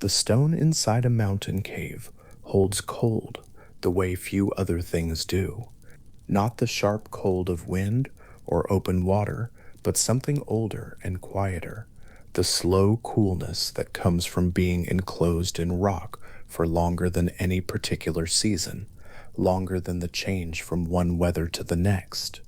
The stone inside a mountain cave holds cold the way few other things do. Not the sharp cold of wind or open water, but something older and quieter. The slow coolness that comes from being enclosed in rock for longer than any particular season, longer than the change from one weather to the next,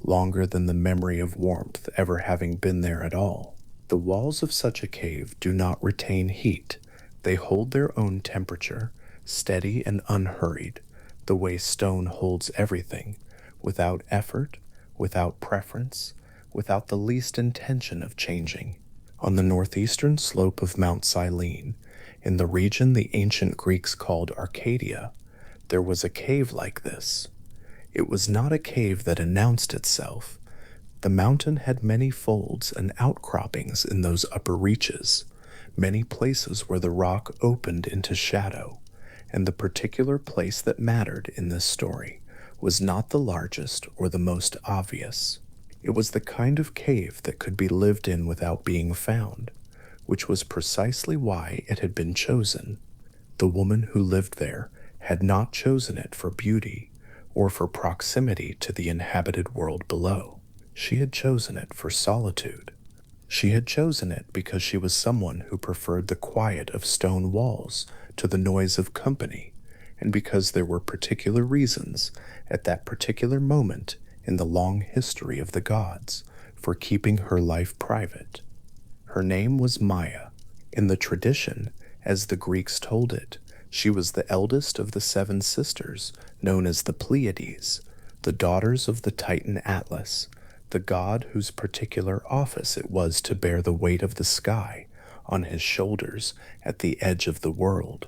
longer than the memory of warmth ever having been there at all. The walls of such a cave do not retain heat. They hold their own temperature, steady and unhurried, the way stone holds everything, without effort, without preference, without the least intention of changing. On the northeastern slope of Mount Silene, in the region the ancient Greeks called Arcadia, there was a cave like this. It was not a cave that announced itself. The mountain had many folds and outcroppings in those upper reaches, many places where the rock opened into shadow, and the particular place that mattered in this story was not the largest or the most obvious. It was the kind of cave that could be lived in without being found, which was precisely why it had been chosen. The woman who lived there had not chosen it for beauty or for proximity to the inhabited world below. She had chosen it for solitude. She had chosen it because she was someone who preferred the quiet of stone walls to the noise of company, and because there were particular reasons at that particular moment in the long history of the gods for keeping her life private. Her name was Maya. In the tradition, as the Greeks told it, she was the eldest of the 7 sisters known as the Pleiades, the daughters of the Titan Atlas, the god whose particular office it was to bear the weight of the sky on his shoulders at the edge of the world.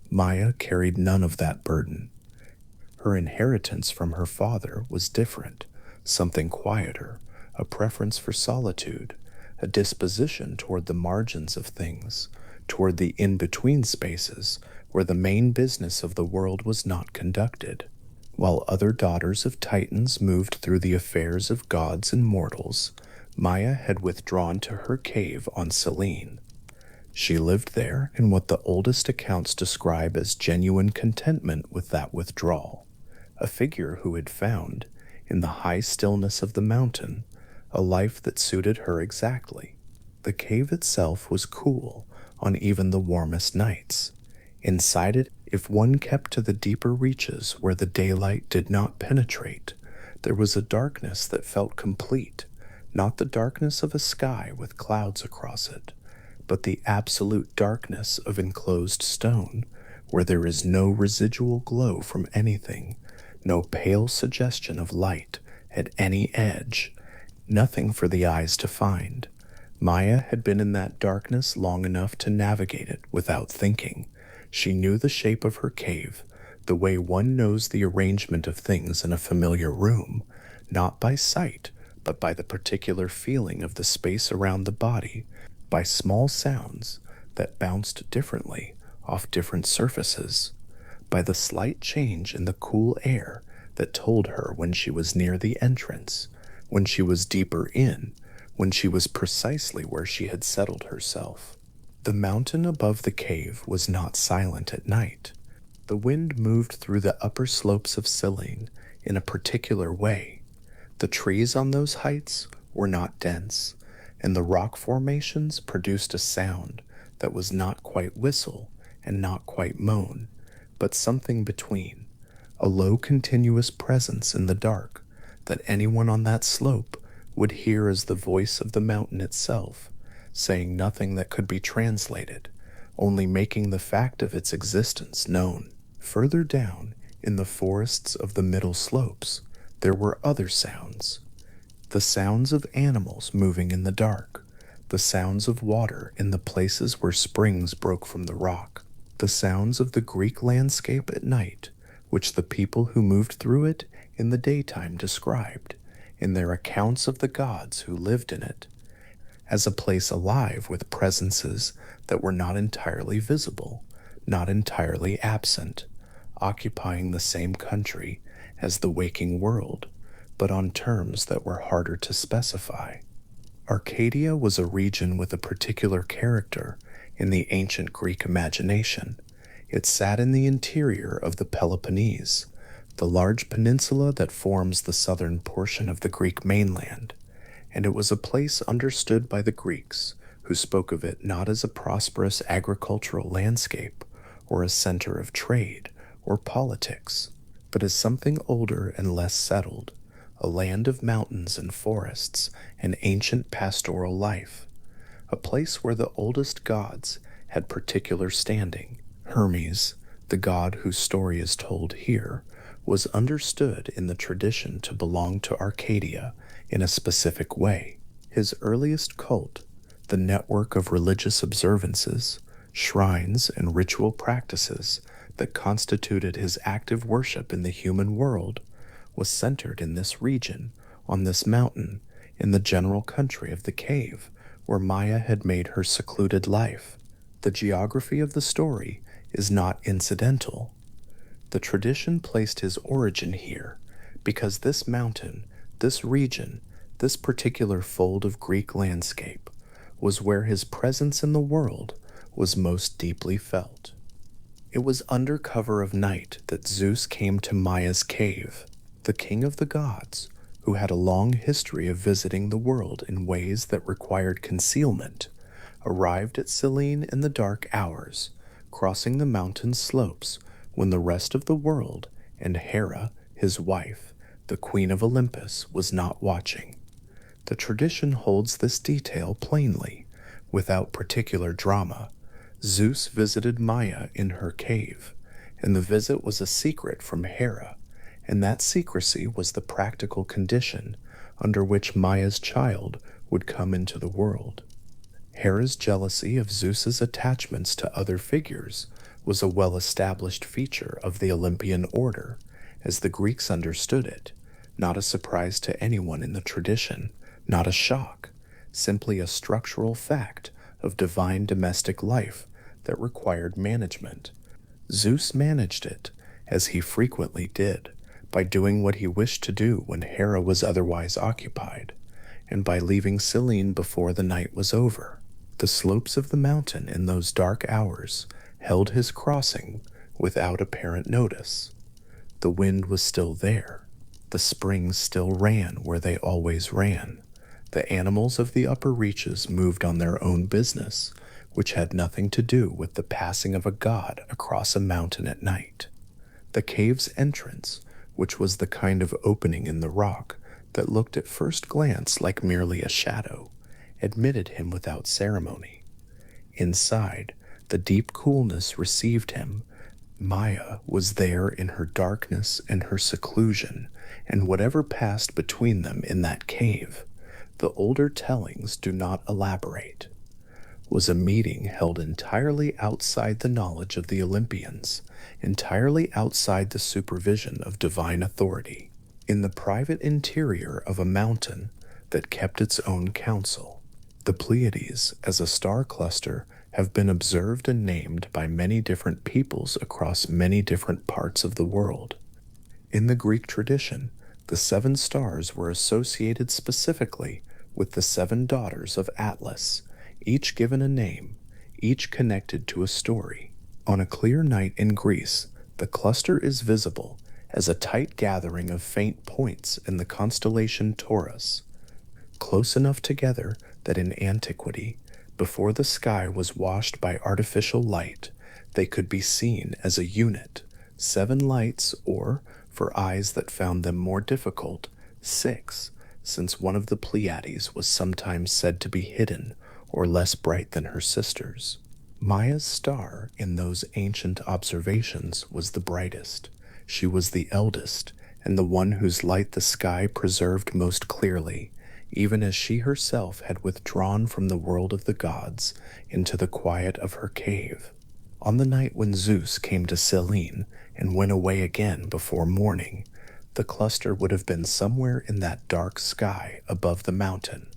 Maya carried none of that burden. Her inheritance from her father was different, something quieter, a preference for solitude, a disposition toward the margins of things, toward the in-between spaces where the main business of the world was not conducted. While other daughters of Titans moved through the affairs of gods and mortals, Maya had withdrawn to her cave on Selene. She lived there in what the oldest accounts describe as genuine contentment with that withdrawal, a figure who had found, in the high stillness of the mountain, a life that suited her exactly. The cave itself was cool on even the warmest nights. Inside it, if one kept to the deeper reaches where the daylight did not penetrate, there was a darkness that felt complete, not the darkness of a sky with clouds across it, but the absolute darkness of enclosed stone, where there is no residual glow from anything, no pale suggestion of light at any edge, nothing for the eyes to find. Maya had been in that darkness long enough to navigate it without thinking. She knew the shape of her cave, the way one knows the arrangement of things in a familiar room, not by sight, but by the particular feeling of the space around the body, by small sounds that bounced differently off different surfaces, by the slight change in the cool air that told her when she was near the entrance, when she was deeper in, when she was precisely where she had settled herself. The mountain above the cave was not silent at night. The wind moved through the upper slopes of Selene in a particular way. The trees on those heights were not dense, and the rock formations produced a sound that was not quite whistle and not quite moan, but something between, a low continuous presence in the dark that anyone on that slope would hear as the voice of the mountain itself, saying nothing that could be translated, only making the fact of its existence known. Further down, in the forests of the middle slopes, there were other sounds. The sounds of animals moving in the dark, the sounds of water in the places where springs broke from the rock, the sounds of the Greek landscape at night, which the people who moved through it in the daytime described, in their accounts of the gods who lived in it, as a place alive with presences that were not entirely visible, not entirely absent, occupying the same country as the waking world, but on terms that were harder to specify. Arcadia was a region with a particular character in the ancient Greek imagination. It sat in the interior of the Peloponnese, the large peninsula that forms the southern portion of the Greek mainland, and it was a place understood by the Greeks, who spoke of it not as a prosperous agricultural landscape or a center of trade or politics, but as something older and less settled, a land of mountains and forests and ancient pastoral life, a place where the oldest gods had particular standing. Hermes, the god whose story is told here, was understood in the tradition to belong to Arcadia in a specific way. His earliest cult, the network of religious observances, shrines, and ritual practices that constituted his active worship in the human world, was centered in this region, on this mountain, in the general country of the cave, where Maya had made her secluded life. The geography of the story is not incidental. The tradition placed his origin here because this mountain, this region, this particular fold of Greek landscape was where his presence in the world was most deeply felt. It was under cover of night that Zeus came to Maya's cave, the king of the gods, who had a long history of visiting the world in ways that required concealment, arrived at Selene in the dark hours, crossing the mountain slopes when the rest of the world and Hera, his wife, the queen of Olympus, was not watching. The tradition holds this detail plainly, without particular drama. Zeus visited Maya in her cave, and the visit was a secret from Hera, and that secrecy was the practical condition under which Maya's child would come into the world. Hera's jealousy of Zeus's attachments to other figures was a well-established feature of the Olympian order, as the Greeks understood it, not a surprise to anyone in the tradition, not a shock, simply a structural fact of divine domestic life that required management. Zeus managed it, as he frequently did, by doing what he wished to do when Hera was otherwise occupied, and by leaving Selene before the night was over. The slopes of the mountain in those dark hours held his crossing without apparent notice. The wind was still there. The springs still ran where they always ran. The animals of the upper reaches moved on their own business, which had nothing to do with the passing of a god across a mountain at night. The cave's entrance, which was the kind of opening in the rock that looked at first glance like merely a shadow, admitted him without ceremony. Inside, the deep coolness received him. Maya was there in her darkness and her seclusion, and whatever passed between them in that cave, the older tellings do not elaborate, was a meeting held entirely outside the knowledge of the Olympians, entirely outside the supervision of divine authority, in the private interior of a mountain that kept its own counsel. The Pleiades, as a star cluster, have been observed and named by many different peoples across many different parts of the world. In the Greek tradition, the 7 stars were associated specifically with the 7 daughters of Atlas, each given a name, each connected to a story. On a clear night in Greece, the cluster is visible as a tight gathering of faint points in the constellation Taurus, close enough together that in antiquity, before the sky was washed by artificial light, they could be seen as a unit, 7 lights, or, for eyes that found them more difficult, 6, since one of the Pleiades was sometimes said to be hidden or less bright than her sisters. Maya's star in those ancient observations was the brightest. She was the eldest, and the one whose light the sky preserved most clearly, even as she herself had withdrawn from the world of the gods into the quiet of her cave. On the night when Zeus came to Selene and went away again before morning, the cluster would have been somewhere in that dark sky above the mountain,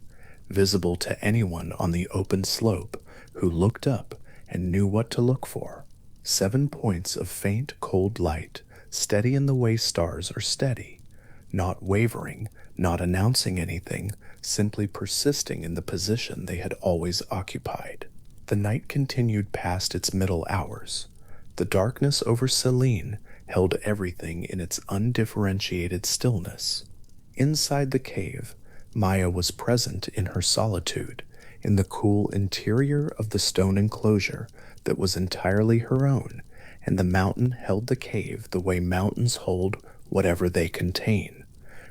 visible to anyone on the open slope who looked up and knew what to look for. 7 points of faint, cold light, steady in the way stars are steady, not wavering, not announcing anything, simply persisting in the position they had always occupied. The night continued past its middle hours. The darkness over Selene held everything in its undifferentiated stillness. Inside the cave, Maya was present in her solitude, in the cool interior of the stone enclosure that was entirely her own, and the mountain held the cave the way mountains hold whatever they contain,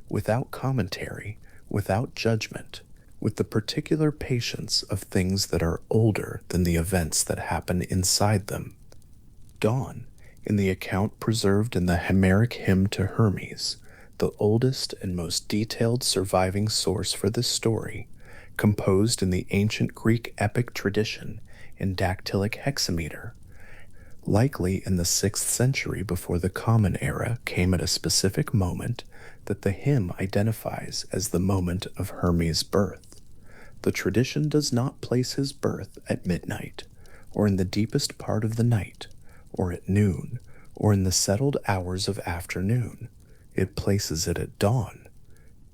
without commentary, without judgment, with the particular patience of things that are older than the events that happen inside them. Dawn, in the account preserved in the Homeric hymn to Hermes, the oldest and most detailed surviving source for this story, composed in the ancient Greek epic tradition in dactylic hexameter, likely in the 6th century before the Common Era, came at a specific moment that the hymn identifies as the moment of Hermes' birth. The tradition does not place his birth at midnight, or in the deepest part of the night, or at noon, or in the settled hours of afternoon. It places it at dawn,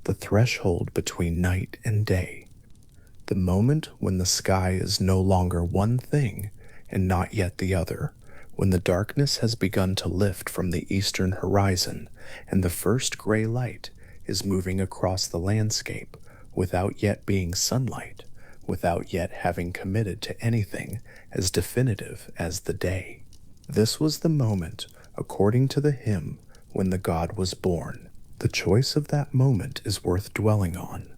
the threshold between night and day, the moment when the sky is no longer one thing and not yet the other, when the darkness has begun to lift from the eastern horizon and the first gray light is moving across the landscape without yet being sunlight, without yet having committed to anything as definitive as the day. This was the moment, according to the hymn, when the god was born. The choice of that moment is worth dwelling on.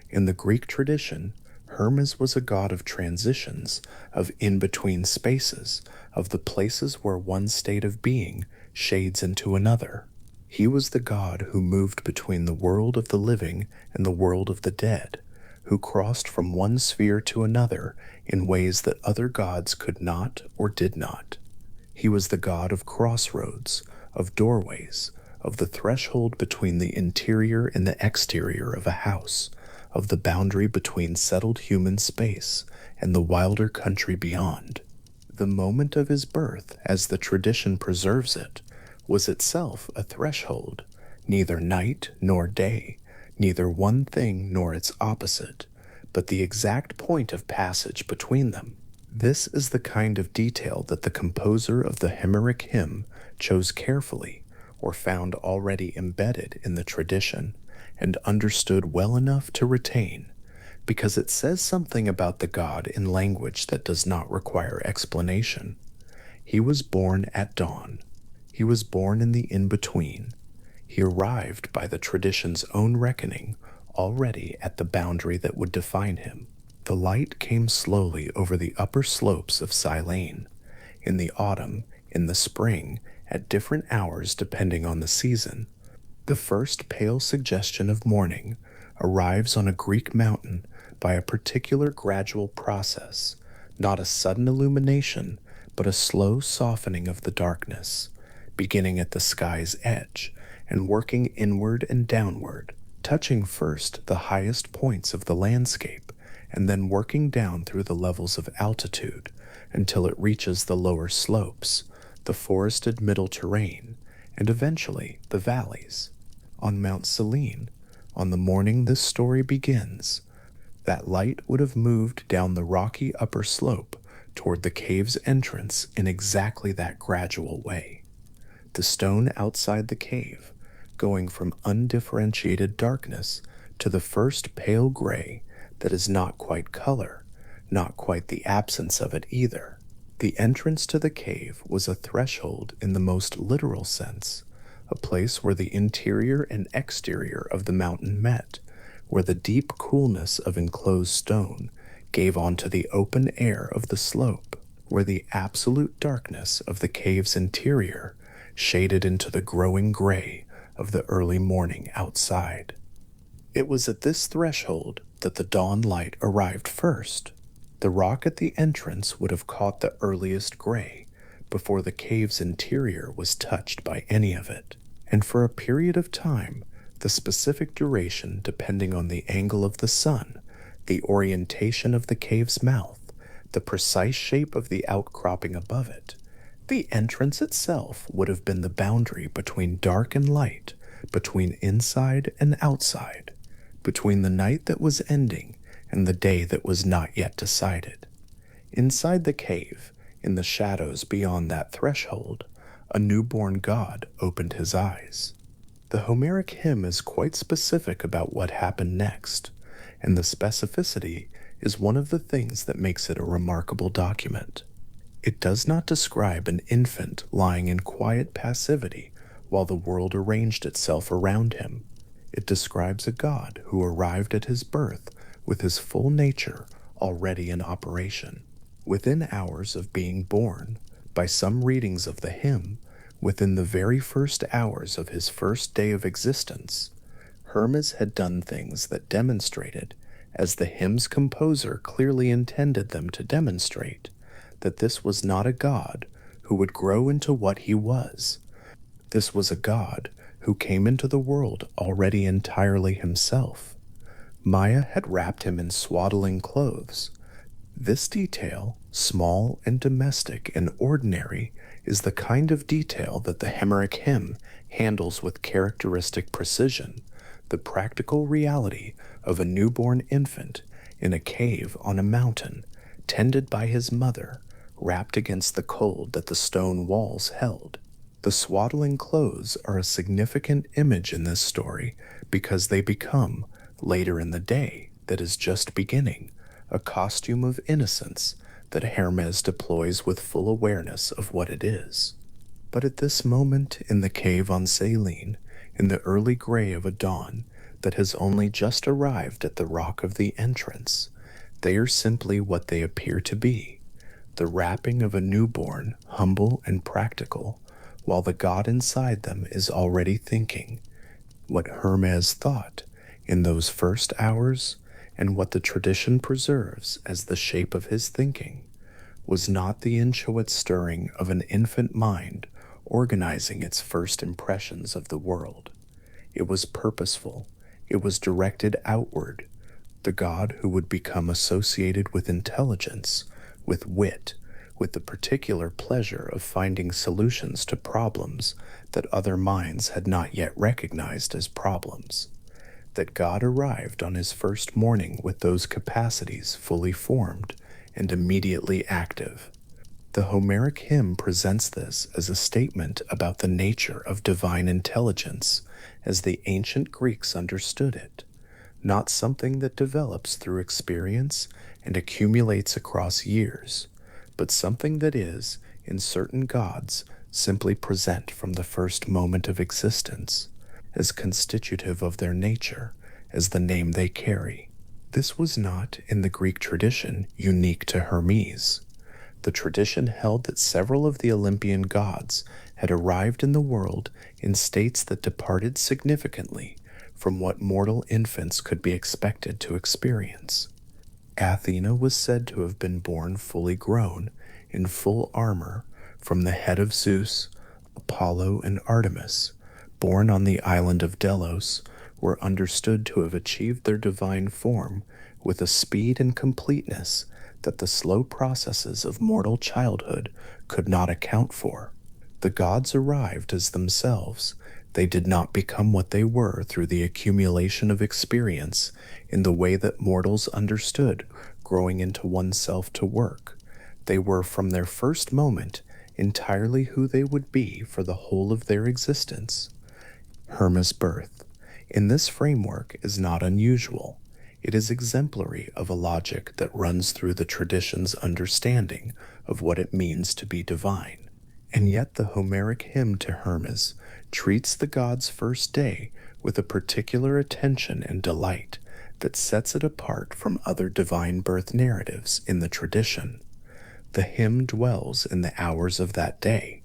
In the Greek tradition, Hermes was a god of transitions, of in-between spaces, of the places where one state of being shades into another. He was the god who moved between the world of the living and the world of the dead, who crossed from one sphere to another in ways that other gods could not or did not. He was the god of crossroads, of doorways, of the threshold between the interior and the exterior of a house, of the boundary between settled human space and the wilder country beyond. The moment of his birth, as the tradition preserves it, was itself a threshold, neither night nor day, neither one thing nor its opposite, but the exact point of passage between them. This is the kind of detail that the composer of the Homeric hymn chose carefully, or found already embedded in the tradition, and understood well enough to retain, because it says something about the god in language that does not require explanation. He was born at dawn. He was born in the in-between. He arrived by the tradition's own reckoning already at the boundary that would define him. The light came slowly over the upper slopes of Silene, in the autumn, in the spring, at different hours depending on the season. The first pale suggestion of morning arrives on a Greek mountain by a particular gradual process, not a sudden illumination, but a slow softening of the darkness, beginning at the sky's edge and working inward and downward, touching first the highest points of the landscape and then working down through the levels of altitude until it reaches the lower slopes, the forested middle terrain, and eventually the valleys. On Mount Selene, on the morning this story begins, that light would have moved down the rocky upper slope toward the cave's entrance in exactly that gradual way. The stone outside the cave, going from undifferentiated darkness to the first pale gray that is not quite color, not quite the absence of it either. The entrance to the cave was a threshold in the most literal sense, a place where the interior and exterior of the mountain met, where the deep coolness of enclosed stone gave onto the open air of the slope, where the absolute darkness of the cave's interior shaded into the growing gray of the early morning outside. It was at this threshold that the dawn light arrived first. The rock at the entrance would have caught the earliest gray before the cave's interior was touched by any of it, and for a period of time, the specific duration depending on the angle of the sun, the orientation of the cave's mouth, the precise shape of the outcropping above it, the entrance itself would have been the boundary between dark and light, between inside and outside, between the night that was ending and the day that was not yet decided. Inside the cave, in the shadows beyond that threshold, a newborn god opened his eyes. The Homeric hymn is quite specific about what happened next, and the specificity is one of the things that makes it a remarkable document. It does not describe an infant lying in quiet passivity while the world arranged itself around him. It describes a god who arrived at his birth with his full nature already in operation. Within hours of being born, by some readings of the hymn, within the very first hours of his first day of existence, Hermes had done things that demonstrated, as the hymn's composer clearly intended them to demonstrate, that this was not a god who would grow into what he was. This was a god who came into the world already entirely himself. Maya had wrapped him in swaddling clothes. This detail, small and domestic and ordinary, is the kind of detail that the Homeric hymn handles with characteristic precision, the practical reality of a newborn infant in a cave on a mountain, tended by his mother, wrapped against the cold that the stone walls held. The swaddling clothes are a significant image in this story because they become, later in the day that is just beginning, a costume of innocence that Hermes deploys with full awareness of what it is. But at this moment in the cave on Saline, in the early gray of a dawn that has only just arrived at the rock of the entrance, they are simply what they appear to be, the wrapping of a newborn, humble and practical, while the god inside them is already thinking. What Hermes thought in those first hours, and what the tradition preserves as the shape of his thinking, was not the inchoate stirring of an infant mind organizing its first impressions of the world. It was purposeful, it was directed outward, the god who would become associated with intelligence, with wit, with the particular pleasure of finding solutions to problems that other minds had not yet recognized as problems. That God arrived on his first morning with those capacities fully formed and immediately active. The Homeric hymn presents this as a statement about the nature of divine intelligence as the ancient Greeks understood it, not something that develops through experience and accumulates across years, but something that is, in certain gods, simply present from the first moment of existence, as constitutive of their nature as the name they carry. This was not, in the Greek tradition, unique to Hermes. The tradition held that several of the Olympian gods had arrived in the world in states that departed significantly from what mortal infants could be expected to experience. Athena was said to have been born fully grown, in full armor, from the head of Zeus. Apollo and Artemis, born on the island of Delos, were understood to have achieved their divine form with a speed and completeness that the slow processes of mortal childhood could not account for. The gods arrived as themselves. They did not become what they were through the accumulation of experience in the way that mortals understood growing into oneself to work. They were from their first moment entirely who they would be for the whole of their existence. Hermes' birth, in this framework, is not unusual. It is exemplary of a logic that runs through the tradition's understanding of what it means to be divine. And yet the Homeric hymn to Hermes treats the god's first day with a particular attention and delight that sets it apart from other divine birth narratives in the tradition. The hymn dwells in the hours of that day.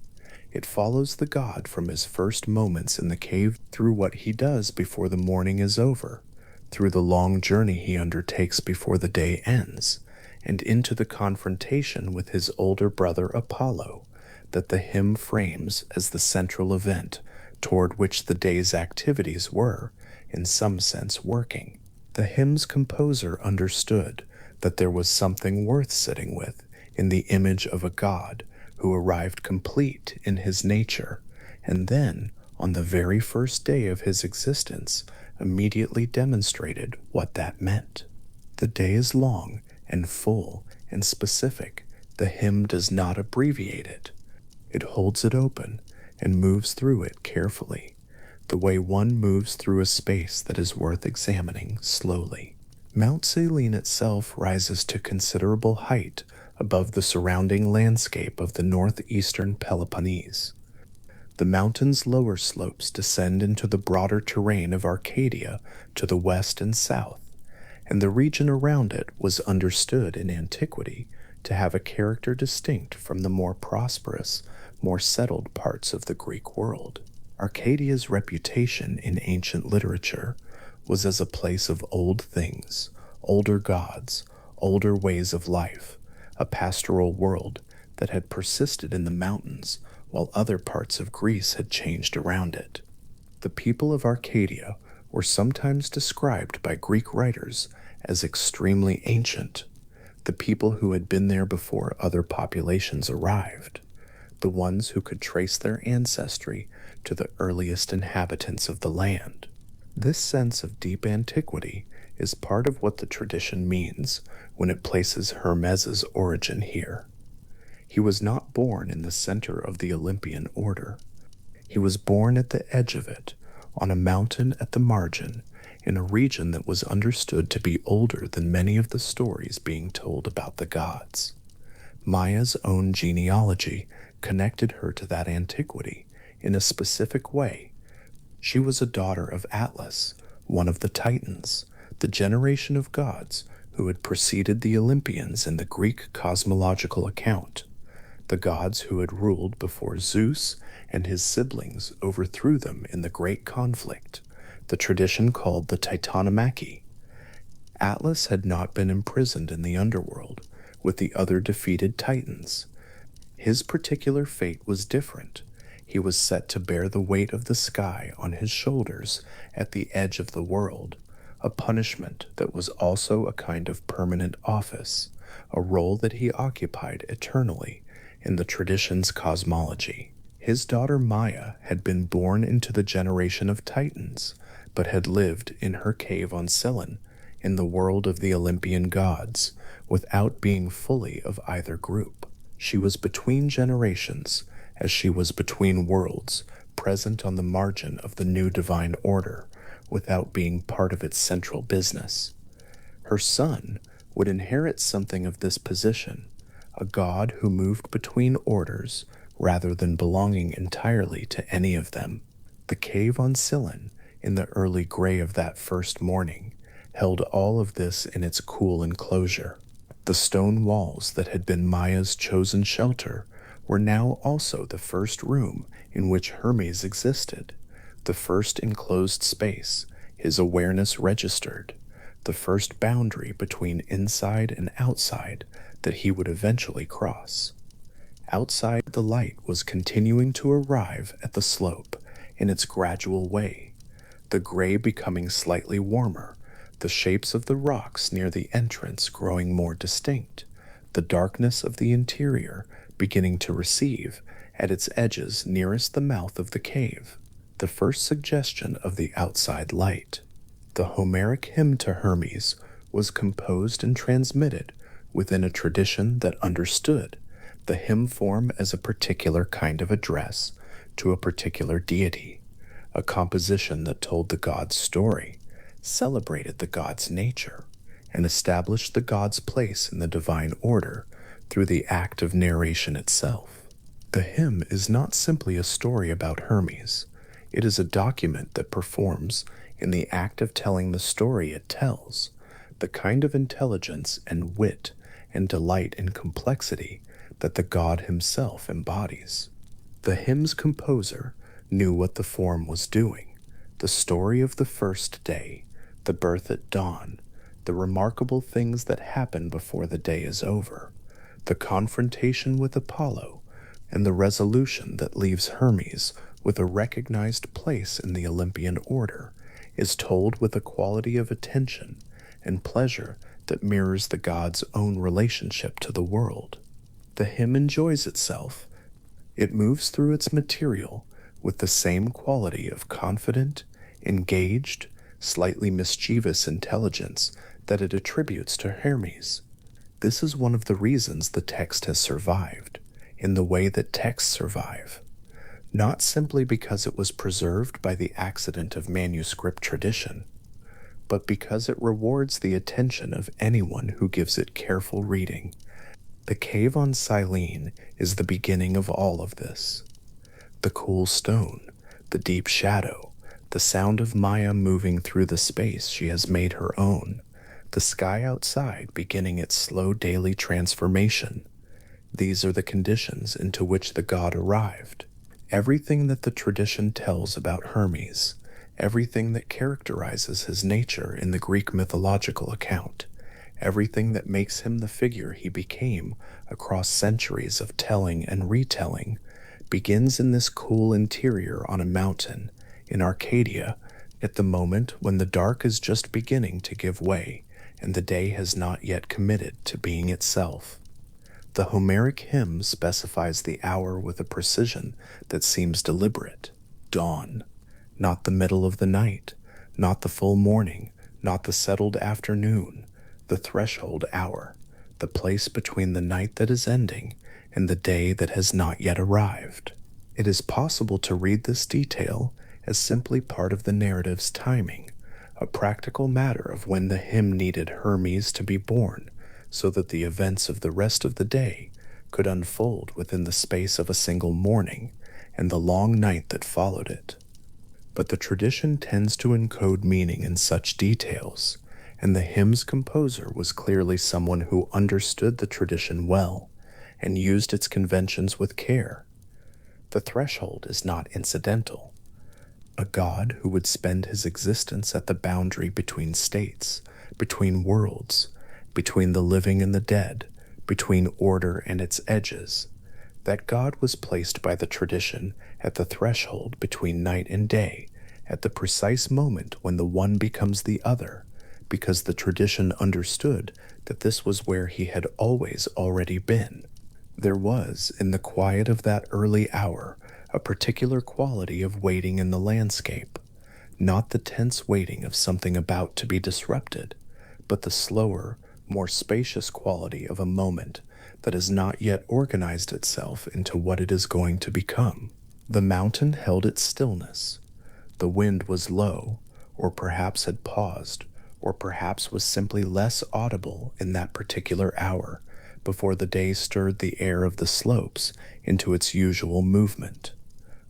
It follows the god from his first moments in the cave through what he does before the morning is over, through the long journey he undertakes before the day ends, and into the confrontation with his older brother Apollo, that the hymn frames as the central event toward which the day's activities were, in some sense, working. The hymn's composer understood that there was something worth sitting with in the image of a god who arrived complete in his nature, and then, on the very first day of his existence, immediately demonstrated what that meant. The day is long and full and specific, the hymn does not abbreviate it. It holds it open and moves through it carefully, the way one moves through a space that is worth examining slowly. Mount Selene itself rises to considerable height above the surrounding landscape of the northeastern Peloponnese. The mountain's lower slopes descend into the broader terrain of Arcadia to the west and south, and the region around it was understood in antiquity to have a character distinct from the more prosperous, more settled parts of the Greek world. Arcadia's reputation in ancient literature was as a place of old things, older gods, older ways of life, a pastoral world that had persisted in the mountains while other parts of Greece had changed around it. The people of Arcadia were sometimes described by Greek writers as extremely ancient, the people who had been there before other populations arrived, the ones who could trace their ancestry to the earliest inhabitants of the land. This sense of deep antiquity is part of what the tradition means when it places Hermes's origin here. He was not born in the center of the Olympian order. He was born at the edge of it, on a mountain at the margin, in a region that was understood to be older than many of the stories being told about the gods. Maya's own genealogy connected her to that antiquity in a specific way. She was a daughter of Atlas, one of the Titans, the generation of gods who had preceded the Olympians in the Greek cosmological account, the gods who had ruled before Zeus and his siblings overthrew them in the great conflict, the tradition called the Titanomachy. Atlas had not been imprisoned in the underworld with the other defeated Titans. His particular fate was different. He was set to bear the weight of the sky on his shoulders at the edge of the world, a punishment that was also a kind of permanent office, a role that he occupied eternally in the tradition's cosmology. His daughter Maya had been born into the generation of Titans, but had lived in her cave on Cylon, in the world of the Olympian gods, without being fully of either group. She was between generations, as she was between worlds, present on the margin of the new divine order, without being part of its central business. Her son would inherit something of this position, a god who moved between orders rather than belonging entirely to any of them. The cave on Cylon, in the early gray of that first morning, held all of this in its cool enclosure. The stone walls that had been Maya's chosen shelter were now also the first room in which Hermes existed, the first enclosed space his awareness registered, the first boundary between inside and outside that he would eventually cross. Outside, the light was continuing to arrive at the slope in its gradual way, the gray becoming slightly warmer, the shapes of the rocks near the entrance growing more distinct, the darkness of the interior beginning to recede at its edges nearest the mouth of the cave, the first suggestion of the outside light. The Homeric hymn to Hermes was composed and transmitted within a tradition that understood the hymn form as a particular kind of address to a particular deity, a composition that told the god's story, celebrated the god's nature, and established the god's place in the divine order through the act of narration itself. The hymn is not simply a story about Hermes. It is a document that performs, in the act of telling the story it tells, the kind of intelligence and wit and delight in complexity that the god himself embodies. The hymn's composer knew what the form was doing, the story of the first day, the birth at dawn, the remarkable things that happen before the day is over, the confrontation with Apollo, and the resolution that leaves Hermes with a recognized place in the Olympian order, is told with a quality of attention and pleasure that mirrors the god's own relationship to the world. The hymn enjoys itself. It moves through its material with the same quality of confident, engaged, slightly mischievous intelligence that it attributes to Hermes. This is one of the reasons the text has survived, in the way that texts survive, not simply because it was preserved by the accident of manuscript tradition, but because it rewards the attention of anyone who gives it careful reading. The cave on Silene is the beginning of all of this. The cool stone, the deep shadow, the sound of Maya moving through the space she has made her own, the sky outside beginning its slow daily transformation. These are the conditions into which the god arrived. Everything that the tradition tells about Hermes, everything that characterizes his nature in the Greek mythological account, everything that makes him the figure he became across centuries of telling and retelling, begins in this cool interior on a mountain in Arcadia at the moment when the dark is just beginning to give way and the day has not yet committed to being itself. The Homeric hymn specifies the hour with a precision that seems deliberate. Dawn, not the middle of the night, not the full morning, not the settled afternoon, the threshold hour, the place between the night that is ending and the day that has not yet arrived. It is possible to read this detail as simply part of the narrative's timing, a practical matter of when the hymn needed Hermes to be born, so that the events of the rest of the day could unfold within the space of a single morning and the long night that followed it. But the tradition tends to encode meaning in such details, and the hymn's composer was clearly someone who understood the tradition well and used its conventions with care. The threshold is not incidental. A god who would spend his existence at the boundary between states, between worlds, between the living and the dead, between order and its edges. That god was placed by the tradition at the threshold between night and day, at the precise moment when the one becomes the other, because the tradition understood that this was where he had always already been. There was, in the quiet of that early hour, a particular quality of waiting in the landscape, not the tense waiting of something about to be disrupted, but the slower, more spacious quality of a moment that has not yet organized itself into what it is going to become. The mountain held its stillness. The wind was low, or perhaps had paused, or perhaps was simply less audible in that particular hour before the day stirred the air of the slopes into its usual movement.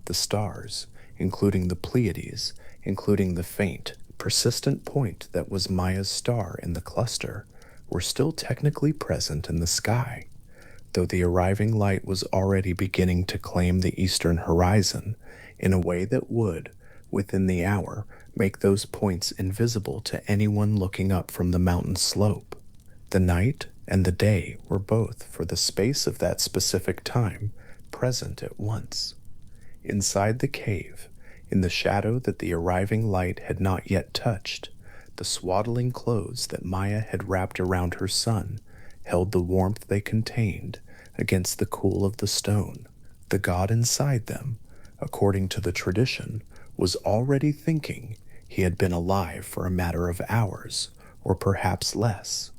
The stars, including the Pleiades, including the faint, persistent point that was Maya's star in the cluster, were still technically present in the sky, though the arriving light was already beginning to claim the eastern horizon in a way that would, within the hour, make those points invisible to anyone looking up from the mountain slope. The night and the day were both, for the space of that specific time, present at once. Inside the cave, in the shadow that the arriving light had not yet touched, the swaddling clothes that Maya had wrapped around her son held the warmth they contained against the cool of the stone. The god inside them, according to the tradition, was already thinking he had been alive for a matter of hours, or perhaps less.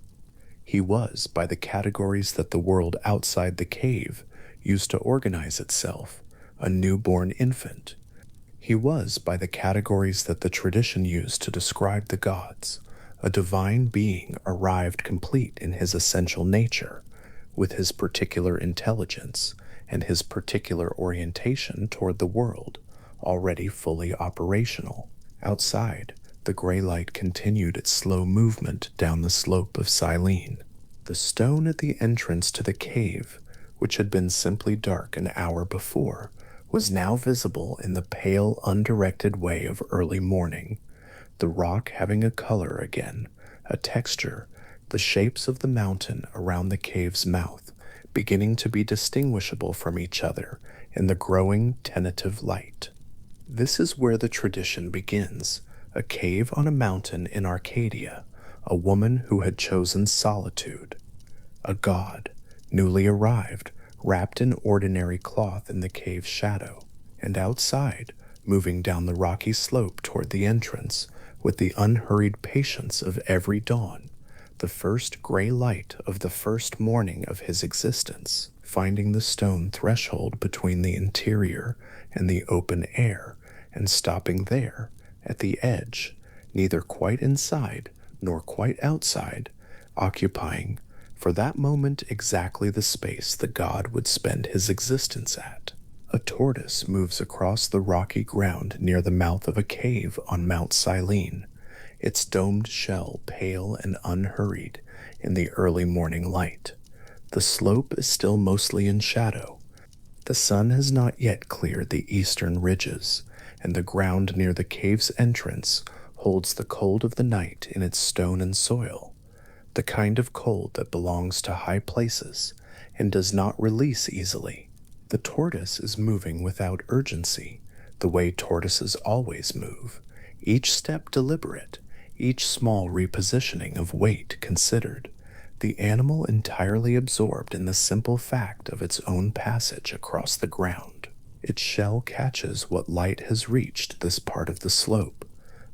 He was, by the categories that the world outside the cave used to organize itself, a newborn infant. He was, by the categories that the tradition used to describe the gods, a divine being arrived complete in his essential nature, with his particular intelligence and his particular orientation toward the world, already fully operational. Outside, the gray light continued its slow movement down the slope of Silene. The stone at the entrance to the cave, which had been simply dark an hour before, was now visible in the pale, undirected way of early morning, the rock having a color again, a texture, the shapes of the mountain around the cave's mouth beginning to be distinguishable from each other in the growing, tentative light. This is where the tradition begins, a cave on a mountain in Arcadia, a woman who had chosen solitude, a god, newly arrived, wrapped in ordinary cloth in the cave's shadow, and outside, moving down the rocky slope toward the entrance with the unhurried patience of every dawn, the first gray light of the first morning of his existence, finding the stone threshold between the interior and the open air, and stopping there, at the edge, neither quite inside nor quite outside, occupying for that moment exactly the space the god would spend his existence at. A tortoise moves across the rocky ground near the mouth of a cave on Mount Silene, its domed shell pale and unhurried in the early morning light. The slope is still mostly in shadow. The sun has not yet cleared the eastern ridges, and the ground near the cave's entrance holds the cold of the night in its stone and soil, the kind of cold that belongs to high places and does not release easily. The tortoise is moving without urgency, the way tortoises always move, each step deliberate, each small repositioning of weight considered, the animal entirely absorbed in the simple fact of its own passage across the ground. Its shell catches what light has reached this part of the slope,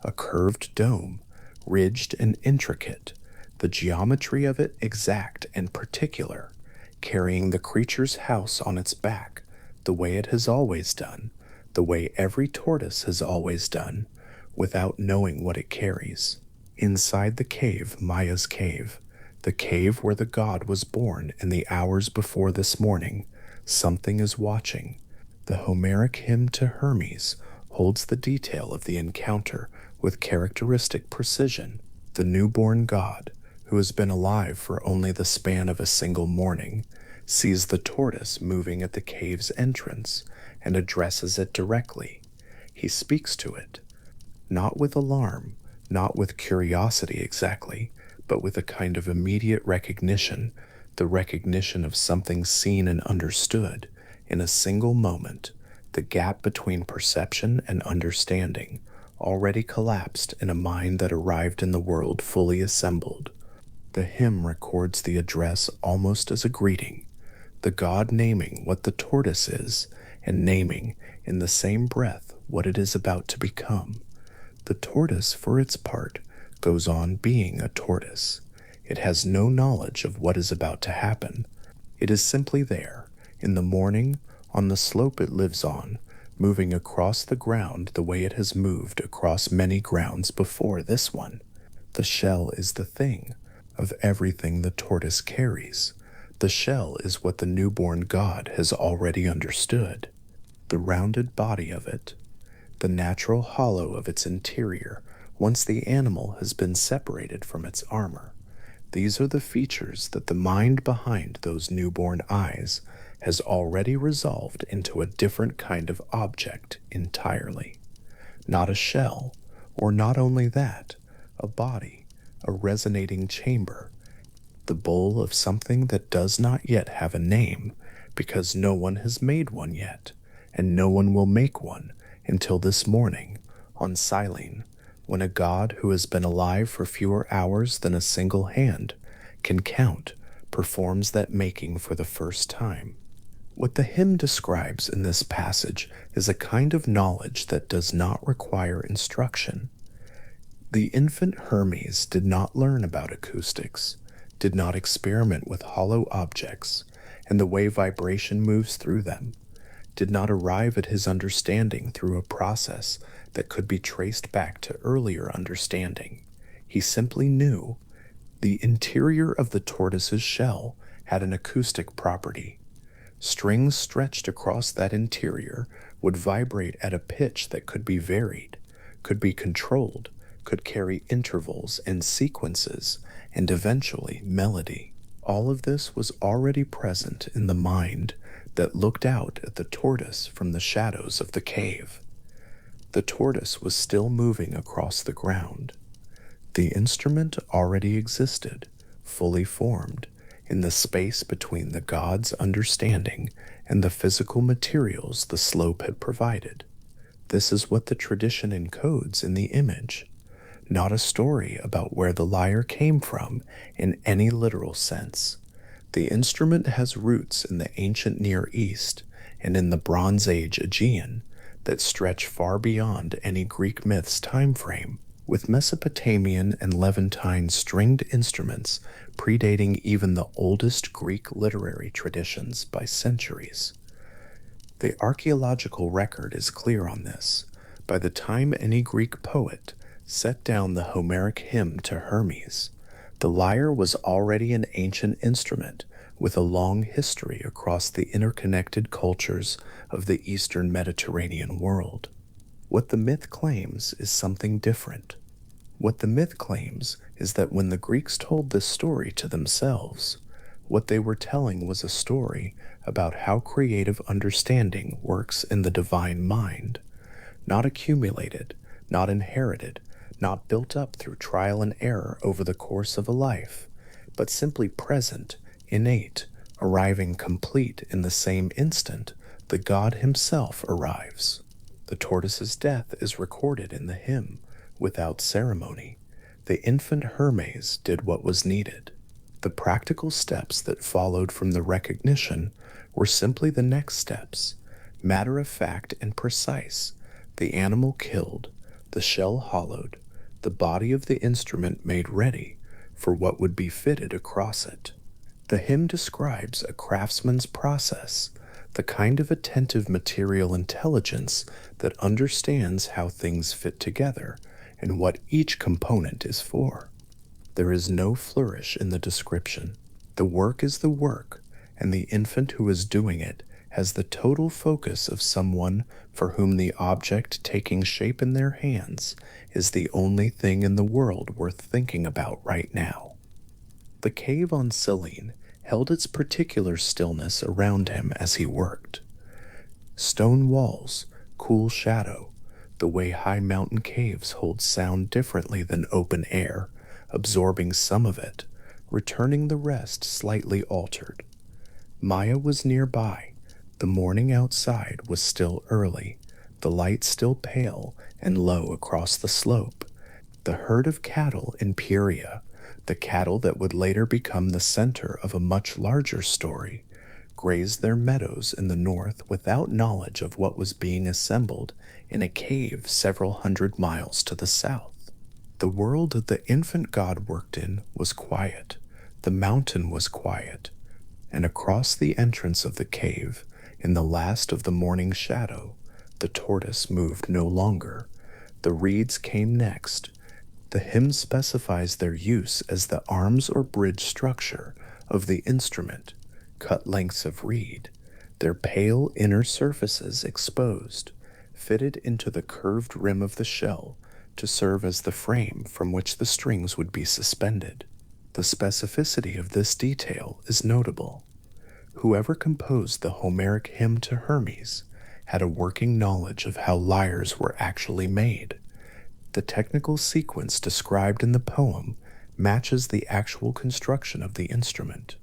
a curved dome, ridged and intricate, the geometry of it exact and particular, carrying the creature's house on its back, the way it has always done, the way every tortoise has always done, without knowing what it carries. Inside the cave, Maya's cave, the cave where the god was born in the hours before this morning, something is watching. The Homeric hymn to Hermes holds the detail of the encounter with characteristic precision. The newborn god, who has been alive for only the span of a single morning, sees the tortoise moving at the cave's entrance and addresses it directly. He speaks to it, not with alarm, not with curiosity exactly, but with a kind of immediate recognition, the recognition of something seen and understood in a single moment, the gap between perception and understanding, already collapsed in a mind that arrived in the world fully assembled. The hymn records the address almost as a greeting, the god naming what the tortoise is, and naming in the same breath what it is about to become. The tortoise, for its part, goes on being a tortoise. It has no knowledge of what is about to happen. It is simply there, in the morning, on the slope it lives on, moving across the ground the way it has moved across many grounds before this one. The shell is the thing of everything the tortoise carries. The shell is what the newborn god has already understood. The rounded body of it, the natural hollow of its interior, once the animal has been separated from its armor. These are the features that the mind behind those newborn eyes has already resolved into a different kind of object entirely. Not a shell, or not only that, a body, a resonating chamber, the bowl of something that does not yet have a name, because no one has made one yet, and no one will make one until this morning, on Silene, when a god who has been alive for fewer hours than a single hand can count, performs that making for the first time. What the hymn describes in this passage is a kind of knowledge that does not require instruction. The infant Hermes did not learn about acoustics, did not experiment with hollow objects and the way vibration moves through them, did not arrive at his understanding through a process that could be traced back to earlier understanding. He simply knew. The interior of the tortoise's shell had an acoustic property. Strings stretched across that interior would vibrate at a pitch that could be varied, could be controlled, could carry intervals and sequences, and eventually melody. All of this was already present in the mind that looked out at the tortoise from the shadows of the cave. The tortoise was still moving across the ground. The instrument already existed, fully formed, in the space between the god's understanding and the physical materials the slope had provided. This is what the tradition encodes in the image, not a story about where the lyre came from in any literal sense. The instrument has roots in the ancient Near East and in the Bronze Age Aegean that stretch far beyond any Greek myth's time frame. with Mesopotamian and Levantine stringed instruments predating even the oldest Greek literary traditions by centuries. The archaeological record is clear on this. By the time any Greek poet set down the Homeric hymn to Hermes, the lyre was already an ancient instrument with a long history across the interconnected cultures of the Eastern Mediterranean world. What the myth claims is something different. What the myth claims is that when the Greeks told this story to themselves, what they were telling was a story about how creative understanding works in the divine mind, not accumulated, not inherited, not built up through trial and error over the course of a life, but simply present, innate, arriving complete in the same instant the god himself arrives. The tortoise's death is recorded in the hymn without ceremony. The infant Hermes did what was needed. The practical steps that followed from the recognition were simply the next steps, matter of fact and precise. The animal killed, the shell hollowed, the body of the instrument made ready for what would be fitted across it. The hymn describes a craftsman's process, the kind of attentive material intelligence that understands how things fit together and what each component is for. There is no flourish in the description. The work is the work, and the infant who is doing it has the total focus of someone for whom the object taking shape in their hands is the only thing in the world worth thinking about right now. The cave on Selene held its particular stillness around him as he worked. Stone walls, cool shadow, the way high mountain caves hold sound differently than open air, absorbing some of it, returning the rest slightly altered. Maya was nearby. The morning outside was still early, the light still pale and low across the slope. The herd of cattle in Pieria, the cattle that would later become the center of a much larger story, grazed their meadows in the north without knowledge of what was being assembled in a cave several hundred miles to the south. The world that the infant god worked in was quiet. The mountain was quiet. And across the entrance of the cave, in the last of the morning shadow, the tortoise moved no longer. The reeds came next. The hymn specifies their use as the arms or bridge structure of the instrument, cut lengths of reed, their pale inner surfaces exposed, fitted into the curved rim of the shell to serve as the frame from which the strings would be suspended. The specificity of this detail is notable. Whoever composed the Homeric hymn to Hermes had a working knowledge of how lyres were actually made. The technical sequence described in the poem matches the actual construction of the instrument,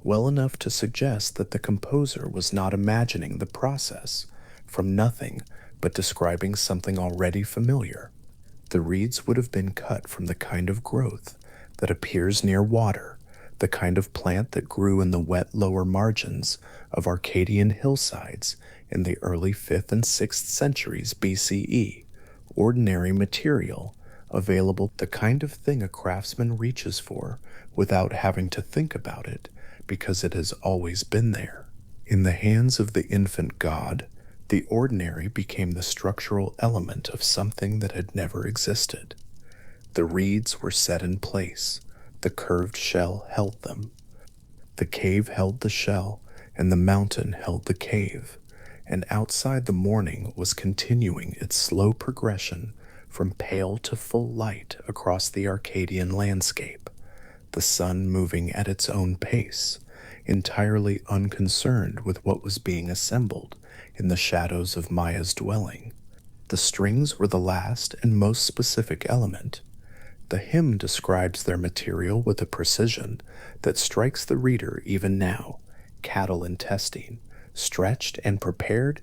well enough to suggest that the composer was not imagining the process from nothing but describing something already familiar. The reeds would have been cut from the kind of growth that appears near water, the kind of plant that grew in the wet lower margins of Arcadian hillsides in the early 5th and 6th centuries BCE. Ordinary material, available, the kind of thing a craftsman reaches for without having to think about it because it has always been there. In the hands of the infant god, the ordinary became the structural element of something that had never existed. The reeds were set in place. The curved shell held them. The cave held the shell, and the mountain held the cave. And outside the morning was continuing its slow progression from pale to full light across the Arcadian landscape, the sun moving at its own pace, entirely unconcerned with what was being assembled in the shadows of Maya's dwelling. The strings were the last and most specific element. The hymn describes their material with a precision that strikes the reader even now. Cattle intestine, stretched and prepared,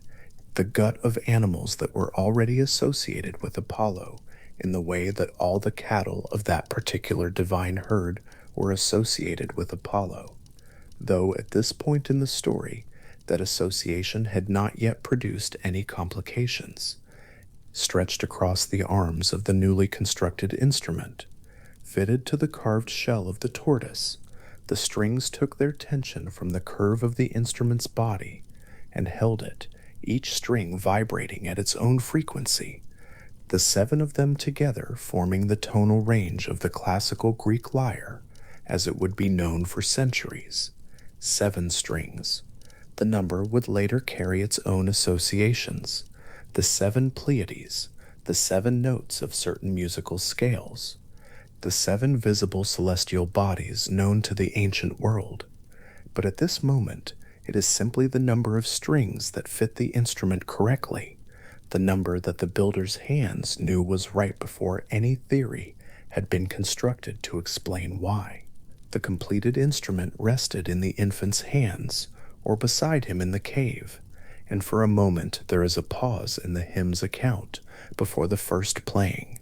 the gut of animals that were already associated with Apollo in the way that all the cattle of that particular divine herd were associated with Apollo, though at this point in the story, that association had not yet produced any complications. stretched across the arms of the newly constructed instrument. Fitted to the carved shell of the tortoise, the strings took their tension from the curve of the instrument's body and held it, each string vibrating at its own frequency, the 7 of them together forming the tonal range of the classical Greek lyre, as it would be known for centuries. 7 strings. The number would later carry its own associations, the 7 Pleiades, the 7 notes of certain musical scales, the 7 visible celestial bodies known to the ancient world. But at this moment, it is simply the number of strings that fit the instrument correctly, the number that the builder's hands knew was right before any theory had been constructed to explain why. The completed instrument rested in the infant's hands or beside him in the cave, and for a moment there is a pause in the hymn's account before the first playing.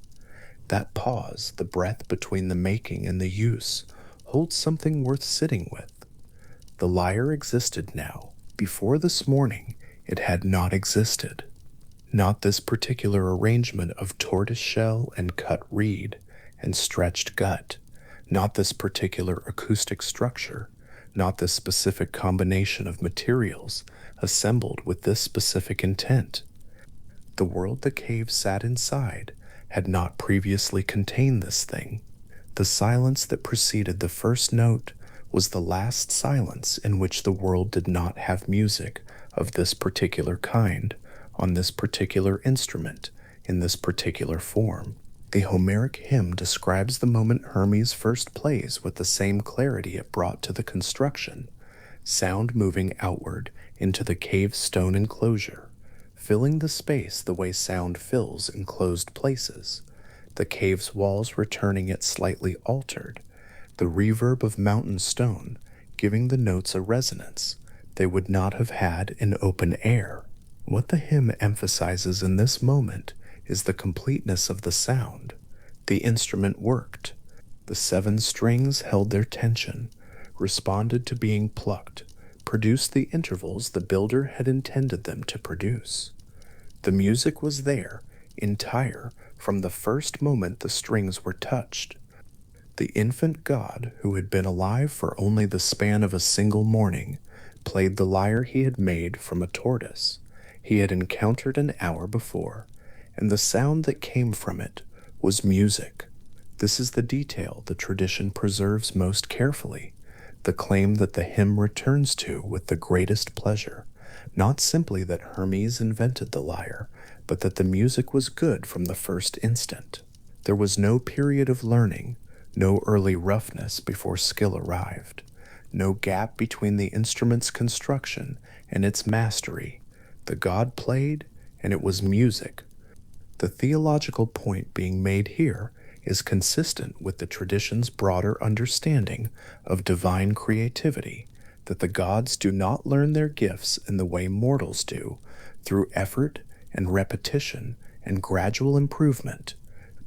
That pause, the breath between the making and the use, holds something worth sitting with. The lyre existed now. Before this morning, it had not existed. Not this particular arrangement of tortoise shell and cut reed and stretched gut, not this particular acoustic structure, not this specific combination of materials assembled with this specific intent. The world the cave sat inside had not previously contained this thing. The silence that preceded the first note was the last silence in which the world did not have music of this particular kind, on this particular instrument, in this particular form. The Homeric hymn describes the moment Hermes first plays with the same clarity it brought to the construction, sound moving outward into the cave's stone enclosure, filling the space the way sound fills enclosed places, the cave's walls returning it slightly altered, the reverb of mountain stone giving the notes a resonance they would not have had in open air. What the hymn emphasizes in this moment is the completeness of the sound. The instrument worked. The 7 strings held their tension, responded to being plucked, produced the intervals the builder had intended them to produce. The music was there, entire, from the first moment the strings were touched. The infant god, who had been alive for only the span of a single morning, played the lyre he had made from a tortoise he had encountered an hour before, and the sound that came from it was music. This is the detail the tradition preserves most carefully, the claim that the hymn returns to with the greatest pleasure, not simply that Hermes invented the lyre, but that the music was good from the first instant. There was no period of learning, no early roughness before skill arrived, no gap between the instrument's construction and its mastery. The god played, and it was music. The theological point being made here is consistent with the tradition's broader understanding of divine creativity, that the gods do not learn their gifts in the way mortals do, through effort and repetition and gradual improvement,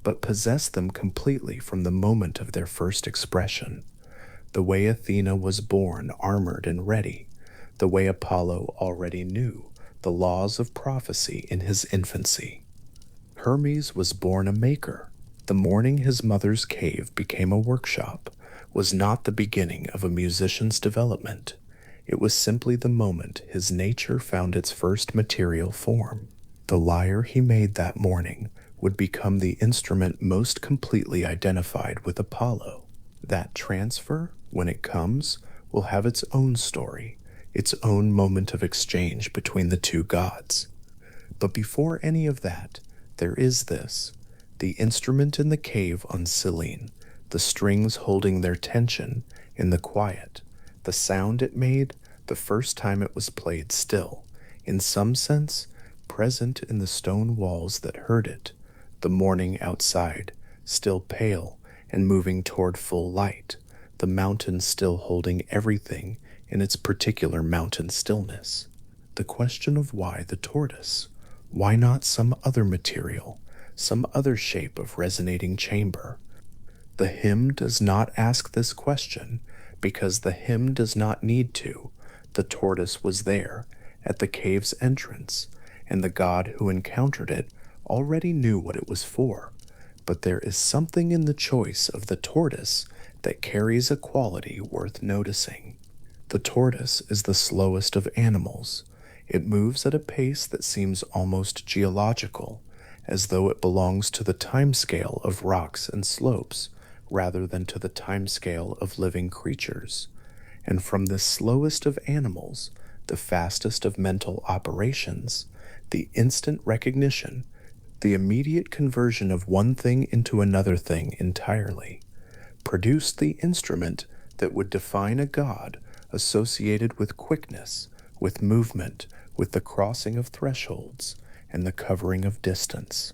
but possess them completely from the moment of their first expression. The way Athena was born armored and ready, the way Apollo already knew the laws of prophecy in his infancy. Hermes was born a maker. The morning his mother's cave became a workshop was not the beginning of a musician's development. It was simply the moment his nature found its first material form. The lyre he made that morning would become the instrument most completely identified with Apollo. That transfer, when it comes, will have its own story, its own moment of exchange between the two gods. But before any of that, there is this, the instrument in the cave on Selene, the strings holding their tension in the quiet, the sound it made the first time it was played still, in some sense, present in the stone walls that heard it, the morning outside, still pale and moving toward full light, the mountain still holding everything in its particular mountain stillness. The question of why the tortoise? Why not some other material, some other shape of resonating chamber? The hymn does not ask this question because the hymn does not need to. The tortoise was there, at the cave's entrance, and the god who encountered it already knew what it was for, but there is something in the choice of the tortoise that carries a quality worth noticing. The tortoise is the slowest of animals. It moves at a pace that seems almost geological, as though it belongs to the timescale of rocks and slopes rather than to the timescale of living creatures. And from this slowest of animals, the fastest of mental operations, the instant recognition, the immediate conversion of one thing into another thing entirely, produced the instrument that would define a god associated with quickness, with movement, with the crossing of thresholds, and the covering of distance.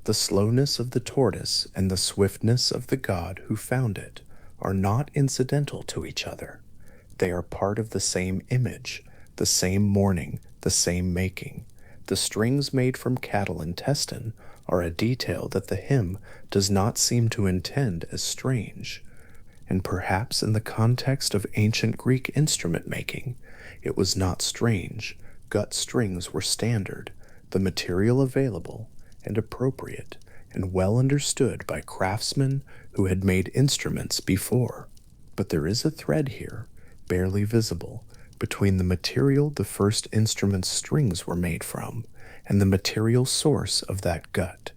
The slowness of the tortoise and the swiftness of the god who found it are not incidental to each other. They are part of the same image, the same mourning, the same making. The strings made from cattle intestine are a detail that the hymn does not seem to intend as strange. And perhaps in the context of ancient Greek instrument making, it was not strange. Gut strings were standard, the material available and appropriate, and well understood by craftsmen who had made instruments before. But there is a thread here, barely visible, between the material the first instrument's strings were made from and the material source of that gut.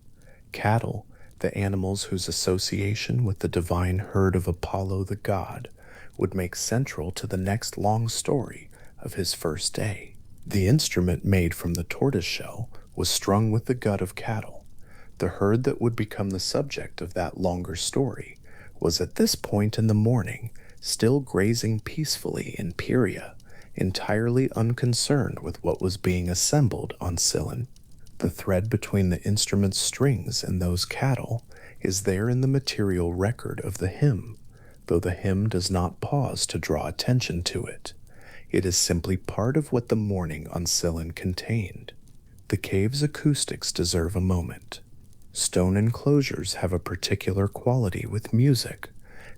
Cattle, the animals whose association with the divine herd of Apollo the god would make central to the next long story of his first day. The instrument made from the tortoise shell was strung with the gut of cattle. The herd that would become the subject of that longer story was at this point in the morning still grazing peacefully in Pieria, entirely unconcerned with what was being assembled on Cylon. The thread between the instrument's strings and those cattle is there in the material record of the hymn, though the hymn does not pause to draw attention to it. It is simply part of what the morning on Cylon contained. The cave's acoustics deserve a moment. Stone enclosures have a particular quality with music.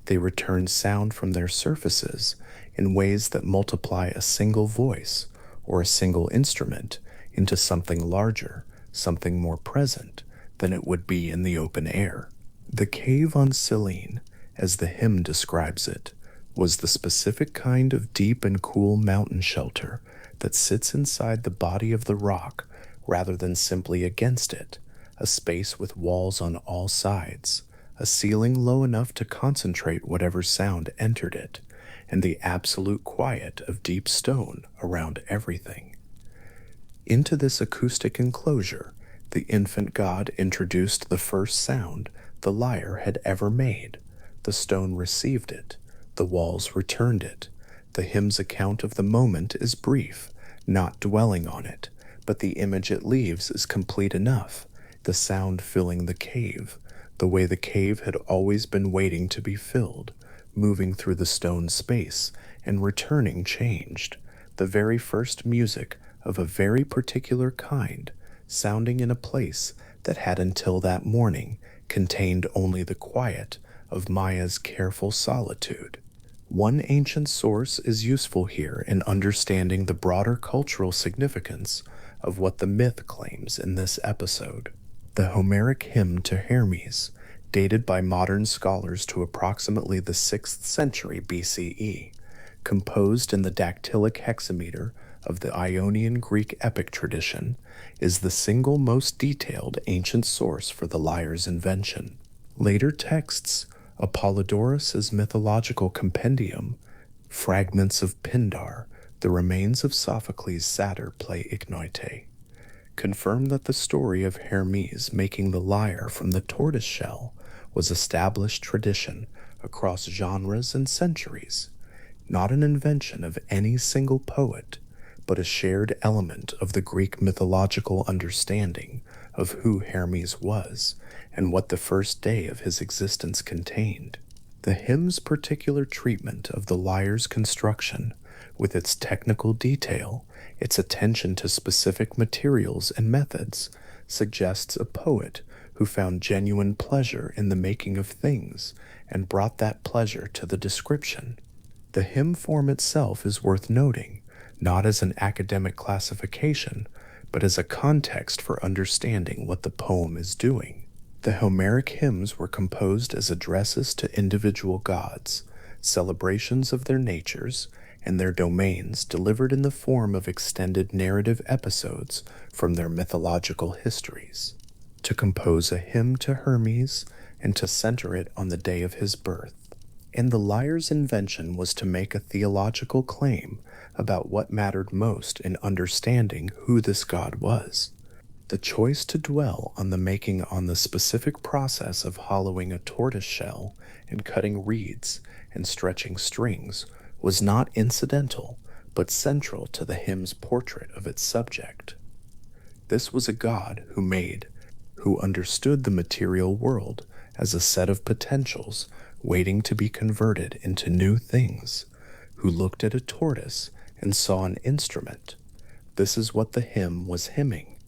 They return sound from their surfaces in ways that multiply a single voice or a single instrument into something larger, something more present than it would be in the open air. The cave on Cylene, as the hymn describes it, was the specific kind of deep and cool mountain shelter that sits inside the body of the rock rather than simply against it, a space with walls on all sides, a ceiling low enough to concentrate whatever sound entered it, and the absolute quiet of deep stone around everything. Into this acoustic enclosure, the infant god introduced the first sound the lyre had ever made. The stone received it. The walls returned it. The hymn's account of the moment is brief, not dwelling on it, but the image it leaves is complete enough, the sound filling the cave, the way the cave had always been waiting to be filled, moving through the stone space and returning changed, the very first music of a very particular kind, sounding in a place that had until that morning contained only the quiet of Maya's careful solitude. One ancient source is useful here in understanding the broader cultural significance of what the myth claims in this episode. The Homeric hymn to Hermes, dated by modern scholars to approximately the 6th century BCE, composed in the dactylic hexameter of the Ionian Greek epic tradition, is the single most detailed ancient source for the lyre's invention. Later texts, Apollodorus's mythological compendium, fragments of Pindar, the remains of Sophocles' satyr play Ignoite, confirm that the story of Hermes making the lyre from the tortoise shell was established tradition across genres and centuries, not an invention of any single poet, but a shared element of the Greek mythological understanding of who Hermes was and what the first day of his existence contained. The hymn's particular treatment of the lyre's construction, with its technical detail, its attention to specific materials and methods, suggests a poet who found genuine pleasure in the making of things and brought that pleasure to the description. The hymn form itself is worth noting, not as an academic classification, but as a context for understanding what the poem is doing. The Homeric hymns were composed as addresses to individual gods, celebrations of their natures, and their domains delivered in the form of extended narrative episodes from their mythological histories. To compose a hymn to Hermes and to center it on the day of his birth. And the lyre's invention was to make a theological claim about what mattered most in understanding who this god was. The choice to dwell on the specific process of hollowing a tortoise shell and cutting reeds and stretching strings was not incidental, but central to the hymn's portrait of its subject. This was a god who understood the material world as a set of potentials waiting to be converted into new things, who looked at a tortoise and saw an instrument. This is what the hymn was hymning.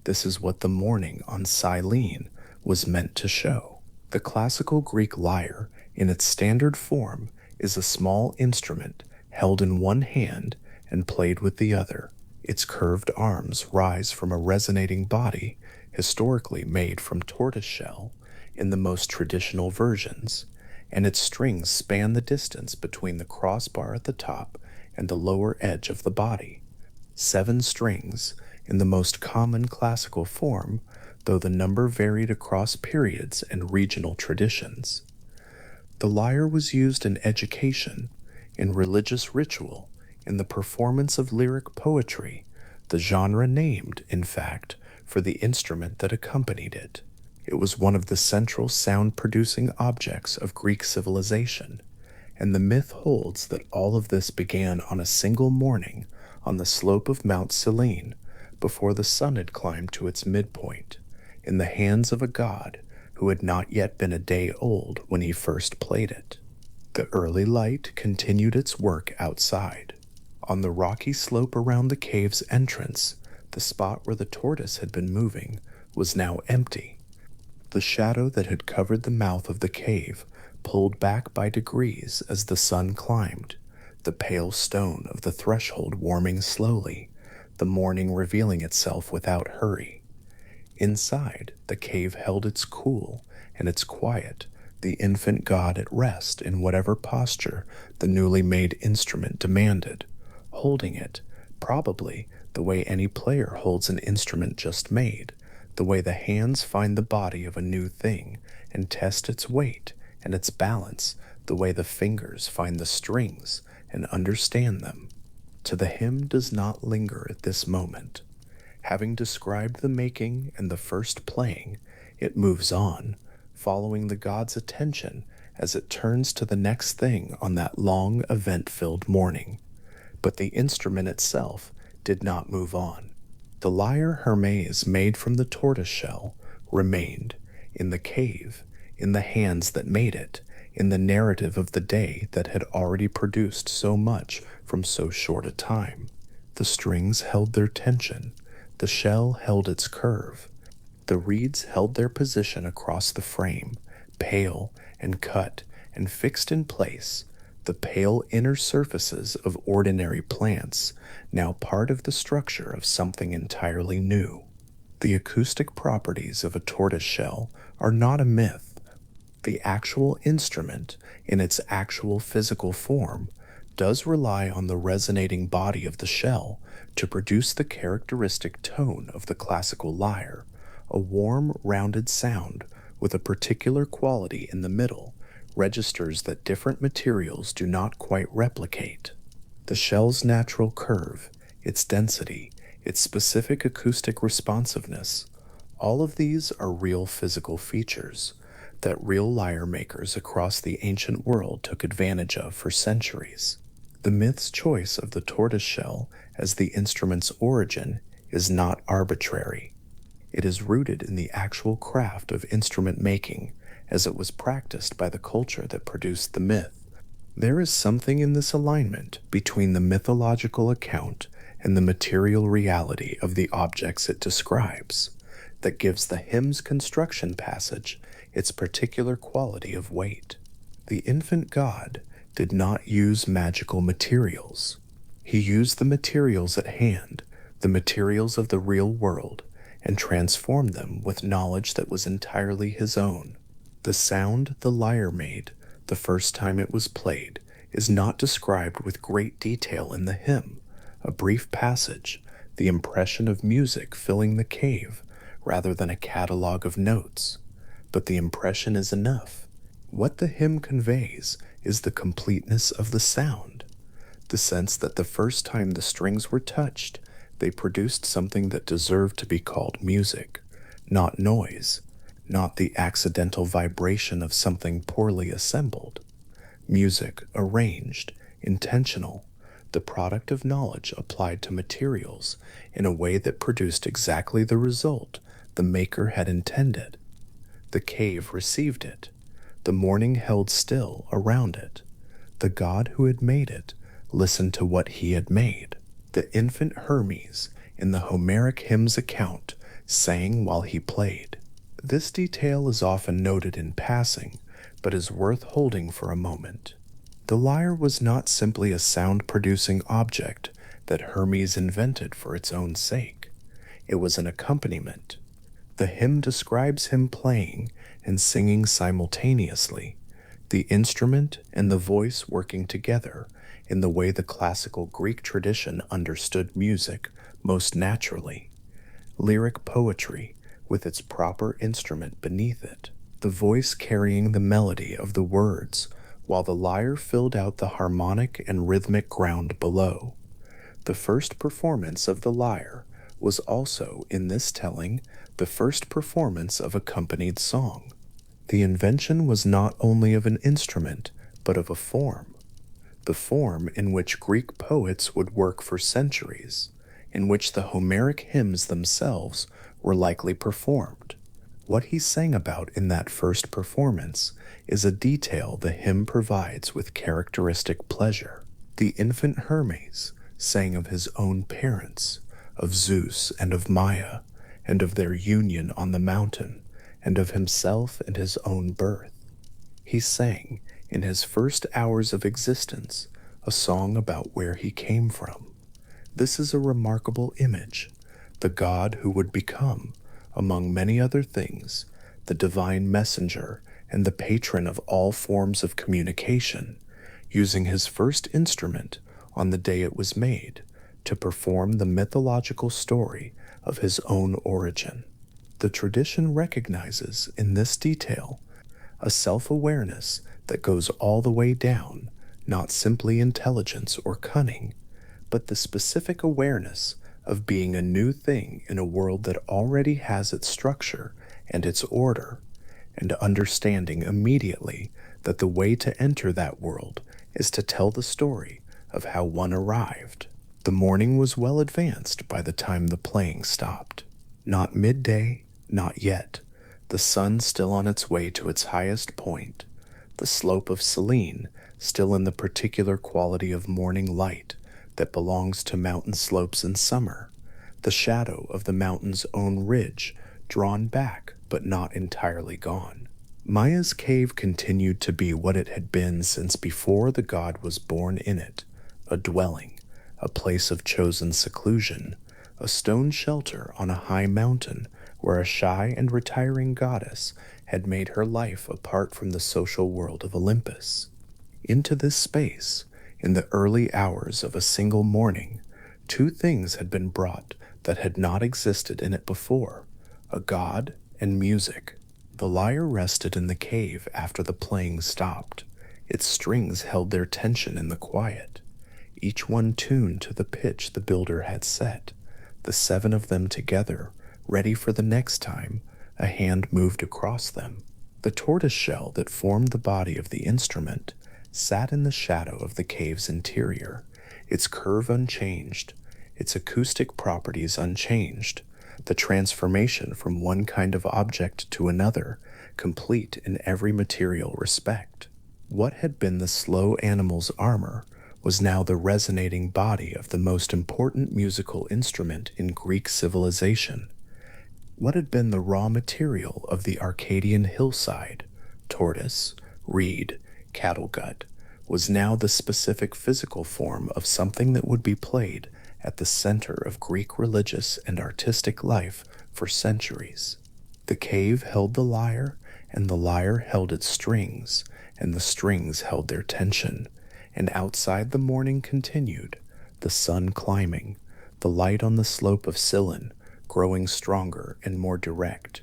This is what the morning on Silene was meant to show. The classical Greek lyre, in its standard form, is a small instrument held in one hand and played with the other. Its curved arms rise from a resonating body, historically made from tortoise shell in the most traditional versions, and its strings span the distance between the crossbar at the top and the lower edge of the body. 7 strings in the most common classical form, though the number varied across periods and regional traditions. The lyre was used in education, in religious ritual, in the performance of lyric poetry, the genre named, in fact, for the instrument that accompanied it. It was one of the central sound-producing objects of Greek civilization, and the myth holds that all of this began on a single morning on the slope of Mount Silene, before the sun had climbed to its midpoint, in the hands of a god who had not yet been a day old when he first played it. The early light continued its work outside. On the rocky slope around the cave's entrance, the spot where the tortoise had been moving was now empty. The shadow that had covered the mouth of the cave pulled back by degrees as the sun climbed, the pale stone of the threshold warming slowly, the morning revealing itself without hurry. Inside, the cave held its cool and its quiet, the infant god at rest in whatever posture the newly made instrument demanded, holding it, probably the way any player holds an instrument just made, the way the hands find the body of a new thing and test its weight and its balance, the way the fingers find the strings and understand them. To the hymn does not linger at this moment. Having described the making and the first playing, it moves on, following the god's attention as it turns to the next thing on that long event-filled morning. But the instrument itself did not move on. The lyre Hermes made from the tortoise shell remained in the cave, in the hands that made it, in the narrative of the day that had already produced so much from so short a time. The strings held their tension, the shell held its curve, the reeds held their position across the frame, pale and cut and fixed in place, the pale inner surfaces of ordinary plants, now part of the structure of something entirely new. The acoustic properties of a tortoise shell are not a myth. The actual instrument, in its actual physical form, does rely on the resonating body of the shell to produce the characteristic tone of the classical lyre, a warm, rounded sound with a particular quality in the middle, registers that different materials do not quite replicate. The shell's natural curve, its density, its specific acoustic responsiveness, all of these are real physical features that real lyre makers across the ancient world took advantage of for centuries. The myth's choice of the tortoise shell as the instrument's origin is not arbitrary. It is rooted in the actual craft of instrument making as it was practiced by the culture that produced the myth. There is something in this alignment between the mythological account and the material reality of the objects it describes that gives the hymn's construction passage its particular quality of weight. The infant god did not use magical materials. He used the materials at hand, the materials of the real world, and transformed them with knowledge that was entirely his own. The sound the lyre made the first time it was played is not described with great detail in the hymn, a brief passage, the impression of music filling the cave rather than a catalogue of notes. But the impression is enough. What the hymn conveys is the completeness of the sound, the sense that the first time the strings were touched, they produced something that deserved to be called music, not noise, not the accidental vibration of something poorly assembled. Music arranged, intentional, the product of knowledge applied to materials in a way that produced exactly the result the maker had intended. The cave received it. The morning held still around it. The god who had made it listened to what he had made. The infant Hermes, in the Homeric hymn's account, sang while he played. This detail is often noted in passing, but is worth holding for a moment. The lyre was not simply a sound-producing object that Hermes invented for its own sake. It was an accompaniment. The hymn describes him playing and singing simultaneously, the instrument and the voice working together in the way the classical Greek tradition understood music most naturally. Lyric poetry with its proper instrument beneath it, the voice carrying the melody of the words, while the lyre filled out the harmonic and rhythmic ground below. The first performance of the lyre was also, in this telling, the first performance of accompanied song. The invention was not only of an instrument, but of a form. The form in which Greek poets would work for centuries, in which the Homeric hymns themselves were likely performed. What he sang about in that first performance is a detail the hymn provides with characteristic pleasure. The infant Hermes sang of his own parents, of Zeus and of Maia, and of their union on the mountain, and of himself and his own birth. He sang, in his first hours of existence, a song about where he came from. This is a remarkable image. The god who would become, among many other things, the divine messenger and the patron of all forms of communication, using his first instrument on the day it was made to perform the mythological story of his own origin. The tradition recognizes in this detail a self-awareness that goes all the way down, not simply intelligence or cunning, but the specific awareness of being a new thing in a world that already has its structure and its order, and understanding immediately that the way to enter that world is to tell the story of how one arrived. The morning was well advanced by the time the playing stopped. Not midday, not yet. The sun still on its way to its highest point, the slope of Selene still in the particular quality of morning light that belongs to mountain slopes in summer, the shadow of the mountain's own ridge drawn back but not entirely gone. Maia's cave continued to be what it had been since before the god was born in it, a dwelling, a place of chosen seclusion, a stone shelter on a high mountain where a shy and retiring goddess had made her life apart from the social world of Olympus. Into this space, in the early hours of a single morning, two things had been brought that had not existed in it before, a god and music. The lyre rested in the cave after the playing stopped. Its strings held their tension in the quiet, each one tuned to the pitch the builder had set, the seven of them together, ready for the next time a hand moved across them. The tortoise shell that formed the body of the instrument sat in the shadow of the cave's interior, its curve unchanged, its acoustic properties unchanged, the transformation from one kind of object to another complete in every material respect. What had been the slow animal's armor was now the resonating body of the most important musical instrument in Greek civilization. What had been the raw material of the Arcadian hillside, tortoise, reed, cattle gut, was now the specific physical form of something that would be played at the center of Greek religious and artistic life for centuries. The cave held the lyre, and the lyre held its strings, and the strings held their tension, and outside the morning continued, the sun climbing, the light on the slope of Sillon growing stronger and more direct,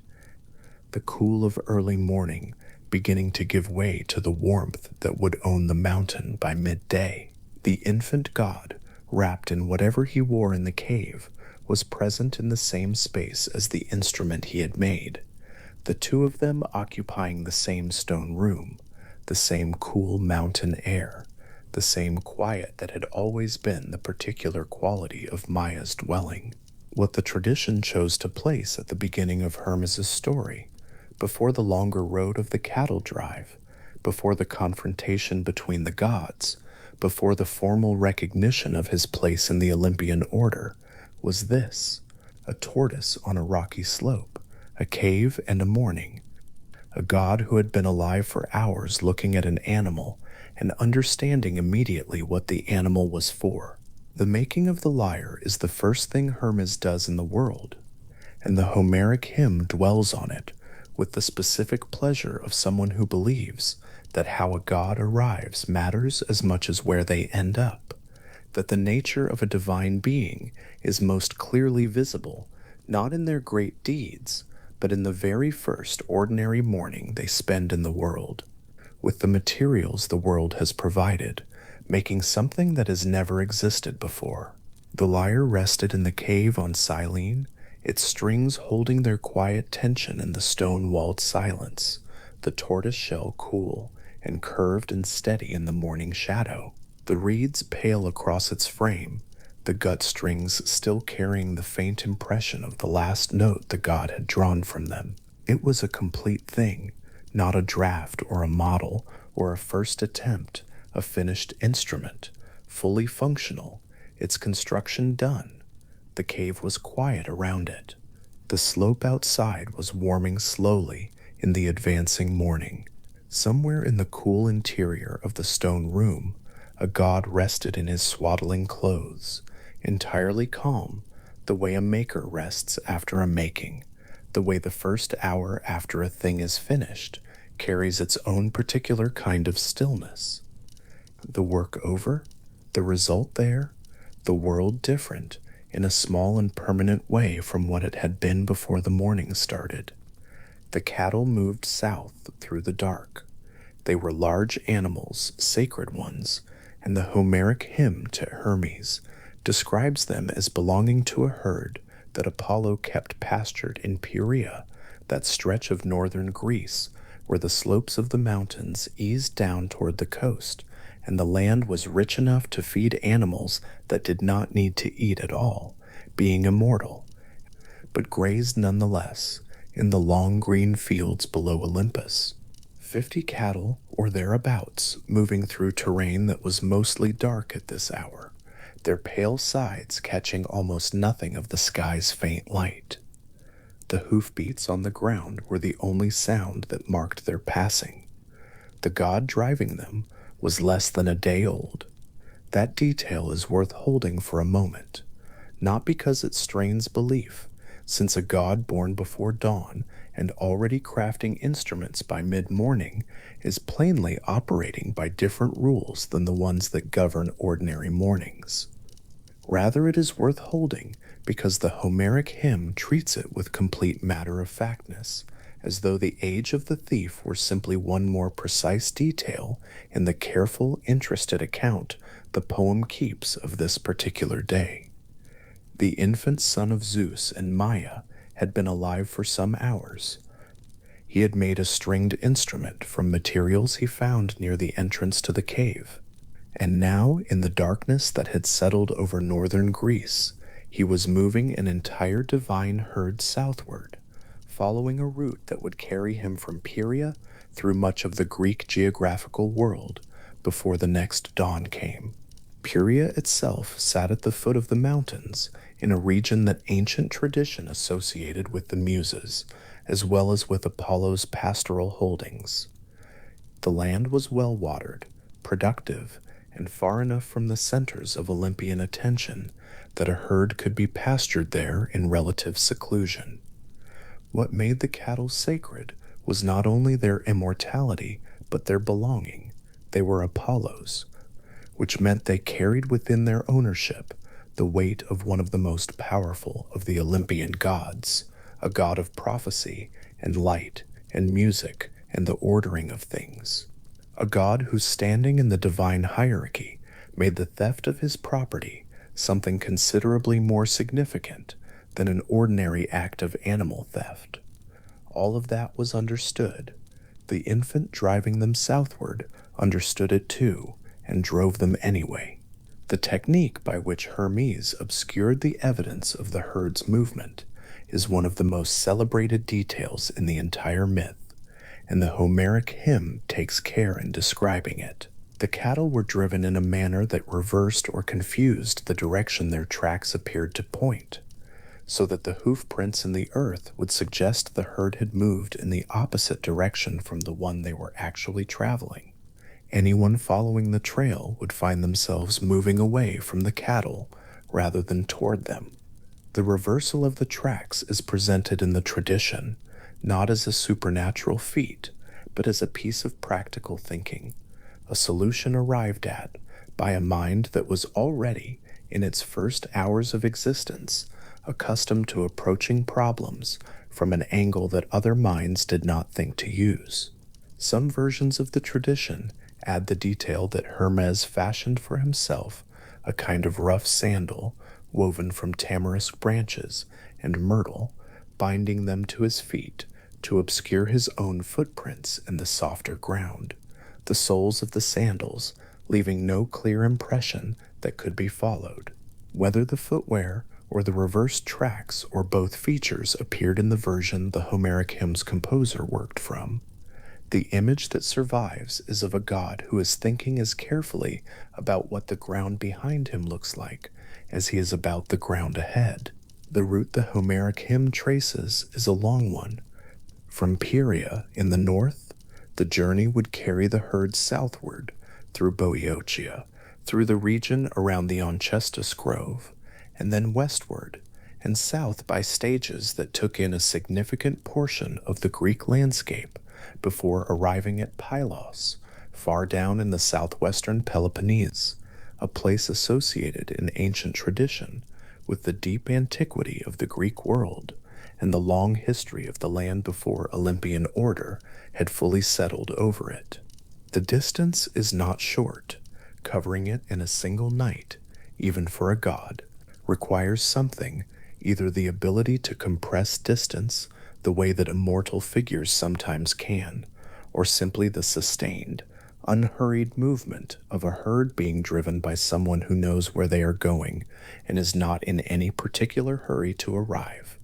the cool of early morning beginning to give way to the warmth that would own the mountain by midday. The infant god, wrapped in whatever he wore in the cave, was present in the same space as the instrument he had made, the two of them occupying the same stone room, the same cool mountain air, the same quiet that had always been the particular quality of Maya's dwelling. What the tradition chose to place at the beginning of Hermes's story, before the longer road of the cattle drive, before the confrontation between the gods, before the formal recognition of his place in the Olympian order, was this: a tortoise on a rocky slope, a cave and a morning, a god who had been alive for hours looking at an animal and understanding immediately what the animal was for. The making of the lyre is the first thing Hermes does in the world, and the Homeric hymn dwells on it with the specific pleasure of someone who believes that how a god arrives matters as much as where they end up, that the nature of a divine being is most clearly visible not in their great deeds, but in the very first ordinary morning they spend in the world, with the materials the world has provided, making something that has never existed before. The lyre rested in the cave on Silene, its strings holding their quiet tension in the stone-walled silence, the tortoise shell cool and curved and steady in the morning shadow, the reeds pale across its frame, the gut strings still carrying the faint impression of the last note the god had drawn from them. It was a complete thing, not a draft or a model or a first attempt, a finished instrument, fully functional, its construction done. The cave was quiet around it. The slope outside was warming slowly in the advancing morning. Somewhere in the cool interior of the stone room, a god rested in his swaddling clothes, entirely calm, the way a maker rests after a making, the way the first hour after a thing is finished carries its own particular kind of stillness. The work over, the result there, the world different, in a small and permanent way from what it had been before the morning started. The cattle moved south through the dark. They were large animals, sacred ones, and the Homeric hymn to Hermes describes them as belonging to a herd that Apollo kept pastured in Pieria, that stretch of northern Greece where the slopes of the mountains eased down toward the coast, and the land was rich enough to feed animals that did not need to eat at all, being immortal, but grazed nonetheless in the long green fields below Olympus. 50 cattle, or thereabouts, moving through terrain that was mostly dark at this hour, their pale sides catching almost nothing of the sky's faint light. The hoofbeats on the ground were the only sound that marked their passing. The god driving them was less than a day old. That detail is worth holding for a moment, not because it strains belief, since a god born before dawn and already crafting instruments by mid-morning is plainly operating by different rules than the ones that govern ordinary mornings. Rather, it is worth holding because the Homeric hymn treats it with complete matter-of-factness, as though the age of the thief were simply one more precise detail in the careful, interested account the poem keeps of this particular day. The infant son of Zeus and Maya had been alive for some hours. He had made a stringed instrument from materials he found near the entrance to the cave, and now, in the darkness that had settled over northern Greece, he was moving an entire divine herd southward, following a route that would carry him from Pieria through much of the Greek geographical world before the next dawn came. Pieria itself sat at the foot of the mountains in a region that ancient tradition associated with the Muses, as well as with Apollo's pastoral holdings. The land was well-watered, productive, and far enough from the centers of Olympian attention that a herd could be pastured there in relative seclusion. What made the cattle sacred was not only their immortality, but their belonging. They were Apollo's, which meant they carried within their ownership the weight of one of the most powerful of the Olympian gods, a god of prophecy and light and music and the ordering of things. A god whose standing in the divine hierarchy made the theft of his property something considerably more significant than an ordinary act of animal theft. All of that was understood. The infant driving them southward understood it too and drove them anyway. The technique by which Hermes obscured the evidence of the herd's movement is one of the most celebrated details in the entire myth, and the Homeric hymn takes care in describing it. The cattle were driven in a manner that reversed or confused the direction their tracks appeared to point, so that the hoof prints in the earth would suggest the herd had moved in the opposite direction from the one they were actually traveling. Anyone following the trail would find themselves moving away from the cattle rather than toward them. The reversal of the tracks is presented in the tradition not as a supernatural feat, but as a piece of practical thinking, a solution arrived at by a mind that was already, in its first hours of existence, accustomed to approaching problems from an angle that other minds did not think to use. Some versions of the tradition add the detail that Hermes fashioned for himself a kind of rough sandal woven from tamarisk branches and myrtle, binding them to his feet to obscure his own footprints in the softer ground, the soles of the sandals leaving no clear impression that could be followed. Whether the footwear or the reversed tracks or both features appeared in the version the Homeric hymn's composer worked from, the image that survives is of a god who is thinking as carefully about what the ground behind him looks like as he is about the ground ahead. The route the Homeric hymn traces is a long one. From Pieria in the north, the journey would carry the herd southward through Boeotia, through the region around the Onchestus Grove, and then westward and south by stages that took in a significant portion of the Greek landscape before arriving at Pylos, far down in the southwestern Peloponnese, a place associated in ancient tradition with the deep antiquity of the Greek world and the long history of the land before Olympian order had fully settled over it. The distance is not short. Covering it in a single night, even for a god, requires something, either the ability to compress distance the way that immortal figures sometimes can, or simply the sustained, unhurried movement of a herd being driven by someone who knows where they are going and is not in any particular hurry to arrive,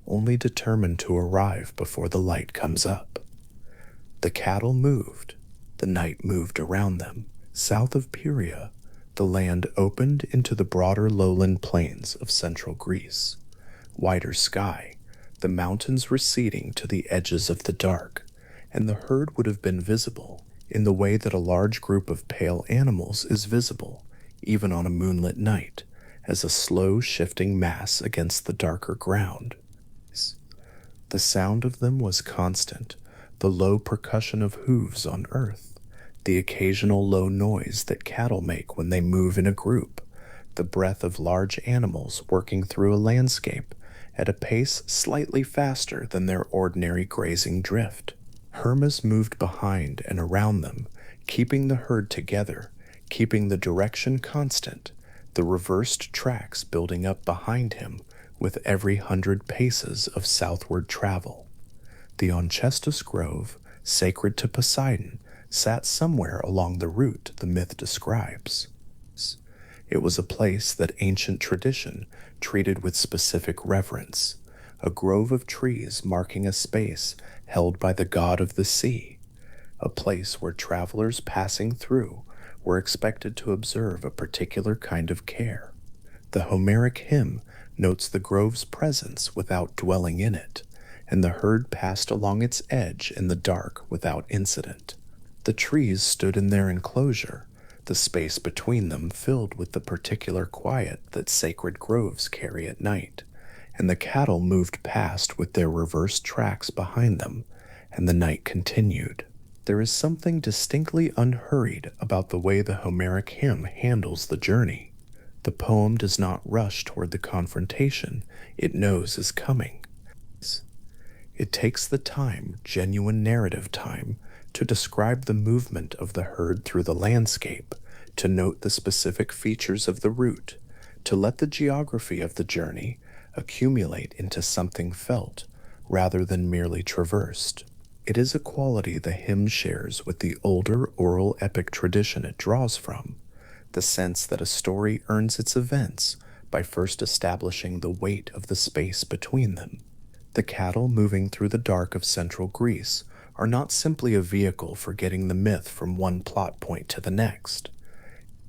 only determined to arrive before the light comes up. The cattle moved. The night moved around them. South of Pieria, the land opened into the broader lowland plains of central Greece. Wider sky, the mountains receding to the edges of the dark, and the herd would have been visible in the way that a large group of pale animals is visible, even on a moonlit night, as a slow shifting mass against the darker ground. The sound of them was constant, the low percussion of hooves on earth, the occasional low noise that cattle make when they move in a group, the breath of large animals working through a landscape at a pace slightly faster than their ordinary grazing drift. Hermes moved behind and around them, keeping the herd together, keeping the direction constant, the reversed tracks building up behind him with every 100 paces of southward travel. The Onchestus Grove, sacred to Poseidon, sat somewhere along the route the myth describes. It was a place that ancient tradition treated with specific reverence, a grove of trees marking a space held by the god of the sea, a place where travelers passing through were expected to observe a particular kind of care. The Homeric hymn notes the grove's presence without dwelling in it, and the herd passed along its edge in the dark without incident. The trees stood in their enclosure, the space between them filled with the particular quiet that sacred groves carry at night, and the cattle moved past with their reversed tracks behind them, and the night continued. There is something distinctly unhurried about the way the Homeric hymn handles the journey. The poem does not rush toward the confrontation it knows is coming. It takes the time, genuine narrative time, to describe the movement of the herd through the landscape, to note the specific features of the route, to let the geography of the journey accumulate into something felt rather than merely traversed. It is a quality the hymn shares with the older oral epic tradition it draws from, the sense that a story earns its events by first establishing the weight of the space between them. The cattle moving through the dark of central Greece are not simply a vehicle for getting the myth from one plot point to the next.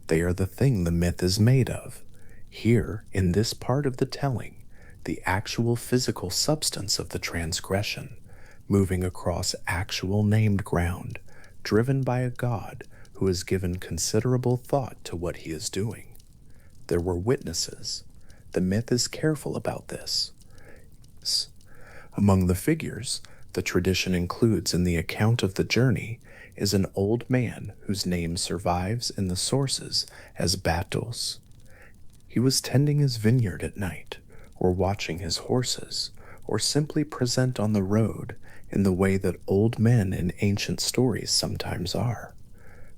They are the thing the myth is made of. Here, in this part of the telling, the actual physical substance of the transgression, moving across actual named ground, driven by a god who has given considerable thought to what he is doing. There were witnesses. The myth is careful about this. Among the figures the tradition includes in the account of the journey is an old man whose name survives in the sources as Batos. He was tending his vineyard at night, or watching his horses, or simply present on the road in the way that old men in ancient stories sometimes are.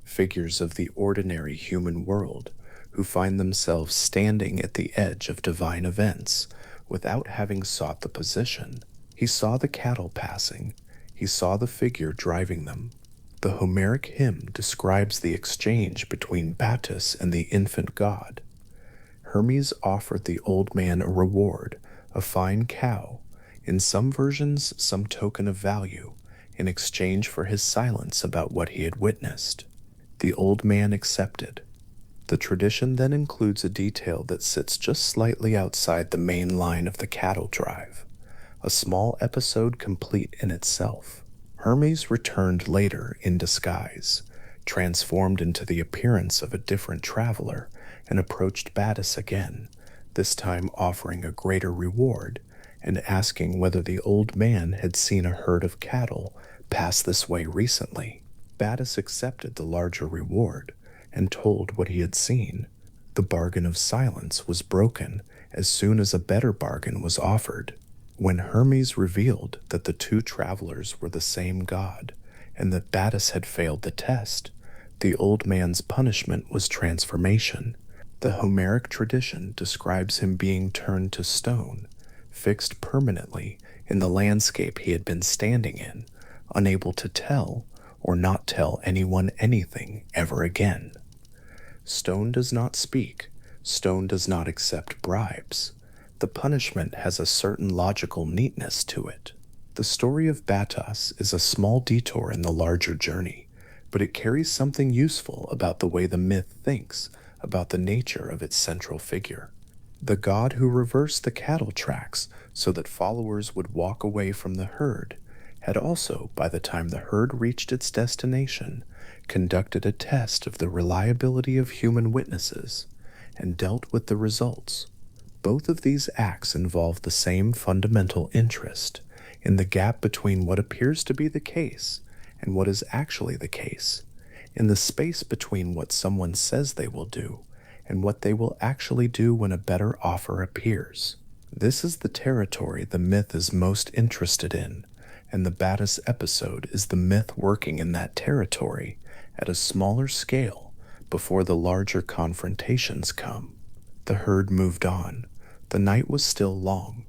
Figures of the ordinary human world who find themselves standing at the edge of divine events without having sought the position. He saw the cattle passing. He saw the figure driving them. The Homeric hymn describes the exchange between Batis and the infant god. Hermes offered the old man a reward, a fine cow, in some versions some token of value, in exchange for his silence about what he had witnessed. The old man accepted. The tradition then includes a detail that sits just slightly outside the main line of the cattle drive, a small episode complete in itself. Hermes returned later in disguise, transformed into the appearance of a different traveler, and approached Batis again, this time offering a greater reward and asking whether the old man had seen a herd of cattle pass this way recently. Batis accepted the larger reward and told what he had seen. The bargain of silence was broken as soon as a better bargain was offered. When Hermes revealed that the two travelers were the same god and that Batis had failed the test, the old man's punishment was transformation. The Homeric tradition describes him being turned to stone, fixed permanently in the landscape he had been standing in, unable to tell or not tell anyone anything ever again. Stone does not speak. Stone does not accept bribes. The punishment has a certain logical neatness to it. The story of Batas is a small detour in the larger journey, but it carries something useful about the way the myth thinks about the nature of its central figure. The god who reversed the cattle tracks so that followers would walk away from the herd had also, by the time the herd reached its destination, conducted a test of the reliability of human witnesses and dealt with the results. Both of these acts involve the same fundamental interest in the gap between what appears to be the case and what is actually the case, in the space between what someone says they will do and what they will actually do when a better offer appears. This is the territory the myth is most interested in, and the Batis episode is the myth working in that territory at a smaller scale before the larger confrontations come. The herd moved on. The night was still long.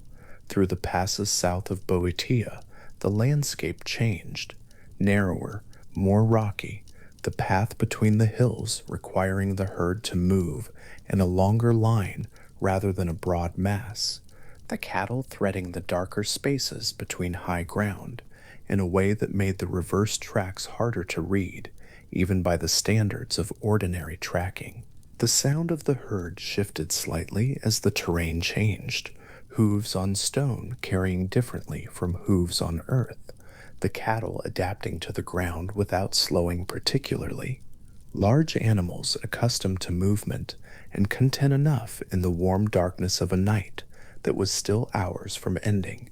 Through the passes south of Boeotia, the landscape changed, narrower, more rocky, the path between the hills requiring the herd to move in a longer line rather than a broad mass, the cattle threading the darker spaces between high ground in a way that made the reverse tracks harder to read, even by the standards of ordinary tracking. The sound of the herd shifted slightly as the terrain changed, hooves on stone carrying differently from hooves on earth, the cattle adapting to the ground without slowing particularly. Large animals accustomed to movement and content enough in the warm darkness of a night that was still hours from ending.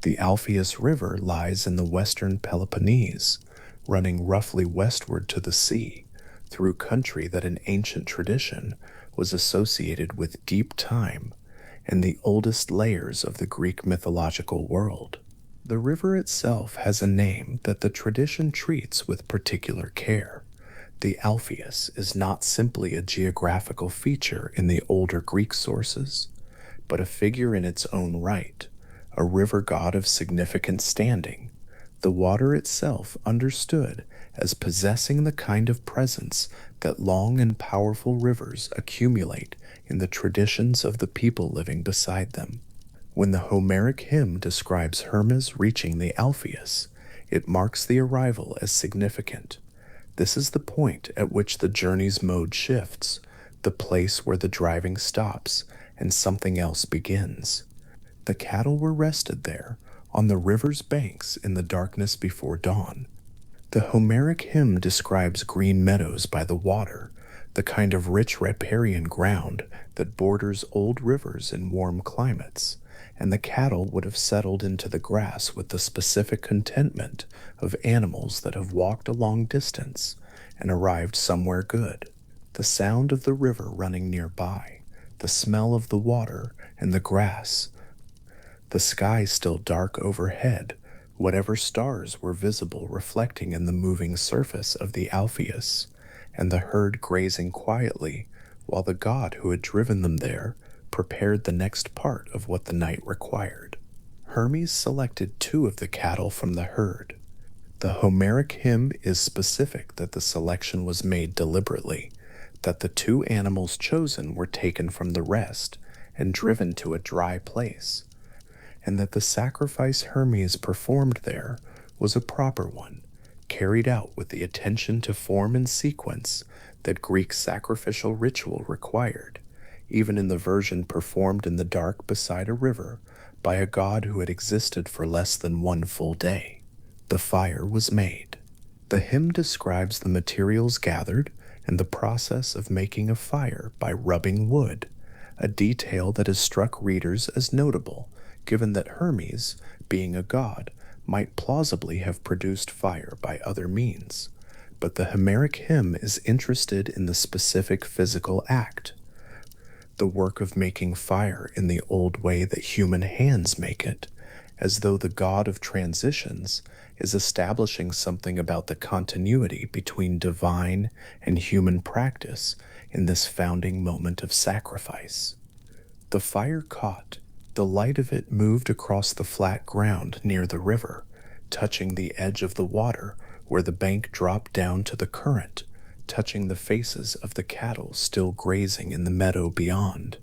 The Alpheus River lies in the western Peloponnese, running roughly westward to the sea, through country that in ancient tradition was associated with deep time and the oldest layers of the Greek mythological world. The river itself has a name that the tradition treats with particular care. The Alpheus is not simply a geographical feature in the older Greek sources, but a figure in its own right, a river god of significant standing, the water itself understood as possessing the kind of presence that long and powerful rivers accumulate in the traditions of the people living beside them. When the Homeric hymn describes Hermes reaching the Alpheus, it marks the arrival as significant. This is the point at which the journey's mode shifts, the place where the driving stops and something else begins. The cattle were rested there, on the river's banks in the darkness before dawn. The Homeric hymn describes green meadows by the water, the kind of rich riparian ground that borders old rivers in warm climates, and the cattle would have settled into the grass with the specific contentment of animals that have walked a long distance and arrived somewhere good. The sound of the river running nearby, the smell of the water and the grass, the sky still dark overhead, whatever stars were visible reflecting in the moving surface of the Alpheus, and the herd grazing quietly while the god who had driven them there prepared the next part of what the night required. Hermes selected 2 of the cattle from the herd. The Homeric hymn is specific that the selection was made deliberately, that the 2 animals chosen were taken from the rest and driven to a dry place, and that the sacrifice Hermes performed there was a proper one, carried out with the attention to form and sequence that Greek sacrificial ritual required, even in the version performed in the dark beside a river by a god who had existed for less than 1 full day. The fire was made. The hymn describes the materials gathered and the process of making a fire by rubbing wood, a detail that has struck readers as notable, given that Hermes, being a god, might plausibly have produced fire by other means. But the Homeric hymn is interested in the specific physical act, the work of making fire in the old way that human hands make it, as though the god of transitions is establishing something about the continuity between divine and human practice in this founding moment of sacrifice. The fire caught. The light of it moved across the flat ground near the river, touching the edge of the water where the bank dropped down to the current, touching the faces of the cattle still grazing in the meadow beyond.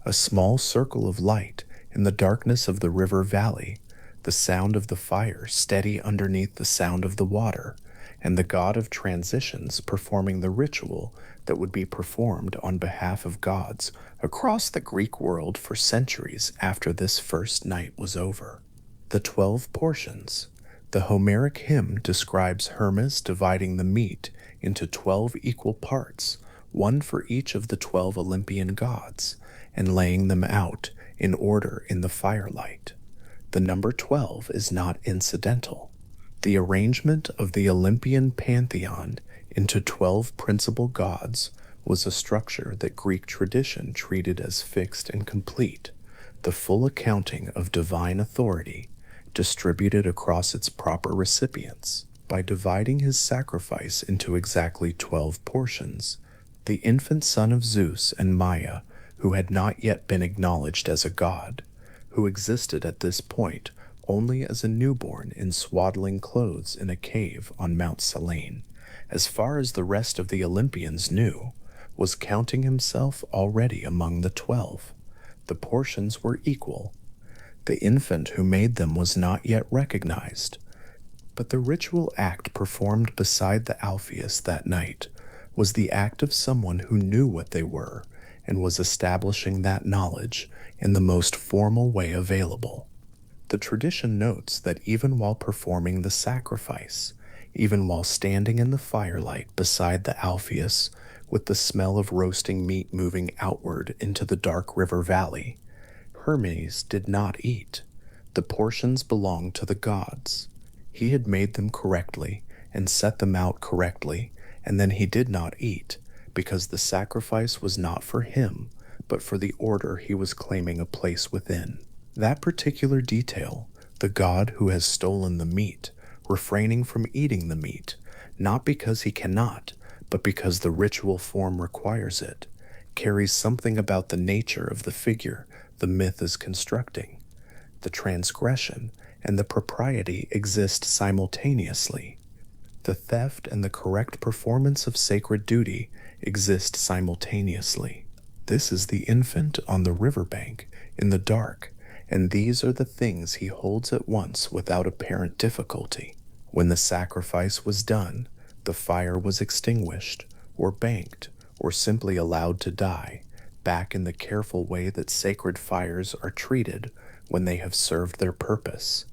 A small circle of light in the darkness of the river valley, the sound of the fire steady underneath the sound of the water, and the god of transitions performing the ritual that would be performed on behalf of gods across the Greek world for centuries after this first night was over. The 12 portions. The Homeric hymn describes Hermes dividing the meat into 12 equal parts, one for each of the 12 Olympian gods, and laying them out in order in the firelight. The number 12 is not incidental. The arrangement of the Olympian pantheon into 12 principal gods was a structure that Greek tradition treated as fixed and complete, the full accounting of divine authority distributed across its proper recipients. By dividing his sacrifice into exactly 12 portions, the infant son of Zeus and Maia, who had not yet been acknowledged as a god, who existed at this point only as a newborn in swaddling clothes in a cave on Mount Selene, as far as the rest of the Olympians knew, was counting himself already among the 12. The portions were equal. The infant who made them was not yet recognized, but the ritual act performed beside the Alpheus that night was the act of someone who knew what they were and was establishing that knowledge in the most formal way available. The tradition notes that even while performing the sacrifice, even while standing in the firelight beside the Alpheus, with the smell of roasting meat moving outward into the dark river valley. Hermes did not eat. The portions belonged to the gods. He had made them correctly and set them out correctly, and then he did not eat, because the sacrifice was not for him, but for the order he was claiming a place within. That particular detail, the god who has stolen the meat, refraining from eating the meat, not because he cannot, but because the ritual form requires it, carries something about the nature of the figure the myth is constructing. The transgression and the propriety exist simultaneously. The theft and the correct performance of sacred duty exist simultaneously. This is the infant on the riverbank in the dark, and these are the things he holds at once without apparent difficulty. When the sacrifice was done, the fire was extinguished, or banked, or simply allowed to die, back in the careful way that sacred fires are treated when they have served their purpose.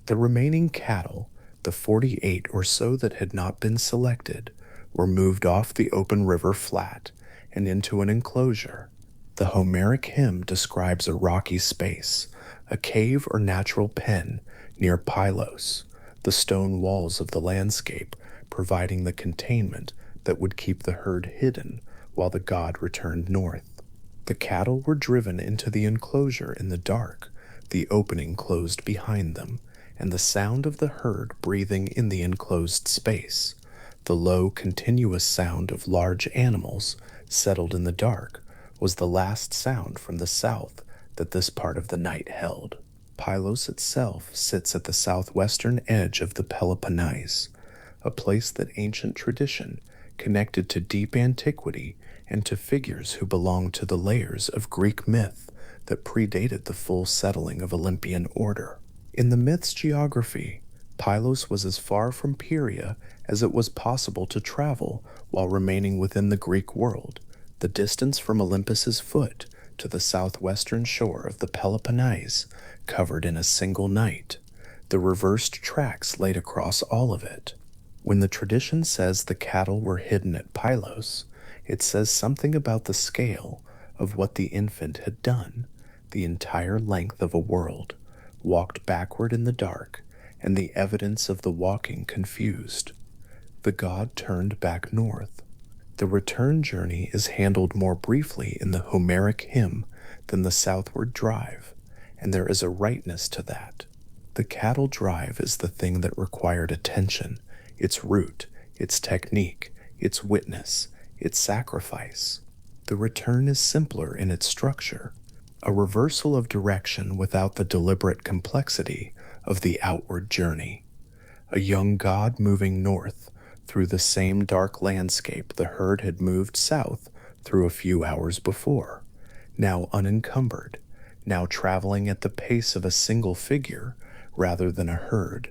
The remaining cattle, the 48 or so that had not been selected, were moved off the open river flat and into an enclosure. The Homeric hymn describes a rocky space, a cave or natural pen near Pylos, the stone walls of the landscape providing the containment that would keep the herd hidden while the god returned north. The cattle were driven into the enclosure in the dark, the opening closed behind them, and the sound of the herd breathing in the enclosed space, the low, continuous sound of large animals settled in the dark, was the last sound from the south that this part of the night held. Pylos itself sits at the southwestern edge of the Peloponnese, a place that ancient tradition connected to deep antiquity and to figures who belonged to the layers of Greek myth that predated the full settling of Olympian order. In the myth's geography, Pylos was as far from Pieria as it was possible to travel while remaining within the Greek world, the distance from Olympus's foot to the southwestern shore of the Peloponnese covered in a single night, the reversed tracks laid across all of it. When the tradition says the cattle were hidden at Pylos, it says something about the scale of what the infant had done, the entire length of a world, walked backward in the dark, and the evidence of the walking confused. The god turned back north. The return journey is handled more briefly in the Homeric hymn than the southward drive, and there is a rightness to that. The cattle drive is the thing that required attention, its route, its technique, its witness, its sacrifice. The return is simpler in its structure, a reversal of direction without the deliberate complexity of the outward journey. A young god moving north through the same dark landscape the herd had moved south through a few hours before, now unencumbered, now traveling at the pace of a single figure rather than a herd,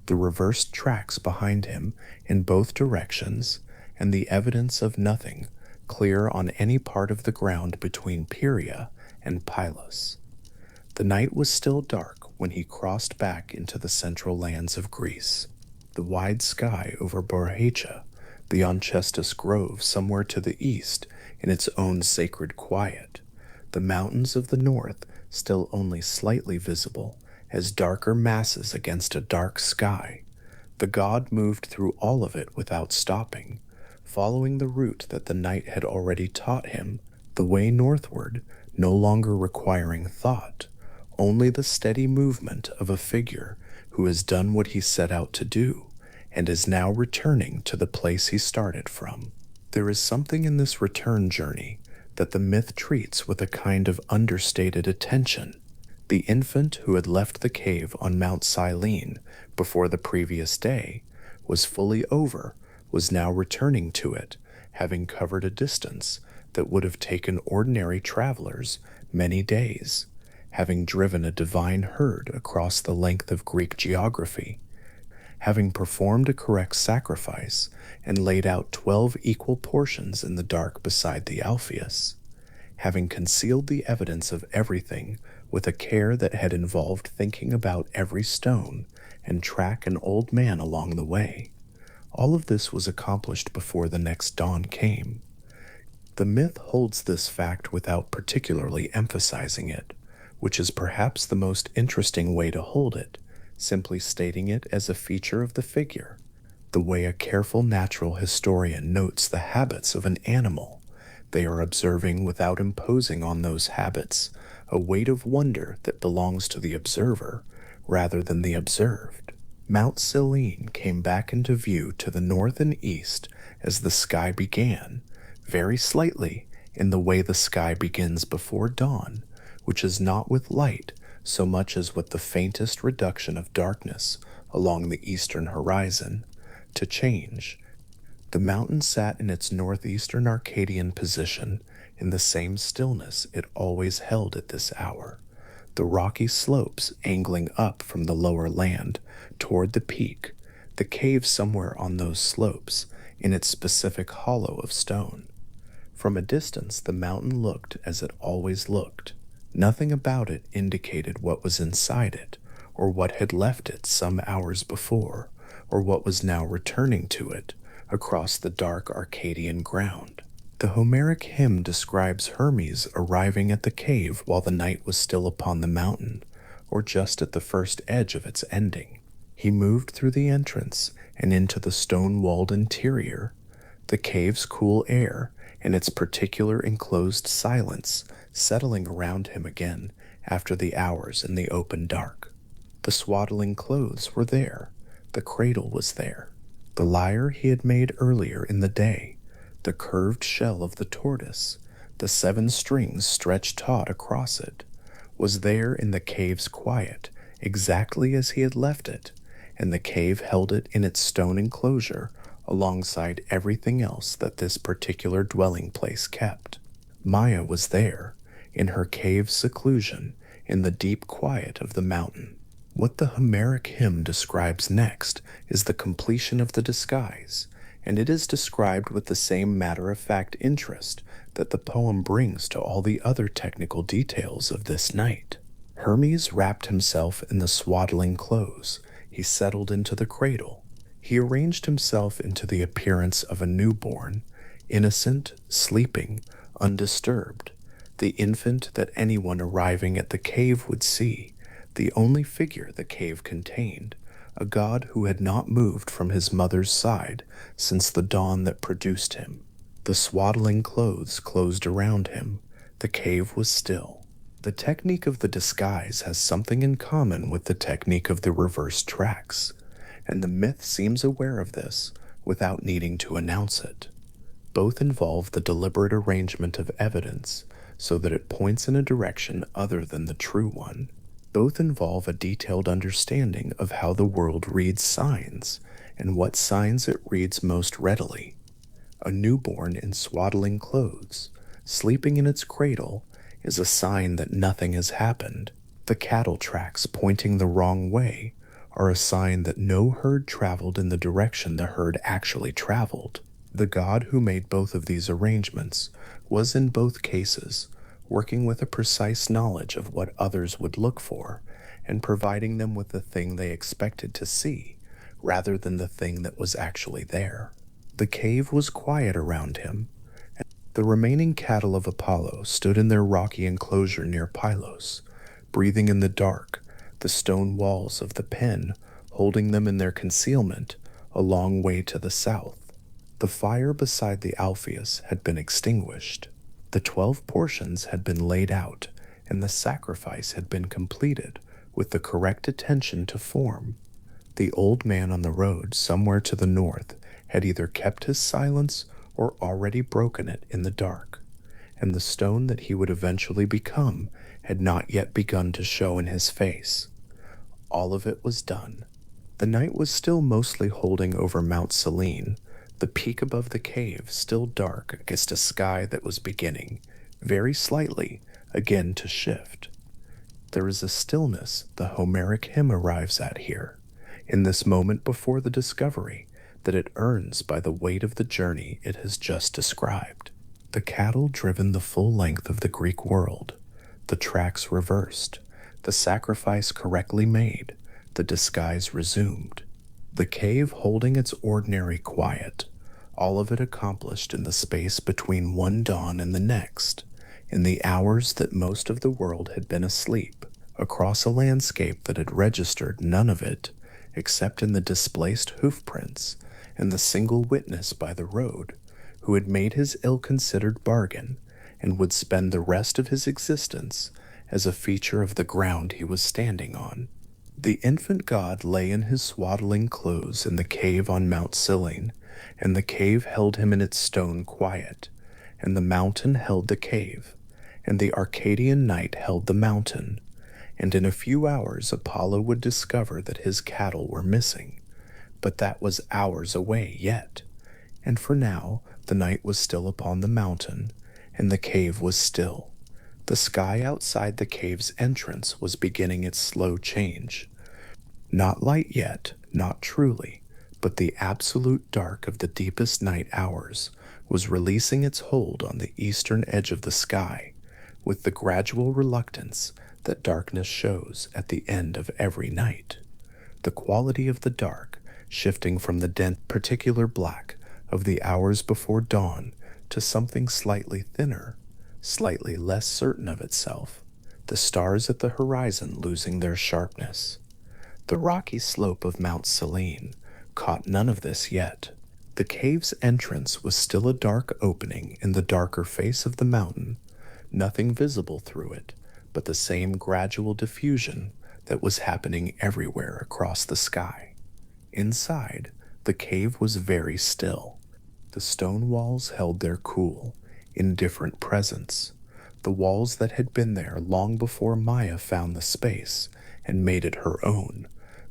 the reversed tracks behind him in both directions, and the evidence of nothing clear on any part of the ground between Pieria and Pylos. The night was still dark when he crossed back into the central lands of Greece. The wide sky over Borhatia, the Onchestus Grove somewhere to the east in its own sacred quiet, the mountains of the north still only slightly visible as darker masses against a dark sky. The god moved through all of it without stopping, following the route that the night had already taught him, the way northward no longer requiring thought, only the steady movement of a figure who has done what he set out to do and is now returning to the place he started from. There is something in this return journey that the myth treats with a kind of understated attention. The infant who had left the cave on Mount Silene before the previous day was fully over, was now returning to it, having covered a distance that would have taken ordinary travelers many days, having driven a divine herd across the length of Greek geography, having performed a correct sacrifice and laid out 12 equal portions in the dark beside the Alpheus, having concealed the evidence of everything with a care that had involved thinking about every stone and track an old man along the way. All of this was accomplished before the next dawn came. The myth holds this fact without particularly emphasizing it, which is perhaps the most interesting way to hold it, simply stating it as a feature of the figure, the way a careful natural historian notes the habits of an animal. They are observing without imposing on those habits a weight of wonder that belongs to the observer rather than the observed. Mount Selene came back into view to the north and east as the sky began, very slightly in the way the sky begins before dawn, which is not with light so much as with the faintest reduction of darkness along the eastern horizon, to change. The mountain sat in its northeastern Arcadian position in the same stillness it always held at this hour, the rocky slopes angling up from the lower land toward the peak, the cave somewhere on those slopes in its specific hollow of stone. From a distance, the mountain looked as it always looked. Nothing about it indicated what was inside it, or what had left it some hours before, or what was now returning to it across the dark Arcadian ground. The Homeric hymn describes Hermes arriving at the cave while the night was still upon the mountain, or just at the first edge of its ending. He moved through the entrance and into the stone-walled interior. The cave's cool air and its particular enclosed silence settling around him again after the hours in the open dark. The swaddling clothes were there. The cradle was there. The lyre he had made earlier in the day, the curved shell of the tortoise, the 7 strings stretched taut across it, was there in the cave's quiet, exactly as he had left it, and the cave held it in its stone enclosure alongside everything else that this particular dwelling place kept. Maya was there, in her cave's seclusion, in the deep quiet of the mountain. What the Homeric hymn describes next is the completion of the disguise, and it is described with the same matter-of-fact interest that the poem brings to all the other technical details of this night. Hermes wrapped himself in the swaddling clothes. He settled into the cradle. He arranged himself into the appearance of a newborn, innocent, sleeping, undisturbed, the infant that anyone arriving at the cave would see, the only figure the cave contained, a god who had not moved from his mother's side since the dawn that produced him. The swaddling clothes closed around him. The cave was still. The technique of the disguise has something in common with the technique of the reversed tracks, and the myth seems aware of this without needing to announce it. Both involve the deliberate arrangement of evidence so that it points in a direction other than the true one. Both involve a detailed understanding of how the world reads signs and what signs it reads most readily. A newborn in swaddling clothes, sleeping in its cradle, is a sign that nothing has happened. The cattle tracks pointing the wrong way are a sign that no herd traveled in the direction the herd actually traveled. The god who made both of these arrangements was in both cases working with a precise knowledge of what others would look for and providing them with the thing they expected to see rather than the thing that was actually there. The cave was quiet around him. The remaining cattle of Apollo stood in their rocky enclosure near Pylos, breathing in the dark, the stone walls of the pen holding them in their concealment a long way to the south. The fire beside the Alpheus had been extinguished. The 12 portions had been laid out, and the sacrifice had been completed with the correct attention to form. The old man on the road somewhere to the north had either kept his silence or already broken it in the dark, and the stone that he would eventually become had not yet begun to show in his face. All of it was done. The night was still mostly holding over Mount Selene, the peak above the cave still dark against a sky that was beginning, very slightly, again to shift. There is a stillness the Homeric hymn arrives at here, in this moment before the discovery, that it earns by the weight of the journey it has just described. The cattle driven the full length of the Greek world, the tracks reversed, the sacrifice correctly made, the disguise resumed. The cave holding its ordinary quiet, all of it accomplished in the space between one dawn and the next, in the hours that most of the world had been asleep, across a landscape that had registered none of it, except in the displaced hoofprints and the single witness by the road, who had made his ill-considered bargain and would spend the rest of his existence as a feature of the ground he was standing on. The infant god lay in his swaddling clothes in the cave on Mount Silene, and the cave held him in its stone quiet, and the mountain held the cave, and the Arcadian night held the mountain, and in a few hours Apollo would discover that his cattle were missing. But that was hours away yet, and for now the night was still upon the mountain, and the cave was still. The sky outside the cave's entrance was beginning its slow change. Not light yet, not truly, but the absolute dark of the deepest night hours was releasing its hold on the eastern edge of the sky, with the gradual reluctance that darkness shows at the end of every night. The quality of the dark shifting from the dense particular black of the hours before dawn to something slightly thinner, slightly less certain of itself, the stars at the horizon losing their sharpness. The rocky slope of Mount Silene caught none of this yet. The cave's entrance was still a dark opening in the darker face of the mountain, nothing visible through it but the same gradual diffusion that was happening everywhere across the sky. Inside, the cave was very still. The stone walls held their cool, indifferent presence, the walls that had been there long before Maya found the space and made it her own,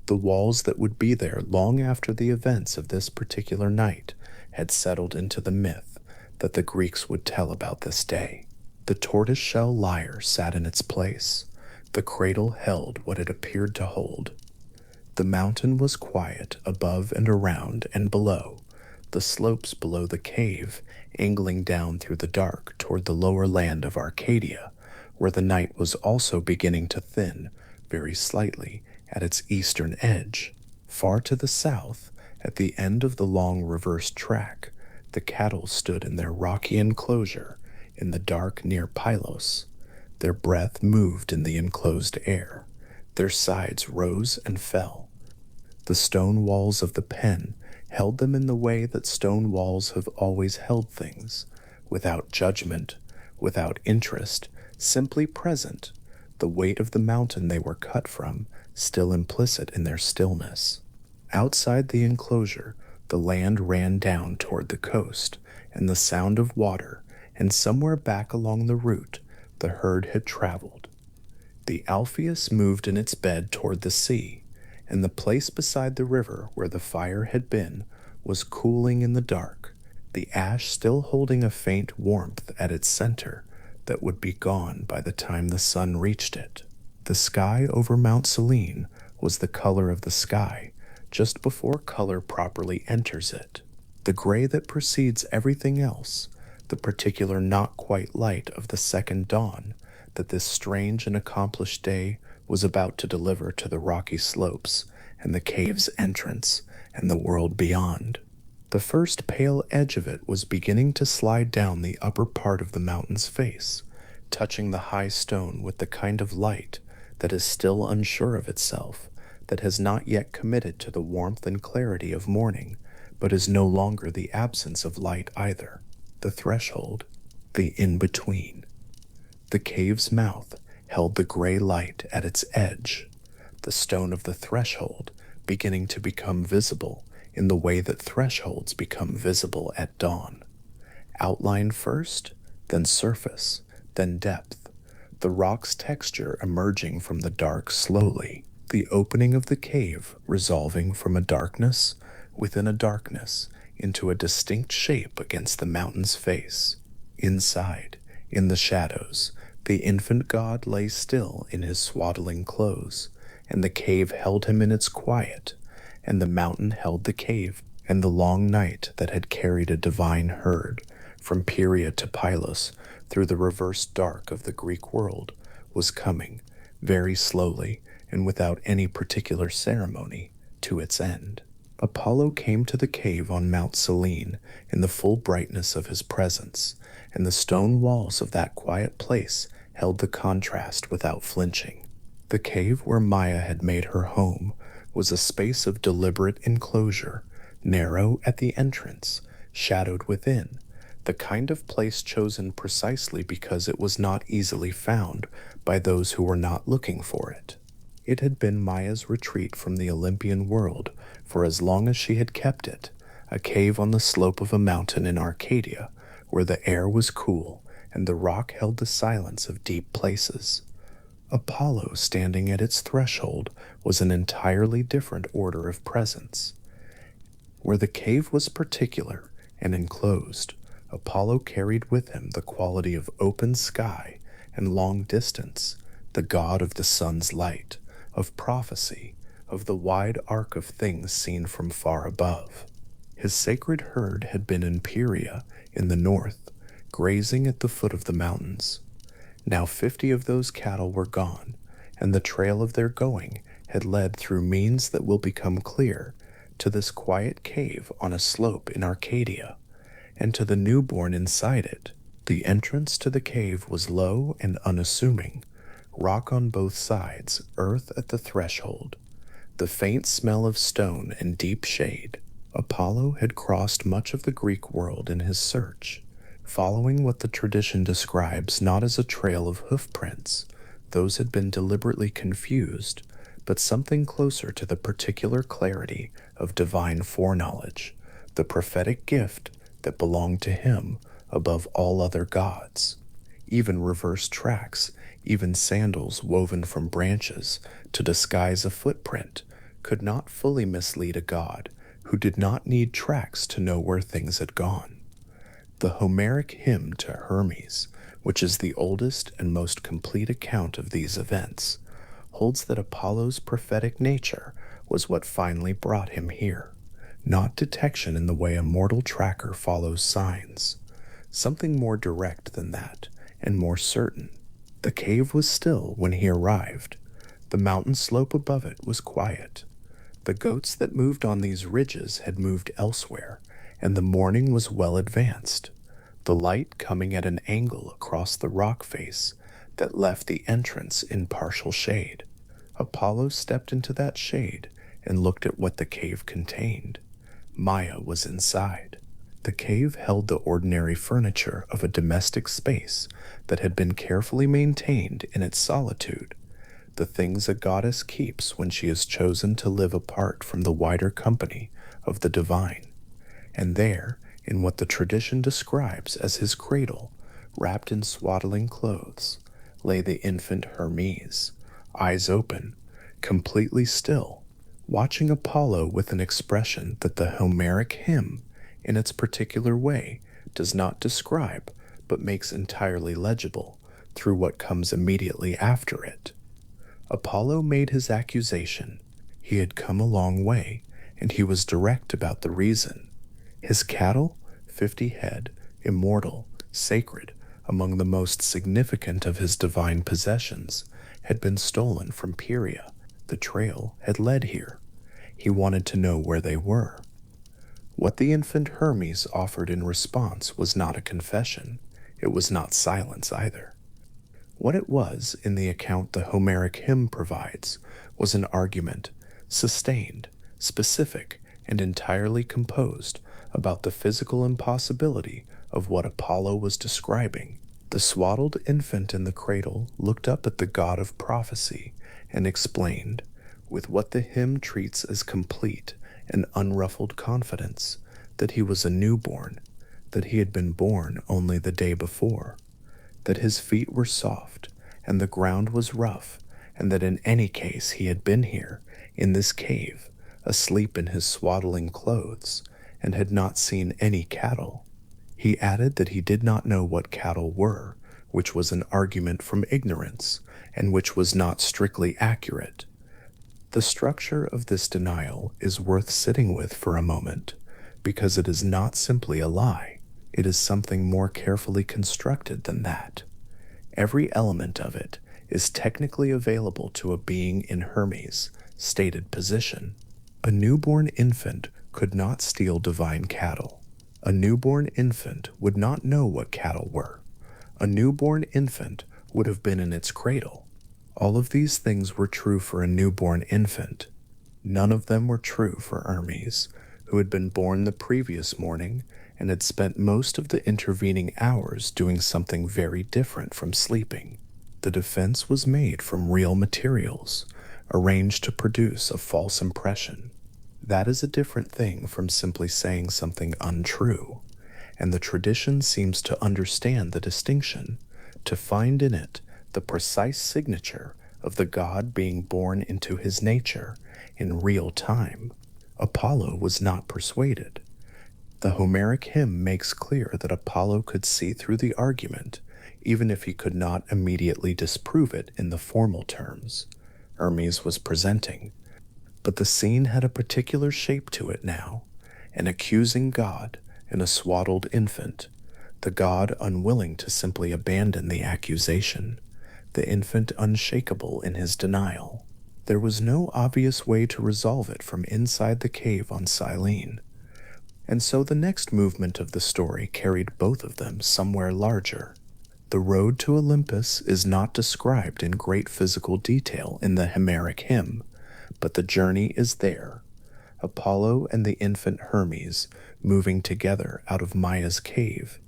the walls that would be there long after the events of this particular night had settled into the myth that the Greeks would tell about this day. The tortoise-shell lyre sat in its place. The cradle held what it appeared to hold. The mountain was quiet above and around and below, the slopes below the cave angling down through the dark toward the lower land of Arcadia, where the night was also beginning to thin very slightly at its eastern edge. Far to the south, at the end of the long reversed track, the cattle stood in their rocky enclosure in the dark near Pylos. Their breath moved in the enclosed air. Their sides rose and fell. The stone walls of the pen held them in the way that stone walls have always held things, without judgment, without interest, simply present, the weight of the mountain they were cut from still implicit in their stillness. Outside the enclosure, the land ran down toward the coast, and the sound of water, and somewhere back along the route, the herd had traveled. The Alpheus moved in its bed toward the sea, and the place beside the river where the fire had been was cooling in the dark, the ash still holding a faint warmth at its center that would be gone by the time the sun reached it. The sky over Mount Silene was the color of the sky just before color properly enters it, the gray that precedes everything else, the particular not quite light of the second dawn that this strange and accomplished day was about to deliver to the rocky slopes and the cave's entrance and the world beyond. The first pale edge of it was beginning to slide down the upper part of the mountain's face, touching the high stone with the kind of light that is still unsure of itself, that has not yet committed to the warmth and clarity of morning, but is no longer the absence of light either. The threshold, the in-between. The cave's mouth held the gray light at its edge, the stone of the threshold beginning to become visible in the way that thresholds become visible at dawn. Outline first, then surface, then depth, the rock's texture emerging from the dark slowly, the opening of the cave resolving from a darkness within a darkness into a distinct shape against the mountain's face. Inside, in the shadows, the infant god lay still in his swaddling clothes, and the cave held him in its quiet, and the mountain held the cave, and the long night that had carried a divine herd from Pieria to Pylos through the reversed dark of the Greek world was coming, very slowly and without any particular ceremony, to its end. Apollo came to the cave on Mount Selene in the full brightness of his presence, and the stone walls of that quiet place held the contrast without flinching. The cave where Maya had made her home was a space of deliberate enclosure, narrow at the entrance, shadowed within, the kind of place chosen precisely because it was not easily found by those who were not looking for it. It had been Maya's retreat from the Olympian world for as long as she had kept it, a cave on the slope of a mountain in Arcadia, where the air was cool and the rock held the silence of deep places. Apollo standing at its threshold was an entirely different order of presence. Where the cave was particular and enclosed, Apollo carried with him the quality of open sky and long distance, the god of the sun's light, of prophecy, of the wide arc of things seen from far above. His sacred herd had been in Pieria in the north, grazing at the foot of the mountains. Now 50 of those cattle were gone, and the trail of their going had led through means that will become clear to this quiet cave on a slope in Arcadia, and to the newborn inside it. The entrance to the cave was low and unassuming, rock on both sides, earth at the threshold, the faint smell of stone and deep shade. Apollo had crossed much of the Greek world in his search, following what the tradition describes not as a trail of hoofprints, those had been deliberately confused, but something closer to the particular clarity of divine foreknowledge, the prophetic gift that belonged to him above all other gods. Even reverse tracks, even sandals woven from branches to disguise a footprint, could not fully mislead a god who did not need tracks to know where things had gone. The Homeric hymn to Hermes, which is the oldest and most complete account of these events, holds that Apollo's prophetic nature was what finally brought him here, not detection in the way a mortal tracker follows signs, something more direct than that and more certain. The cave was still when he arrived. The mountain slope above it was quiet. The goats that moved on these ridges had moved elsewhere, and the morning was well advanced, the light coming at an angle across the rock face that left the entrance in partial shade. Apollo stepped into that shade and looked at what the cave contained. Maya was inside. The cave held the ordinary furniture of a domestic space that had been carefully maintained in its solitude, the things a goddess keeps when she is chosen to live apart from the wider company of the divine. And there, in what the tradition describes as his cradle, wrapped in swaddling clothes, lay the infant Hermes, eyes open, completely still, watching Apollo with an expression that the Homeric hymn, in its particular way, does not describe, but makes entirely legible through what comes immediately after it. Apollo made his accusation. He had come a long way, and he was direct about the reason. His cattle, 50 head, immortal, sacred, among the most significant of his divine possessions, had been stolen from Pieria. The trail had led here. He wanted to know where they were. What the infant Hermes offered in response was not a confession. It was not silence either. What it was, in the account the Homeric hymn provides, was an argument, sustained, specific, and entirely composed, about the physical impossibility of what Apollo was describing. The swaddled infant in the cradle looked up at the god of prophecy and explained, with what the hymn treats as complete and unruffled confidence, that he was a newborn, that he had been born only the day before, that his feet were soft and the ground was rough, and that in any case he had been here, in this cave, asleep in his swaddling clothes, and had not seen any cattle. He added that he did not know what cattle were, which was an argument from ignorance, and which was not strictly accurate. The structure of this denial is worth sitting with for a moment, because it is not simply a lie. It is something more carefully constructed than that. Every element of it is technically available to a being in Hermes' stated position. A newborn infant could not steal divine cattle. A newborn infant would not know what cattle were. A newborn infant would have been in its cradle. All of these things were true for a newborn infant. None of them were true for Hermes, who had been born the previous morning and had spent most of the intervening hours doing something very different from sleeping. The defense was made from real materials, arranged to produce a false impression. That is a different thing from simply saying something untrue, and the tradition seems to understand the distinction, to find in it the precise signature of the god being born into his nature in real time. Apollo was not persuaded. The Homeric hymn makes clear that Apollo could see through the argument, even if he could not immediately disprove it in the formal terms Hermes was presenting. But the scene had a particular shape to it now, an accusing god and a swaddled infant, the god unwilling to simply abandon the accusation, the infant unshakable in his denial. There was no obvious way to resolve it from inside the cave on Silene, and so the next movement of the story carried both of them somewhere larger. The road to Olympus is not described in great physical detail in the Homeric hymn, but the journey is there. Apollo and the infant Hermes moving together out of Maia's cave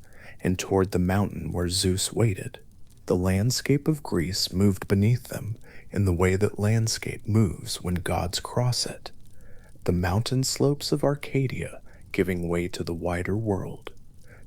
and toward the mountain where Zeus waited. The landscape of Greece moved beneath them in the way that landscape moves when gods cross it. The mountain slopes of Arcadia giving way to the wider world.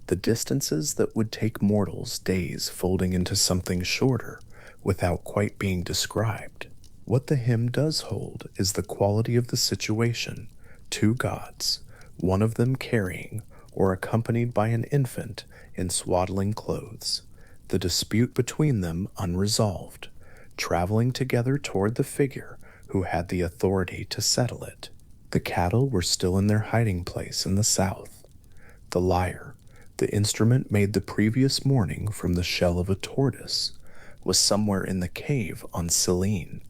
The distances that would take mortals days folding into something shorter without quite being described. What the hymn does hold is the quality of the situation, two gods, one of them carrying or accompanied by an infant in swaddling clothes, the dispute between them unresolved, traveling together toward the figure who had the authority to settle it. The cattle were still in their hiding place in the south. The lyre, the instrument made the previous morning from the shell of a tortoise, was somewhere in the cave on Silene.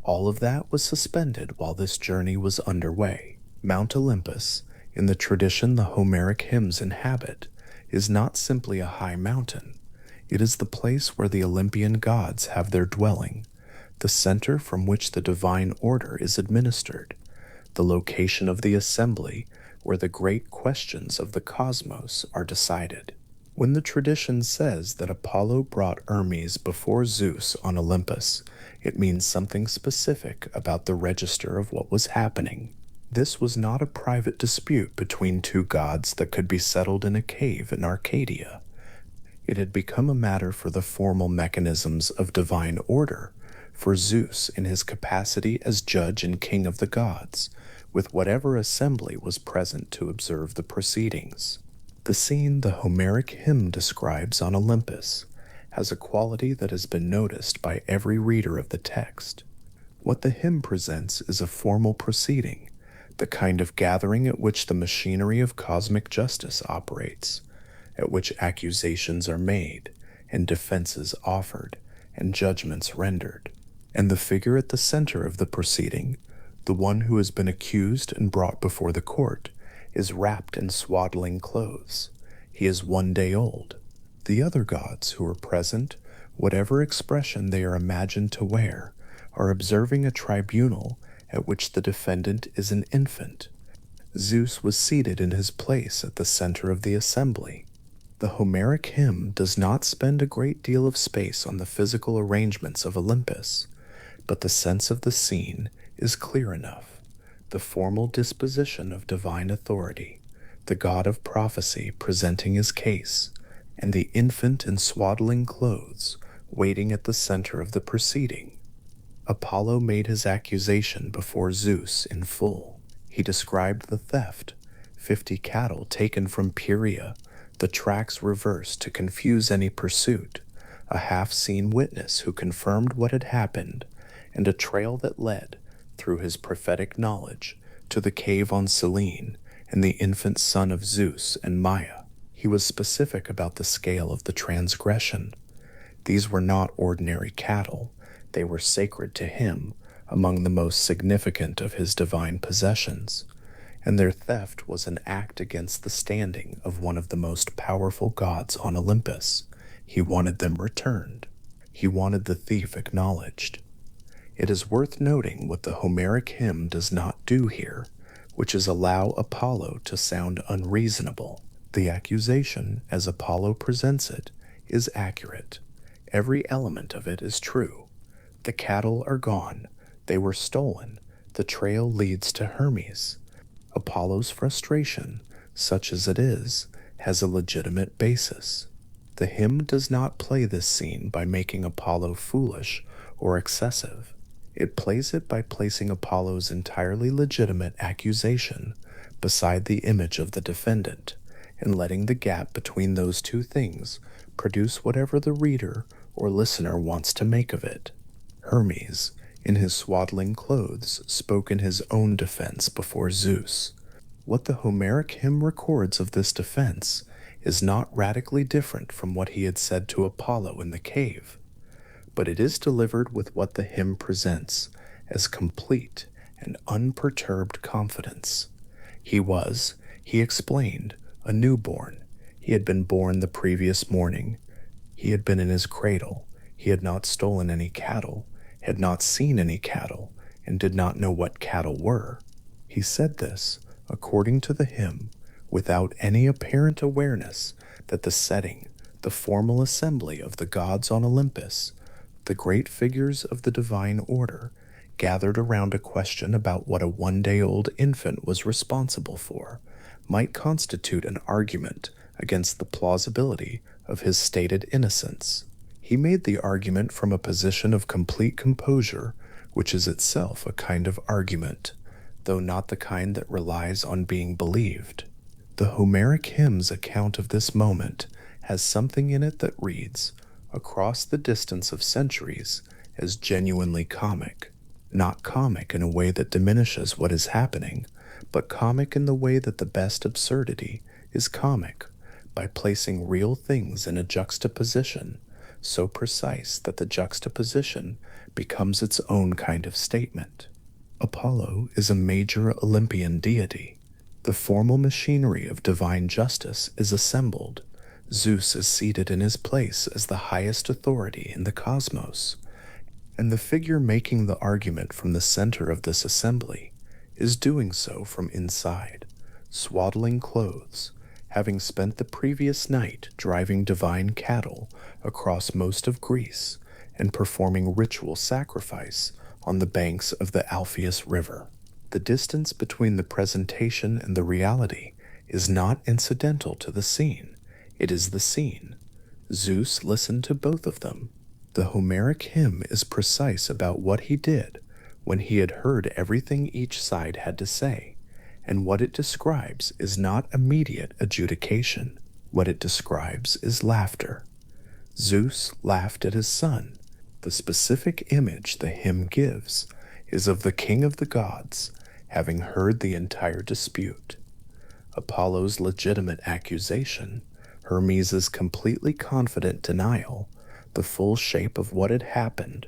All of that was suspended while this journey was underway. Mount Olympus, in the tradition the Homeric hymns inhabit, is not simply a high mountain. It is the place where the Olympian gods have their dwelling, the center from which the divine order is administered, the location of the assembly where the great questions of the cosmos are decided. When the tradition says that Apollo brought Hermes before Zeus on Olympus, it means something specific about the register of what was happening. This was not a private dispute between two gods that could be settled in a cave in Arcadia. It had become a matter for the formal mechanisms of divine order, for Zeus in his capacity as judge and king of the gods, with whatever assembly was present to observe the proceedings. The scene the Homeric hymn describes on Olympus has a quality that has been noticed by every reader of the text. What the hymn presents is a formal proceeding, the kind of gathering at which the machinery of cosmic justice operates, at which accusations are made, and defenses offered, and judgments rendered. And the figure at the center of the proceeding, the one who has been accused and brought before the court, is wrapped in swaddling clothes. He is 1 day old. The other gods who are present, whatever expression they are imagined to wear, are observing a tribunal at which the defendant is an infant. Zeus was seated in his place at the center of the assembly. The Homeric hymn does not spend a great deal of space on the physical arrangements of Olympus, but the sense of the scene is clear enough. The formal disposition of divine authority, the god of prophecy presenting his case, and the infant in swaddling clothes waiting at the center of the proceeding. Apollo made his accusation before Zeus in full. He described the theft, 50 cattle taken from Pieria, the tracks reversed to confuse any pursuit, a half-seen witness who confirmed what had happened, and a trail that led, through his prophetic knowledge, to the cave on Silene and the infant son of Zeus and Maia. He was specific about the scale of the transgression. These were not ordinary cattle. They were sacred to him, among the most significant of his divine possessions, and their theft was an act against the standing of one of the most powerful gods on Olympus. He wanted them returned. He wanted the thief acknowledged. It is worth noting what the Homeric hymn does not do here, which is allow Apollo to sound unreasonable. The accusation, as Apollo presents it, is accurate. Every element of it is true. The cattle are gone. They were stolen. The trail leads to Hermes. Apollo's frustration, such as it is, has a legitimate basis. The hymn does not play this scene by making Apollo foolish or excessive. It plays it by placing Apollo's entirely legitimate accusation beside the image of the defendant, and letting the gap between those two things produce whatever the reader or listener wants to make of it. Hermes, in his swaddling clothes, spoke in his own defense before Zeus. What the Homeric hymn records of this defense is not radically different from what he had said to Apollo in the cave, but it is delivered with what the hymn presents as complete and unperturbed confidence. He explained, a newborn. He had been born the previous morning. He had been in his cradle. He had not stolen any cattle, had not seen any cattle, and did not know what cattle were. He said this, according to the hymn, without any apparent awareness that the setting, the formal assembly of the gods on Olympus, the great figures of the divine order, gathered around a question about what a one-day-old infant was responsible for, might constitute an argument against the plausibility of his stated innocence. He made the argument from a position of complete composure, which is itself a kind of argument, though not the kind that relies on being believed. The Homeric hymn's account of this moment has something in it that reads, across the distance of centuries, as genuinely comic. Not comic in a way that diminishes what is happening, but comic in the way that the best absurdity is comic, by placing real things in a juxtaposition so precise that the juxtaposition becomes its own kind of statement. Apollo is a major Olympian deity. The formal machinery of divine justice is assembled. Zeus is seated in his place as the highest authority in the cosmos, and the figure making the argument from the center of this assembly is doing so from inside, swaddling clothes, having spent the previous night driving divine cattle across most of Greece and performing ritual sacrifice on the banks of the Alpheus River. The distance between the presentation and the reality is not incidental to the scene. It is the scene. Zeus listened to both of them. The Homeric hymn is precise about what he did when he had heard everything each side had to say, and what it describes is not immediate adjudication. What it describes is laughter. Zeus laughed at his son. The specific image the hymn gives is of the king of the gods having heard the entire dispute. Apollo's legitimate accusation, Hermes' completely confident denial, the full shape of what had happened,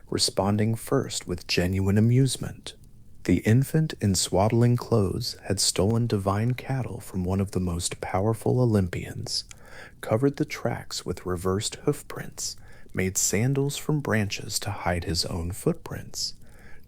responding first with genuine amusement. The infant in swaddling clothes had stolen divine cattle from one of the most powerful Olympians, covered the tracks with reversed hoofprints, made sandals from branches to hide his own footprints,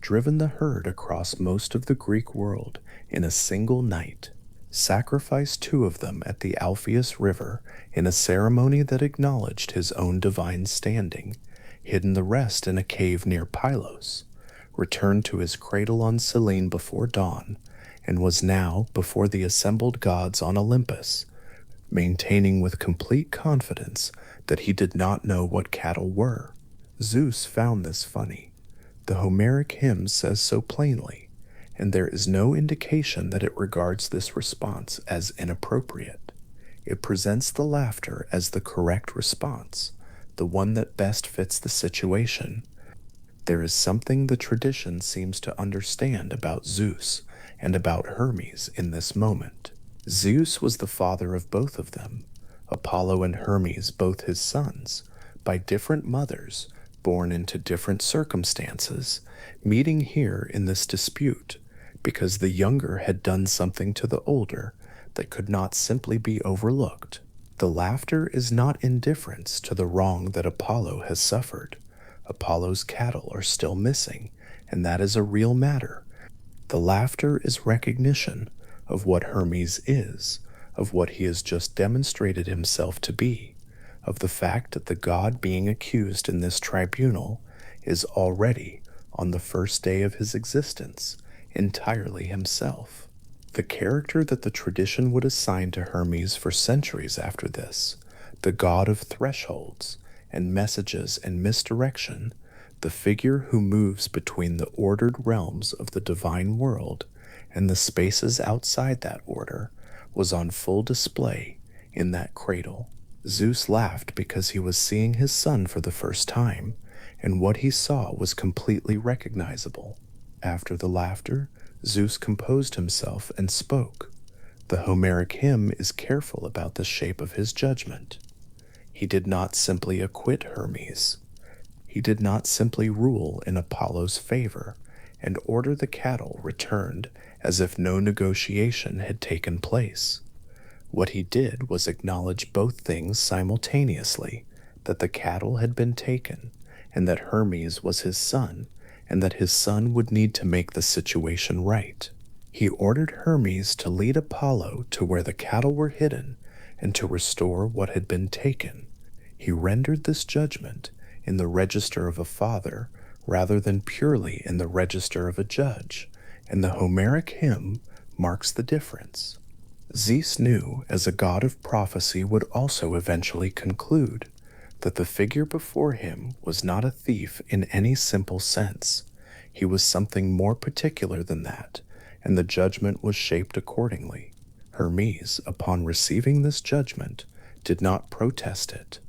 driven the herd across most of the Greek world in a single night, sacrificed 2 of them at the Alpheus River in a ceremony that acknowledged his own divine standing, hidden the rest in a cave near Pylos, returned to his cradle on Cyllene before dawn, and was now before the assembled gods on Olympus, maintaining with complete confidence that he did not know what cattle were. Zeus found this funny. The Homeric hymn says so plainly, and there is no indication that it regards this response as inappropriate. It presents the laughter as the correct response, the one that best fits the situation. There is something the tradition seems to understand about Zeus and about Hermes in this moment. Zeus was the father of both of them, Apollo and Hermes both his sons, by different mothers, born into different circumstances, meeting here in this dispute, because the younger had done something to the older that could not simply be overlooked. The laughter is not indifference to the wrong that Apollo has suffered. Apollo's cattle are still missing, and that is a real matter. The laughter is recognition of what Hermes is, of what he has just demonstrated himself to be, of the fact that the god being accused in this tribunal is already, on the first day of his existence, entirely himself. The character that the tradition would assign to Hermes for centuries after this, the god of thresholds and messages and misdirection, the figure who moves between the ordered realms of the divine world and the spaces outside that order, was on full display in that cradle. Zeus laughed because he was seeing his son for the first time, and what he saw was completely recognizable. After the laughter, Zeus composed himself and spoke. The Homeric hymn is careful about the shape of his judgment. He did not simply acquit Hermes. He did not simply rule in Apollo's favor and order the cattle returned as if no negotiation had taken place. What he did was acknowledge both things simultaneously, that the cattle had been taken, and that Hermes was his son, and that his son would need to make the situation right. He ordered Hermes to lead Apollo to where the cattle were hidden and to restore what had been taken. He rendered this judgment in the register of a father rather than purely in the register of a judge, and the Homeric hymn marks the difference. Zeus knew, as a god of prophecy would also eventually conclude, that the figure before him was not a thief in any simple sense. He was something more particular than that, and the judgment was shaped accordingly. Hermes, upon receiving this judgment, did not protest it.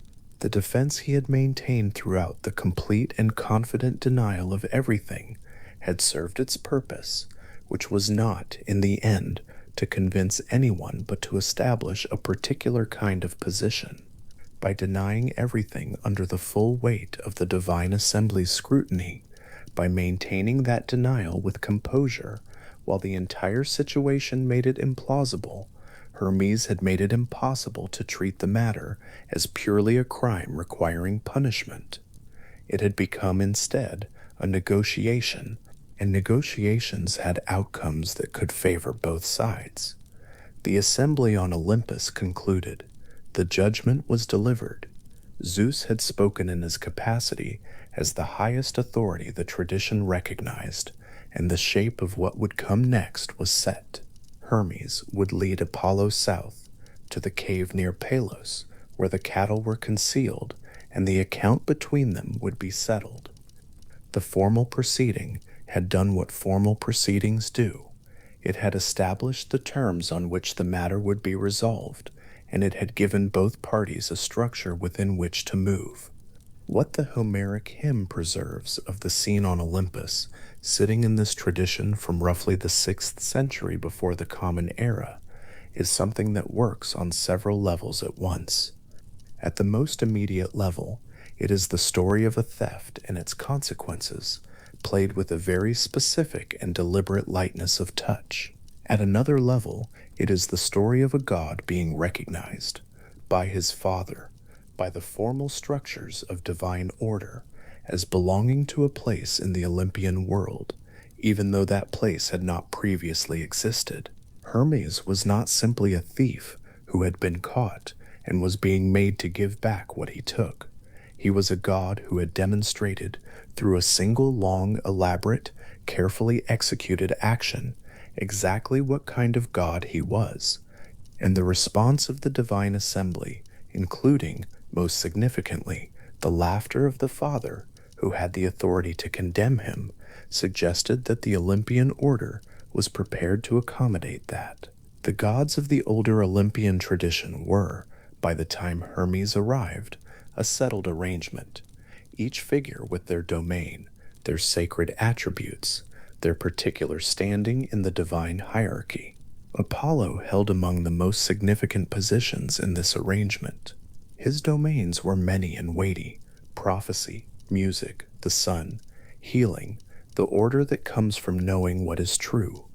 The defense he had maintained throughout the complete and confident denial of everything had served its purpose, which was not, in the end, to convince anyone but to establish a particular kind of position. By denying everything under the full weight of the divine assembly's scrutiny, by maintaining that denial with composure, while the entire situation made it implausible, Hermes had made it impossible to treat the matter as purely a crime requiring punishment. It had become instead a negotiation, and negotiations had outcomes that could favor both sides. The assembly on Olympus concluded. The judgment was delivered. Zeus had spoken in his capacity as the highest authority the tradition recognized, and the shape of what would come next was set. Hermes would lead Apollo south to the cave near Palos, where the cattle were concealed, and the account between them would be settled. The formal proceeding had done what formal proceedings do. It had established the terms on which the matter would be resolved, and it had given both parties a structure within which to move. What the Homeric hymn preserves of the scene on Olympus, sitting in this tradition from roughly the 6th century before the Common Era, is something that works on several levels at once. At the most immediate level, it is the story of a theft and its consequences, played with a very specific and deliberate lightness of touch. At another level, it is the story of a god being recognized by his father, by the formal structures of divine order, as belonging to a place in the Olympian world, even though that place had not previously existed. Hermes was not simply a thief who had been caught and was being made to give back what he took. He was a god who had demonstrated, through a single long, elaborate, carefully executed action, exactly what kind of god he was, and the response of the divine assembly, including, most significantly, the laughter of the father, who had the authority to condemn him, suggested that the Olympian order was prepared to accommodate that. The gods of the older Olympian tradition were, by the time Hermes arrived, a settled arrangement, each figure with their domain, their sacred attributes, their particular standing in the divine hierarchy. Apollo held among the most significant positions in this arrangement. His domains were many and weighty: prophecy, music, the sun, healing, the order that comes from knowing what is true.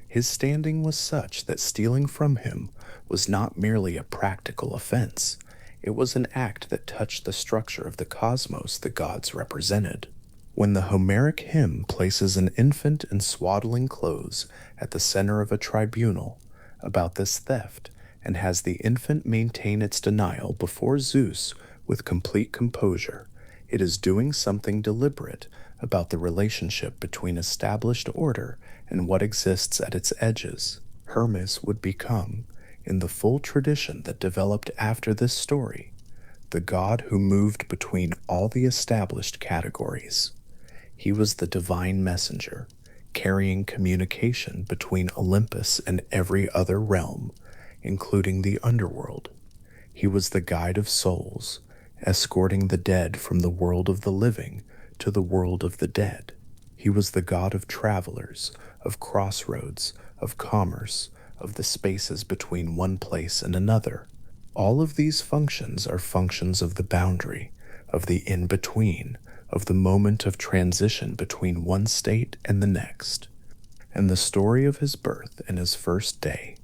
His standing was such that stealing from him was not merely a practical offense, it was an act that touched the structure of the cosmos the gods represented. When the Homeric hymn places an infant in swaddling clothes at the center of a tribunal about this theft and has the infant maintain its denial before Zeus with complete composure, it is doing something deliberate about the relationship between established order and what exists at its edges. Hermes would become, in the full tradition that developed after this story, the god who moved between all the established categories. He was the divine messenger, carrying communication between Olympus and every other realm, including the underworld. He was the guide of souls, escorting the dead from the world of the living to the world of the dead. He was the god of travelers, of crossroads, of commerce, of the spaces between one place and another. All of these functions are functions of the boundary, of the in-between, of the moment of transition between one state and the next. And the story of his birth and his first day,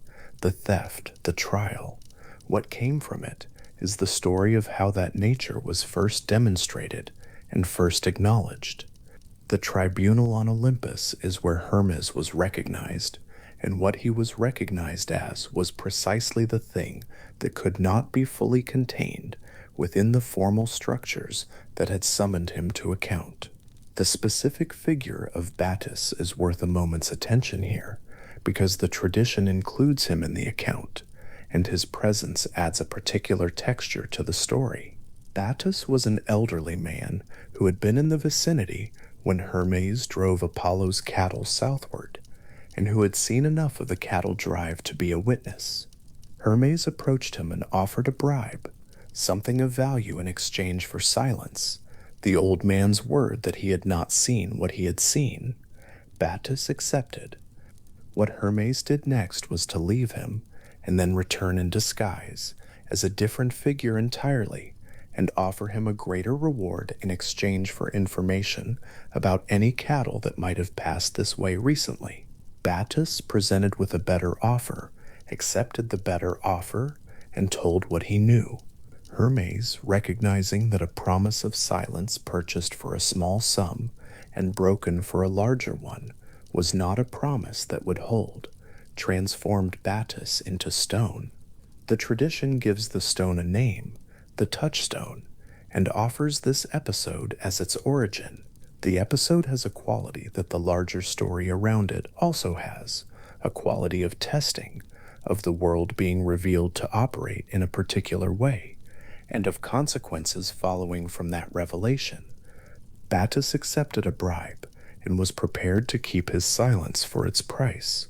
the theft, the trial, what came from it, is the story of how that nature was first demonstrated and first acknowledged. The tribunal on Olympus is where Hermes was recognized, and what he was recognized as was precisely the thing that could not be fully contained within the formal structures that had summoned him to account. The specific figure of Bacchus is worth a moment's attention here, because the tradition includes him in the account, and his presence adds a particular texture to the story. Bacchus was an elderly man who had been in the vicinity when Hermes drove Apollo's cattle southward, and who had seen enough of the cattle drive to be a witness. Hermes approached him and offered a bribe, something of value in exchange for silence, the old man's word that he had not seen what he had seen. Bacchus accepted. What Hermes did next was to leave him and then return in disguise as a different figure entirely and offer him a greater reward in exchange for information about any cattle that might have passed this way recently. Bacchus, presented with a better offer, accepted the better offer and told what he knew. Hermes, recognizing that a promise of silence purchased for a small sum and broken for a larger one was not a promise that would hold, transformed Bacchus into stone. The tradition gives the stone a name, the touchstone, and offers this episode as its origin. The episode has a quality that the larger story around it also has, a quality of testing, of the world being revealed to operate in a particular way, and of consequences following from that revelation. Bacchus accepted a bribe and was prepared to keep his silence for its price.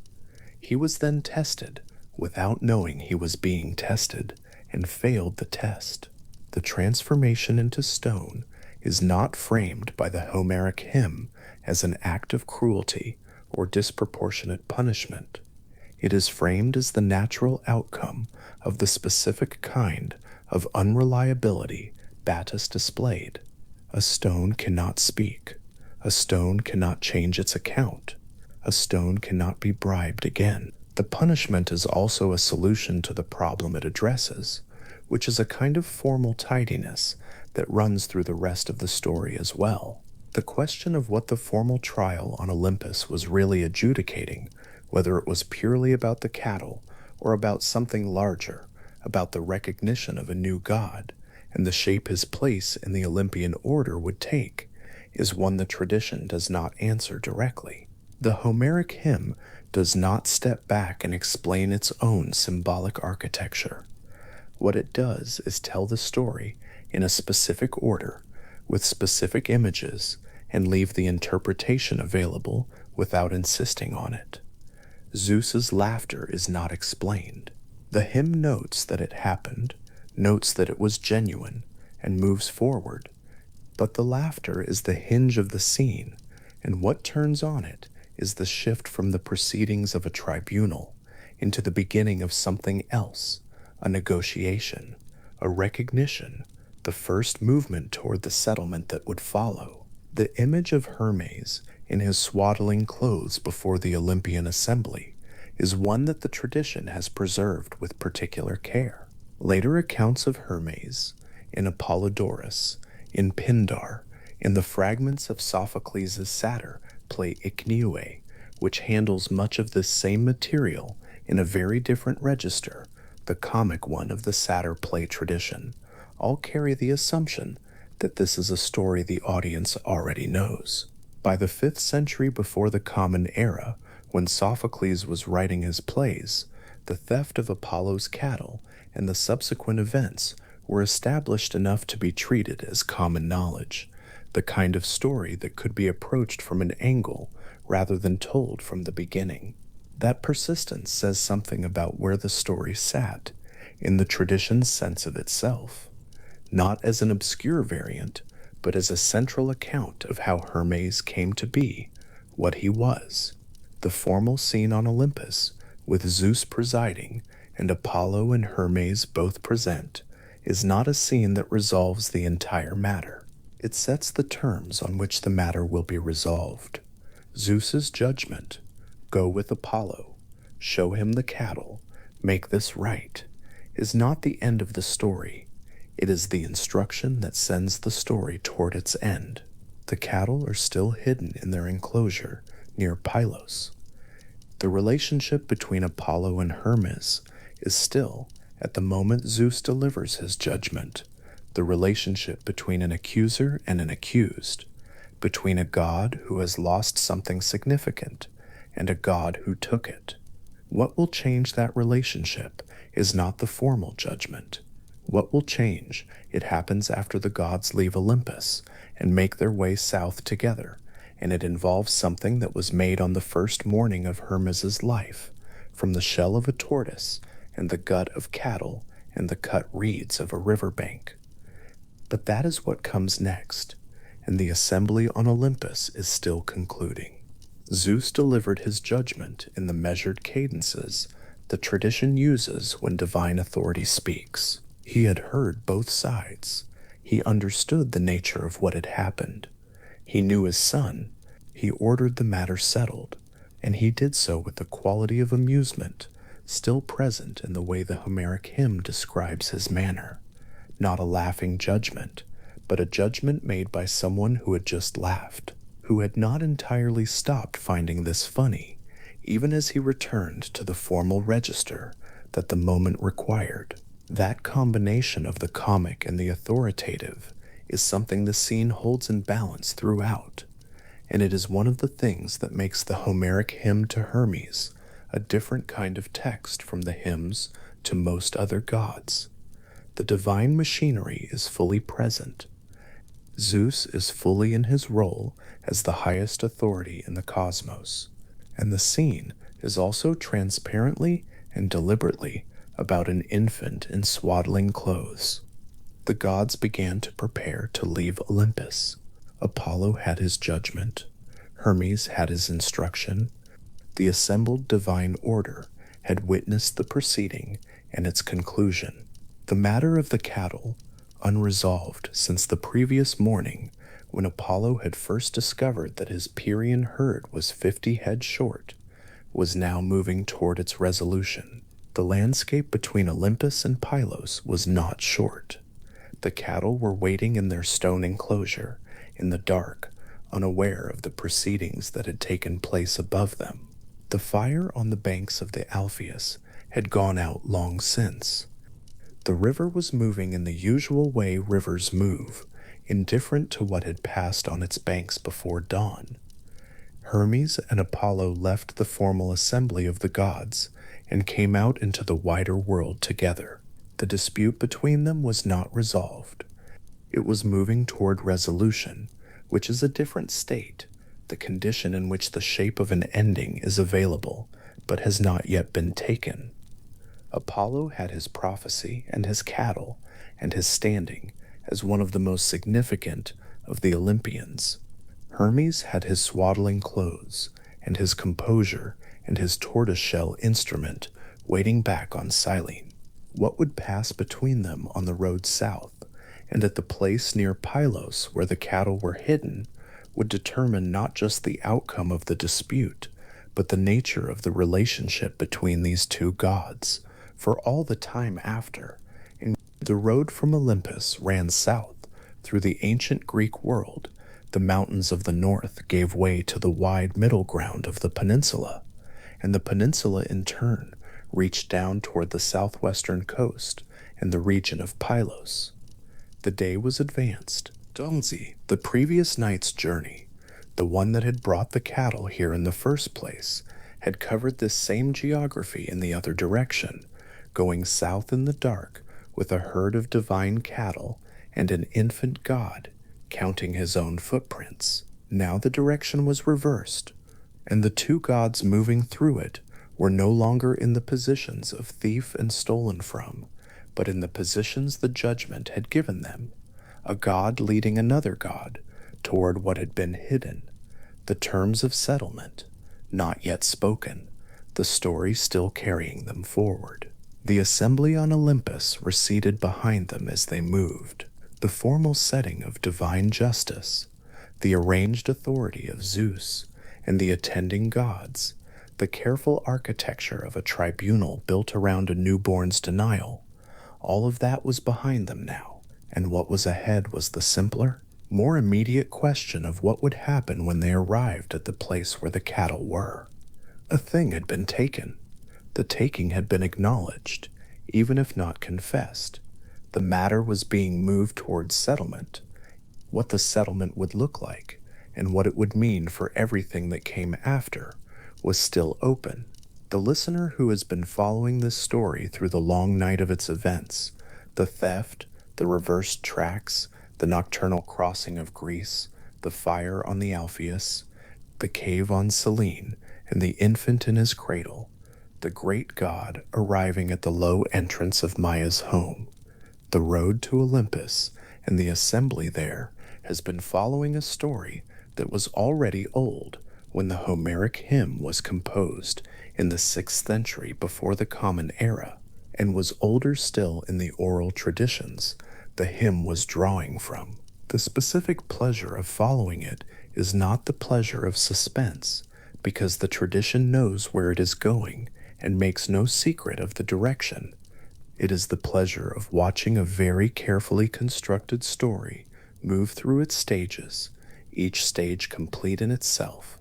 He was then tested, without knowing he was being tested, and failed the test. The transformation into stone is not framed by the Homeric hymn as an act of cruelty or disproportionate punishment. It is framed as the natural outcome of the specific kind of unreliability Bacchus displayed. A stone cannot speak. A stone cannot change its account. A stone cannot be bribed again. The punishment is also a solution to the problem it addresses, which is a kind of formal tidiness that runs through the rest of the story as well. The question of what the formal trial on Olympus was really adjudicating, whether it was purely about the cattle or about something larger, about the recognition of a new god, and the shape his place in the Olympian order would take, is one the tradition does not answer directly. The Homeric hymn does not step back and explain its own symbolic architecture. What it does is tell the story in a specific order, with specific images, and leave the interpretation available without insisting on it. Zeus's laughter is not explained. The hymn notes that it happened, notes that it was genuine, and moves forward. But the laughter is the hinge of the scene, and what turns on it is the shift from the proceedings of a tribunal into the beginning of something else, a negotiation, a recognition, the first movement toward the settlement that would follow. The image of Hermes in his swaddling clothes before the Olympian assembly is one that the tradition has preserved with particular care. Later accounts of Hermes, in Apollodorus, in Pindar, in the fragments of Sophocles' satyr play Ichneue, which handles much of this same material in a very different register, the comic one of the satyr play tradition, all carry the assumption that this is a story the audience already knows. By the 5th century before the Common Era, when Sophocles was writing his plays, the theft of Apollo's cattle and the subsequent events were established enough to be treated as common knowledge, the kind of story that could be approached from an angle rather than told from the beginning. That persistence says something about where the story sat, in the tradition's sense of itself, not as an obscure variant, but as a central account of how Hermes came to be what he was. The formal scene on Olympus, with Zeus presiding and Apollo and Hermes both present, is not a scene that resolves the entire matter. It sets the terms on which the matter will be resolved. Zeus's judgment, go with Apollo, show him the cattle, make this right, is not the end of the story. It is the instruction that sends the story toward its end. The cattle are still hidden in their enclosure near Pylos. The relationship between Apollo and Hermes is still, at the moment Zeus delivers his judgment, the relationship between an accuser and an accused, between a god who has lost something significant and a god who took it. What will change that relationship is not the formal judgment. What will change, it happens after the gods leave Olympus and make their way south together, and it involves something that was made on the first morning of Hermes's life, from the shell of a tortoise and the gut of cattle and the cut reeds of a riverbank. But that is what comes next, and the assembly on Olympus is still concluding. Zeus delivered his judgment in the measured cadences the tradition uses when divine authority speaks. He had heard both sides. He understood the nature of what had happened. He knew his son. He ordered the matter settled, and he did so with the quality of amusement still present in the way the Homeric hymn describes his manner. Not a laughing judgment, but a judgment made by someone who had just laughed, who had not entirely stopped finding this funny, even as he returned to the formal register that the moment required. That combination of the comic and the authoritative is something the scene holds in balance throughout, and it is one of the things that makes the Homeric hymn to Hermes a different kind of text from the hymns to most other gods. The divine machinery is fully present. Zeus is fully in his role as the highest authority in the cosmos, and the scene is also transparently and deliberately about an infant in swaddling clothes. The gods began to prepare to leave Olympus. Apollo had his judgment. Hermes had his instruction. The assembled divine order had witnessed the proceeding and its conclusion. The matter of the cattle, unresolved since the previous morning when Apollo had first discovered that his Pyrrhian herd was 50 head short, was now moving toward its resolution. The landscape between Olympus and Pylos was not short. The cattle were waiting in their stone enclosure, in the dark, unaware of the proceedings that had taken place above them. The fire on the banks of the Alpheus had gone out long since. The river was moving in the usual way rivers move, indifferent to what had passed on its banks before dawn. Hermes and Apollo left the formal assembly of the gods and came out into the wider world together. The dispute between them was not resolved. It was moving toward resolution, which is a different state, the condition in which the shape of an ending is available but has not yet been taken. Apollo had his prophecy and his cattle and his standing as one of the most significant of the Olympians. Hermes had his swaddling clothes and his composure and his tortoiseshell instrument waiting back on Cyllene. What would pass between them on the road south, and at the place near Pylos where the cattle were hidden would determine not just the outcome of the dispute, but the nature of the relationship between these two gods for all the time after. And the road from Olympus ran south through the ancient Greek world. The mountains of the north gave way to the wide middle ground of the peninsula, and the peninsula in turn reached down toward the southwestern coast and the region of Pylos. The day was advanced. Dongzi, the previous night's journey, the one that had brought the cattle here in the first place, had covered this same geography in the other direction, going south in the dark with a herd of divine cattle and an infant god counting his own footprints. Now the direction was reversed, and the two gods moving through it were no longer in the positions of thief and stolen from, but in the positions the judgment had given them, a god leading another god toward what had been hidden, the terms of settlement, not yet spoken, the story still carrying them forward. The assembly on Olympus receded behind them as they moved, the formal setting of divine justice, the arranged authority of Zeus and the attending gods, the careful architecture of a tribunal built around a newborn's denial. All of that was behind them now, and what was ahead was the simpler, more immediate question of what would happen when they arrived at the place where the cattle were. A thing had been taken. The taking had been acknowledged, even if not confessed. The matter was being moved towards settlement. What the settlement would look like, and what it would mean for everything that came after, was still open. The listener who has been following this story through the long night of its events, the theft, the reversed tracks, the nocturnal crossing of Greece, the fire on the Alpheus, the cave on Selene, and the infant in his cradle, the great god arriving at the low entrance of Maya's home, the road to Olympus, and the assembly there has been following a story that was already old when the Homeric hymn was composed in the 6th century before the Common Era, and was older still in the oral traditions the hymn was drawing from. The specific pleasure of following it is not the pleasure of suspense, because the tradition knows where it is going and makes no secret of the direction. It is the pleasure of watching a very carefully constructed story move through its stages, each stage complete in itself,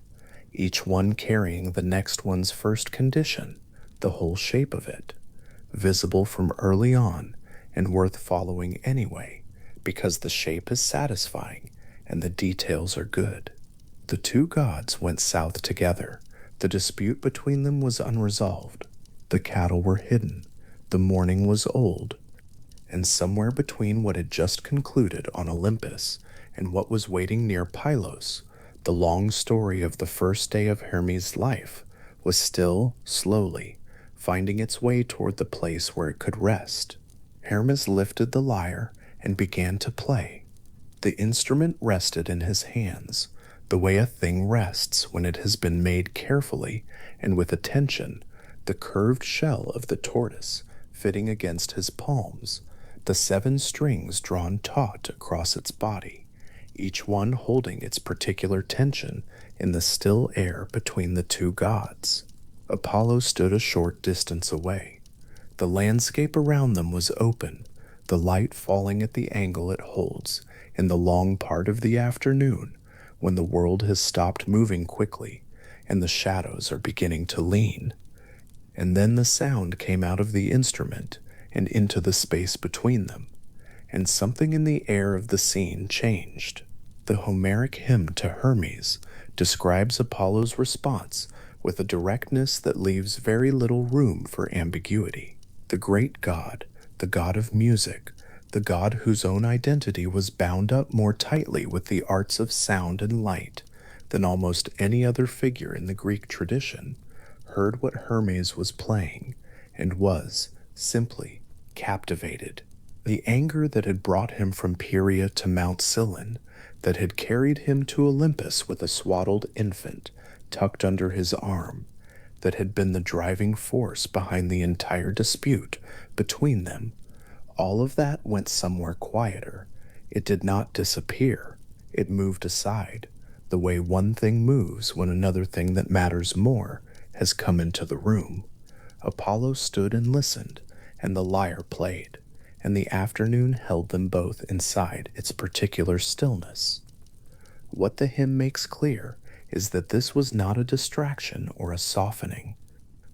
each one carrying the next one's first condition, the whole shape of it, visible from early on and worth following anyway, because the shape is satisfying and the details are good. The two gods went south together. The dispute between them was unresolved. The cattle were hidden. The morning was old. And somewhere between what had just concluded on Olympus and what was waiting near Pylos, the long story of the first day of Hermes' life was still, slowly, finding its way toward the place where it could rest. Hermes lifted the lyre and began to play. The instrument rested in his hands, the way a thing rests when it has been made carefully and with attention, the curved shell of the tortoise fitting against his palms, the 7 strings drawn taut across its body, each one holding its particular tension in the still air between the two gods. Apollo stood a short distance away. The landscape around them was open, the light falling at the angle it holds in the long part of the afternoon when the world has stopped moving quickly and the shadows are beginning to lean. And then the sound came out of the instrument and into the space between them, and something in the air of the scene changed. The Homeric hymn to Hermes describes Apollo's response with a directness that leaves very little room for ambiguity. The great god, the god of music, the god whose own identity was bound up more tightly with the arts of sound and light than almost any other figure in the Greek tradition, heard what Hermes was playing and was, simply, captivated. The anger that had brought him from Pieria to Mount Cylon, that had carried him to Olympus with a swaddled infant tucked under his arm, that had been the driving force behind the entire dispute between them, all of that went somewhere quieter It did not disappear. It moved aside, the way one thing moves when another thing that matters more has come into the room. Apollo stood and listened, and the lyre played, and the afternoon held them both inside its particular stillness. What the hymn makes clear is that this was not a distraction or a softening.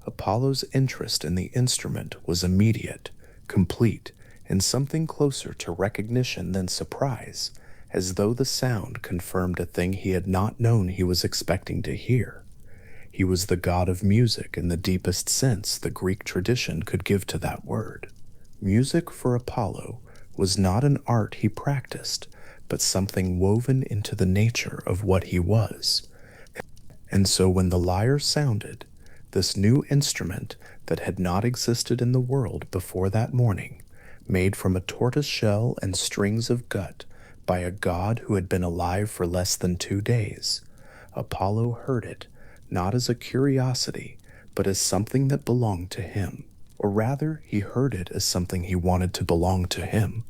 Apollo's interest in the instrument was immediate, complete, and something closer to recognition than surprise, as though the sound confirmed a thing he had not known he was expecting to hear. He was the god of music in the deepest sense the Greek tradition could give to that word. Music for Apollo was not an art he practiced, but something woven into the nature of what he was. And so when the lyre sounded, this new instrument that had not existed in the world before that morning, made from a tortoise shell and strings of gut by a god who had been alive for less than 2 days, Apollo heard it not as a curiosity, but as something that belonged to him. Or rather, he heard it as something he wanted to belong to him,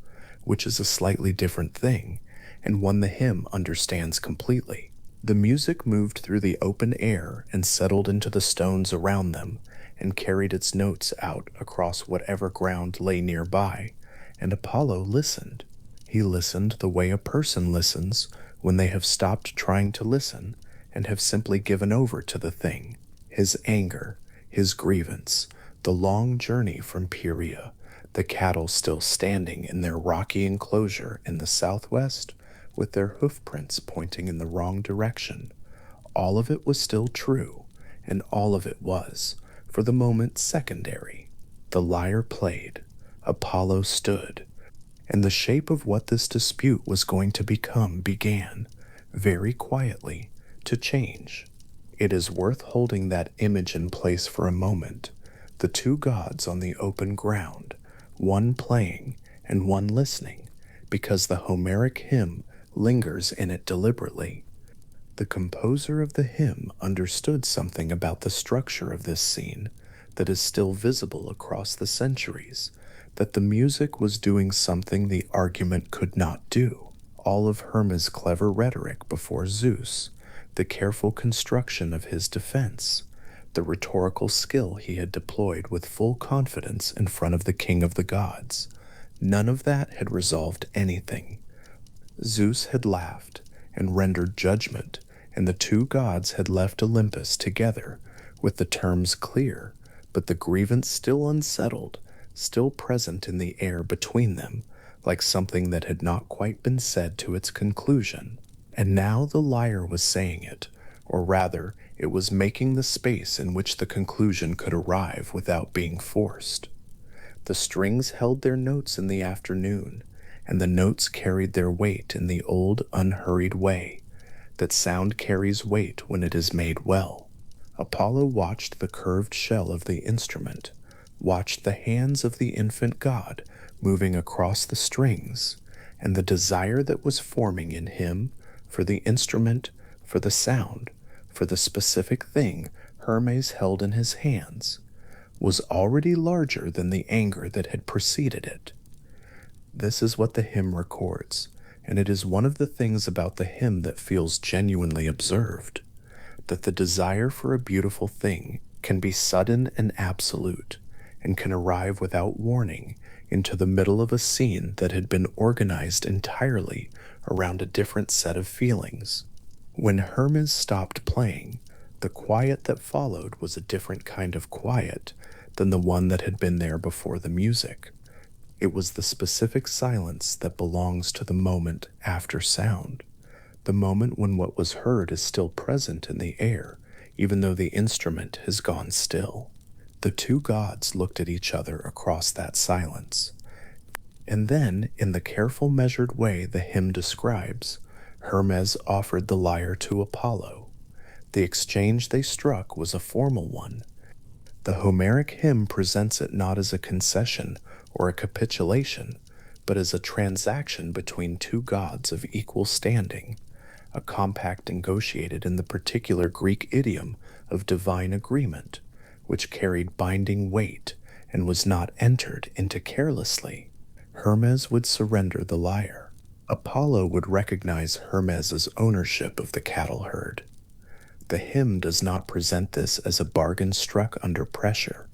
which is a slightly different thing, and one the hymn understands completely. The music moved through the open air and settled into the stones around them, and carried its notes out across whatever ground lay nearby, and Apollo listened. He listened the way a person listens when they have stopped trying to listen and have simply given over to the thing, his anger, his grievance, the long journey from Pieria, the cattle still standing in their rocky enclosure in the southwest with their hoofprints pointing in the wrong direction. All of it was still true, and all of it was, for the moment, secondary. The lyre played, Apollo stood, and the shape of what this dispute was going to become began, very quietly, to change. It is worth holding that image in place for a moment. The two gods on the open ground, one playing and one listening, because the Homeric hymn lingers in it deliberately. The composer of the hymn understood something about the structure of this scene that is still visible across the centuries, that the music was doing something the argument could not do. All of Hermes' clever rhetoric before Zeus, the careful construction of his defense, the rhetorical skill he had deployed with full confidence in front of the king of the gods, none of that had resolved anything. Zeus had laughed and rendered judgment, and the two gods had left Olympus together, with the terms clear, but the grievance still unsettled, still present in the air between them, like something that had not quite been said to its conclusion. And now the lyre was saying it, or rather, it was making the space in which the conclusion could arrive without being forced. The strings held their notes in the afternoon, and the notes carried their weight in the old, unhurried way that sound carries weight when it is made well. Apollo watched the curved shell of the instrument, watched the hands of the infant god moving across the strings, and the desire that was forming in him for the instrument, for the sound, for the specific thing Hermes held in his hands, was already larger than the anger that had preceded it. This is what the hymn records, and it is one of the things about the hymn that feels genuinely observed, that the desire for a beautiful thing can be sudden and absolute, and can arrive without warning into the middle of a scene that had been organized entirely around a different set of feelings. When Hermes stopped playing, the quiet that followed was a different kind of quiet than the one that had been there before the music. It was the specific silence that belongs to the moment after sound, the moment when what was heard is still present in the air, even though the instrument has gone still. The two gods looked at each other across that silence. And then, in the careful measured way the hymn describes, Hermes offered the lyre to Apollo. The exchange they struck was a formal one. The Homeric hymn presents it not as a concession or a capitulation, but as a transaction between two gods of equal standing, a compact negotiated in the particular Greek idiom of divine agreement, which carried binding weight and was not entered into carelessly. Hermes would surrender the lyre. Apollo would recognize Hermes's ownership of the cattle herd. The hymn does not present this as a bargain struck under pressure.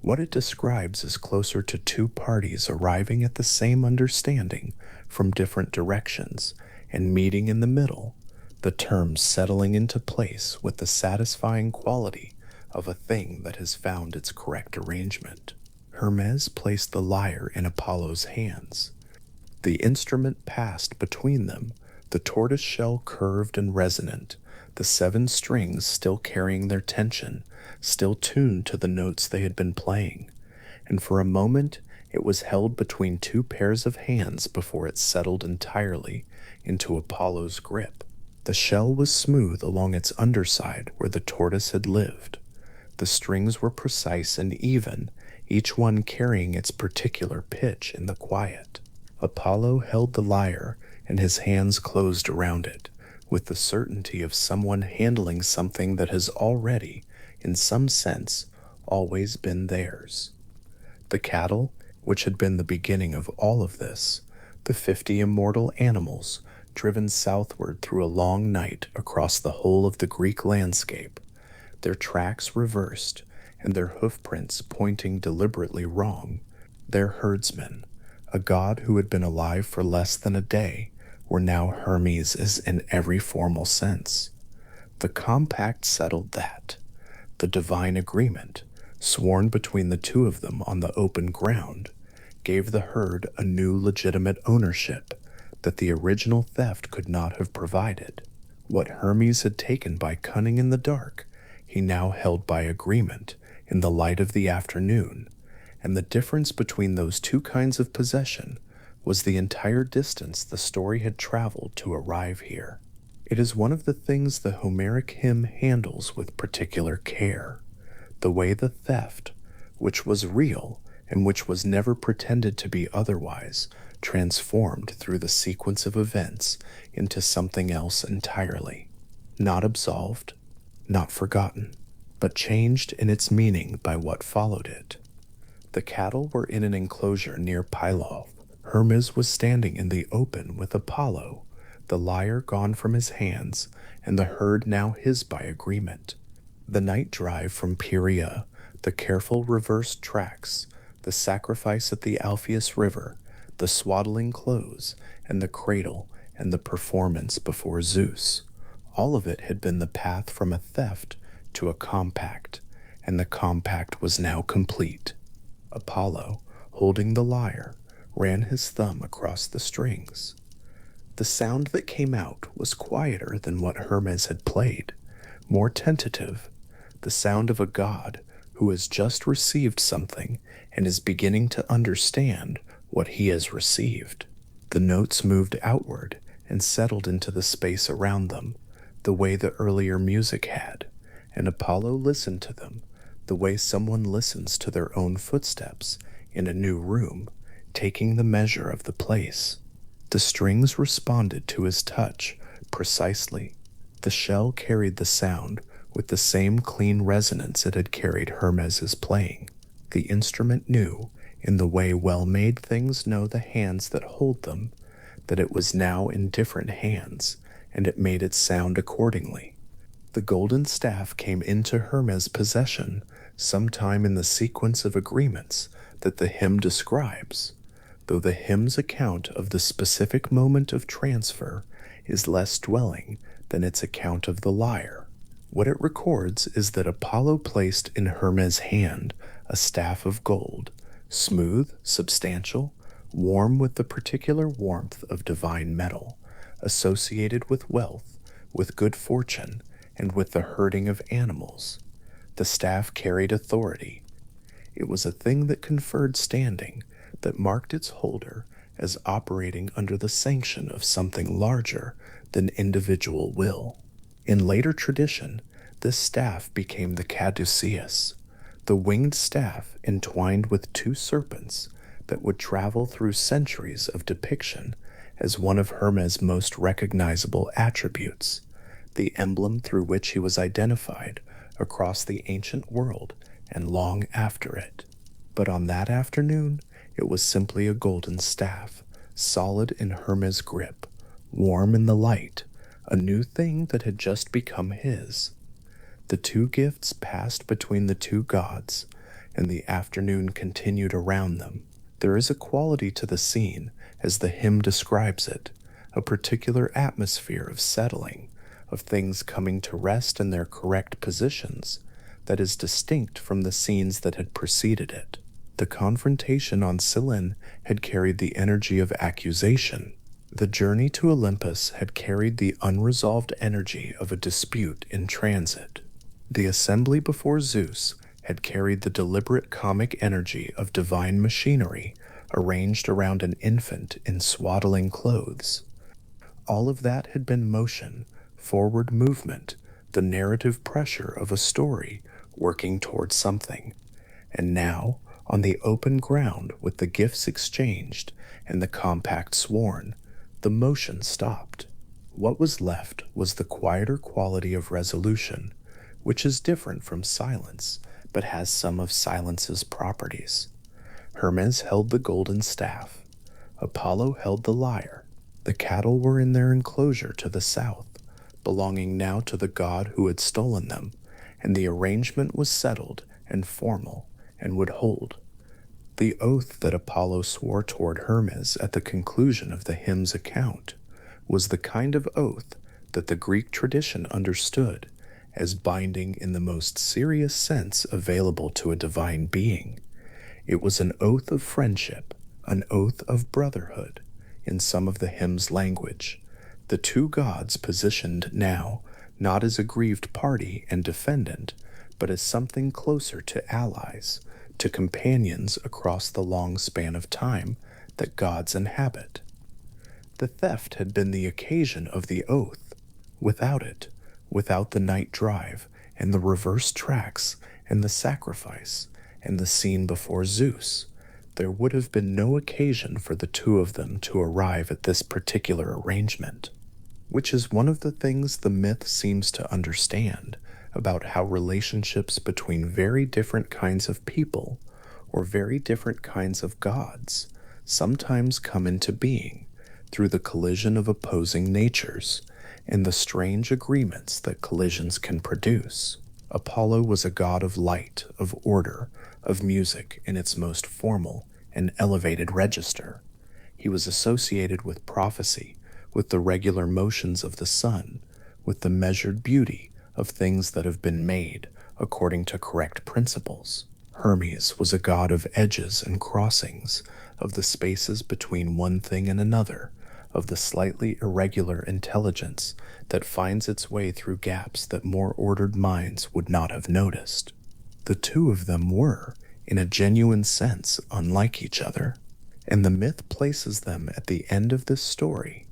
What it describes is closer to two parties arriving at the same understanding from different directions and meeting in the middle, the terms settling into place with the satisfying quality of a thing that has found its correct arrangement. Hermes placed the lyre in Apollo's hands. The instrument passed between them, the tortoise shell curved and resonant, the seven strings still carrying their tension, still tuned to the notes they had been playing. And for a moment it was held between two pairs of hands before it settled entirely into Apollo's grip. The shell was smooth along its underside where the tortoise had lived. The strings were precise and even, each one carrying its particular pitch in the quiet. Apollo held the lyre, and his hands closed around it, with the certainty of someone handling something that has already, in some sense, always been theirs. The cattle, which had been the beginning of all of this, the 50 immortal animals, driven southward through a long night across the whole of the Greek landscape, their tracks reversed, and their hoofprints pointing deliberately wrong, their herdsmen, a god who had been alive for less than a day, were now Hermes in every formal sense. The compact settled that. The divine agreement, sworn between the two of them on the open ground, gave the herd a new legitimate ownership that the original theft could not have provided. What Hermes had taken by cunning in the dark, he now held by agreement in the light of the afternoon, and the difference between those two kinds of possession was the entire distance the story had traveled to arrive here. It is one of the things the Homeric hymn handles with particular care, the way the theft, which was real and which was never pretended to be otherwise, transformed through the sequence of events into something else entirely, not absolved, not forgotten, but changed in its meaning by what followed it. The cattle were in an enclosure near Pylos. Hermes was standing in the open with Apollo, the lyre gone from his hands, and the herd now his by agreement. The night drive from Pieria, the careful reversed tracks, the sacrifice at the Alpheus River, the swaddling clothes, and the cradle, and the performance before Zeus, all of it had been the path from a theft to a compact, and the compact was now complete. Apollo, holding the lyre, ran his thumb across the strings. The sound that came out was quieter than what Hermes had played, more tentative, the sound of a god who has just received something and is beginning to understand what he has received. The notes moved outward and settled into the space around them, the way the earlier music had, and Apollo listened to them, the way someone listens to their own footsteps in a new room, taking the measure of the place. The strings responded to his touch precisely. The shell carried the sound with the same clean resonance it had carried Hermes's playing. The instrument knew, in the way well-made things know the hands that hold them, that it was now in different hands, and it made its sound accordingly. The golden staff came into Hermes' possession sometime in the sequence of agreements that the hymn describes, though the hymn's account of the specific moment of transfer is less dwelling than its account of the lyre. What it records is that Apollo placed in Hermes' hand a staff of gold, smooth, substantial, warm with the particular warmth of divine metal, associated with wealth, with good fortune, and with the herding of animals. The staff carried authority. It was a thing that conferred standing, that marked its holder as operating under the sanction of something larger than individual will. In later tradition, this staff became the caduceus, the winged staff entwined with two serpents that would travel through centuries of depiction as one of Hermes' most recognizable attributes, the emblem through which he was identified across the ancient world and long after it. But on that afternoon, it was simply a golden staff, solid in Hermes' grip, warm in the light, a new thing that had just become his. The two gifts passed between the two gods, and the afternoon continued around them. There is a quality to the scene, as the hymn describes it, a particular atmosphere of settling, of things coming to rest in their correct positions, that is distinct from the scenes that had preceded it. The confrontation on Cyllene had carried the energy of accusation. The journey to Olympus had carried the unresolved energy of a dispute in transit. The assembly before Zeus had carried the deliberate comic energy of divine machinery arranged around an infant in swaddling clothes. All of that had been motion, forward movement, the narrative pressure of a story working towards something. And now, on the open ground with the gifts exchanged and the compact sworn, the motion stopped. What was left was the quieter quality of resolution, which is different from silence, but has some of silence's properties. Hermes held the golden staff. Apollo held the lyre. The cattle were in their enclosure to the south, belonging now to the god who had stolen them, and the arrangement was settled and formal and would hold. The oath that Apollo swore toward Hermes at the conclusion of the hymn's account was the kind of oath that the Greek tradition understood as binding in the most serious sense available to a divine being. It was an oath of friendship, an oath of brotherhood, in some of the hymn's language, the two gods positioned now not as aggrieved party and defendant, but as something closer to allies, to companions across the long span of time that gods inhabit. The theft had been the occasion of the oath. Without it, without the night drive, and the reverse tracks, and the sacrifice, and the scene before Zeus, there would have been no occasion for the two of them to arrive at this particular arrangement, which is one of the things the myth seems to understand about how relationships between very different kinds of people or very different kinds of gods sometimes come into being through the collision of opposing natures and the strange agreements that collisions can produce. Apollo was a god of light, of order, of music in its most formal and elevated register. He was associated with prophecy, with the regular motions of the sun, with the measured beauty of things that have been made according to correct principles. Hermes was a god of edges and crossings, of the spaces between one thing and another, of the slightly irregular intelligence that finds its way through gaps that more ordered minds would not have noticed. The two of them were, in a genuine sense, unlike each other, and the myth places them at the end of this story,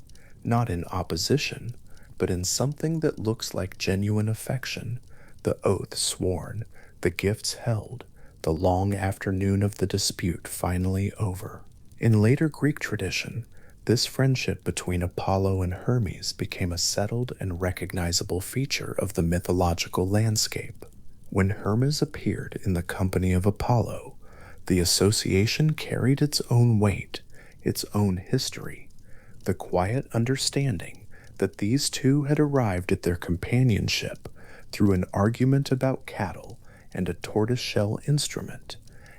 not in opposition, but in something that looks like genuine affection, the oath sworn, the gifts held, the long afternoon of the dispute finally over. In later Greek tradition, this friendship between Apollo and Hermes became a settled and recognizable feature of the mythological landscape. When Hermes appeared in the company of Apollo, the association carried its own weight, its own history, the quiet understanding that these two had arrived at their companionship through an argument about cattle and a tortoiseshell instrument,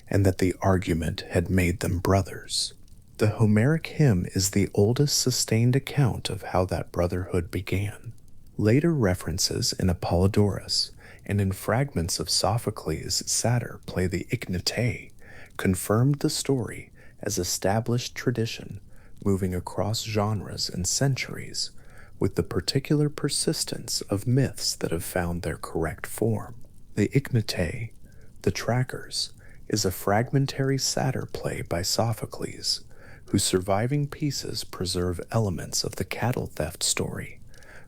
and that the argument had made them brothers. The Homeric hymn is the oldest sustained account of how that brotherhood began. Later references in Apollodorus and in fragments of Sophocles' satyr play the Ichneutae confirmed the story as established tradition moving across genres and centuries, with the particular persistence of myths that have found their correct form. The Ichneutae, the Trackers, is a fragmentary satyr play by Sophocles, whose surviving pieces preserve elements of the cattle theft story,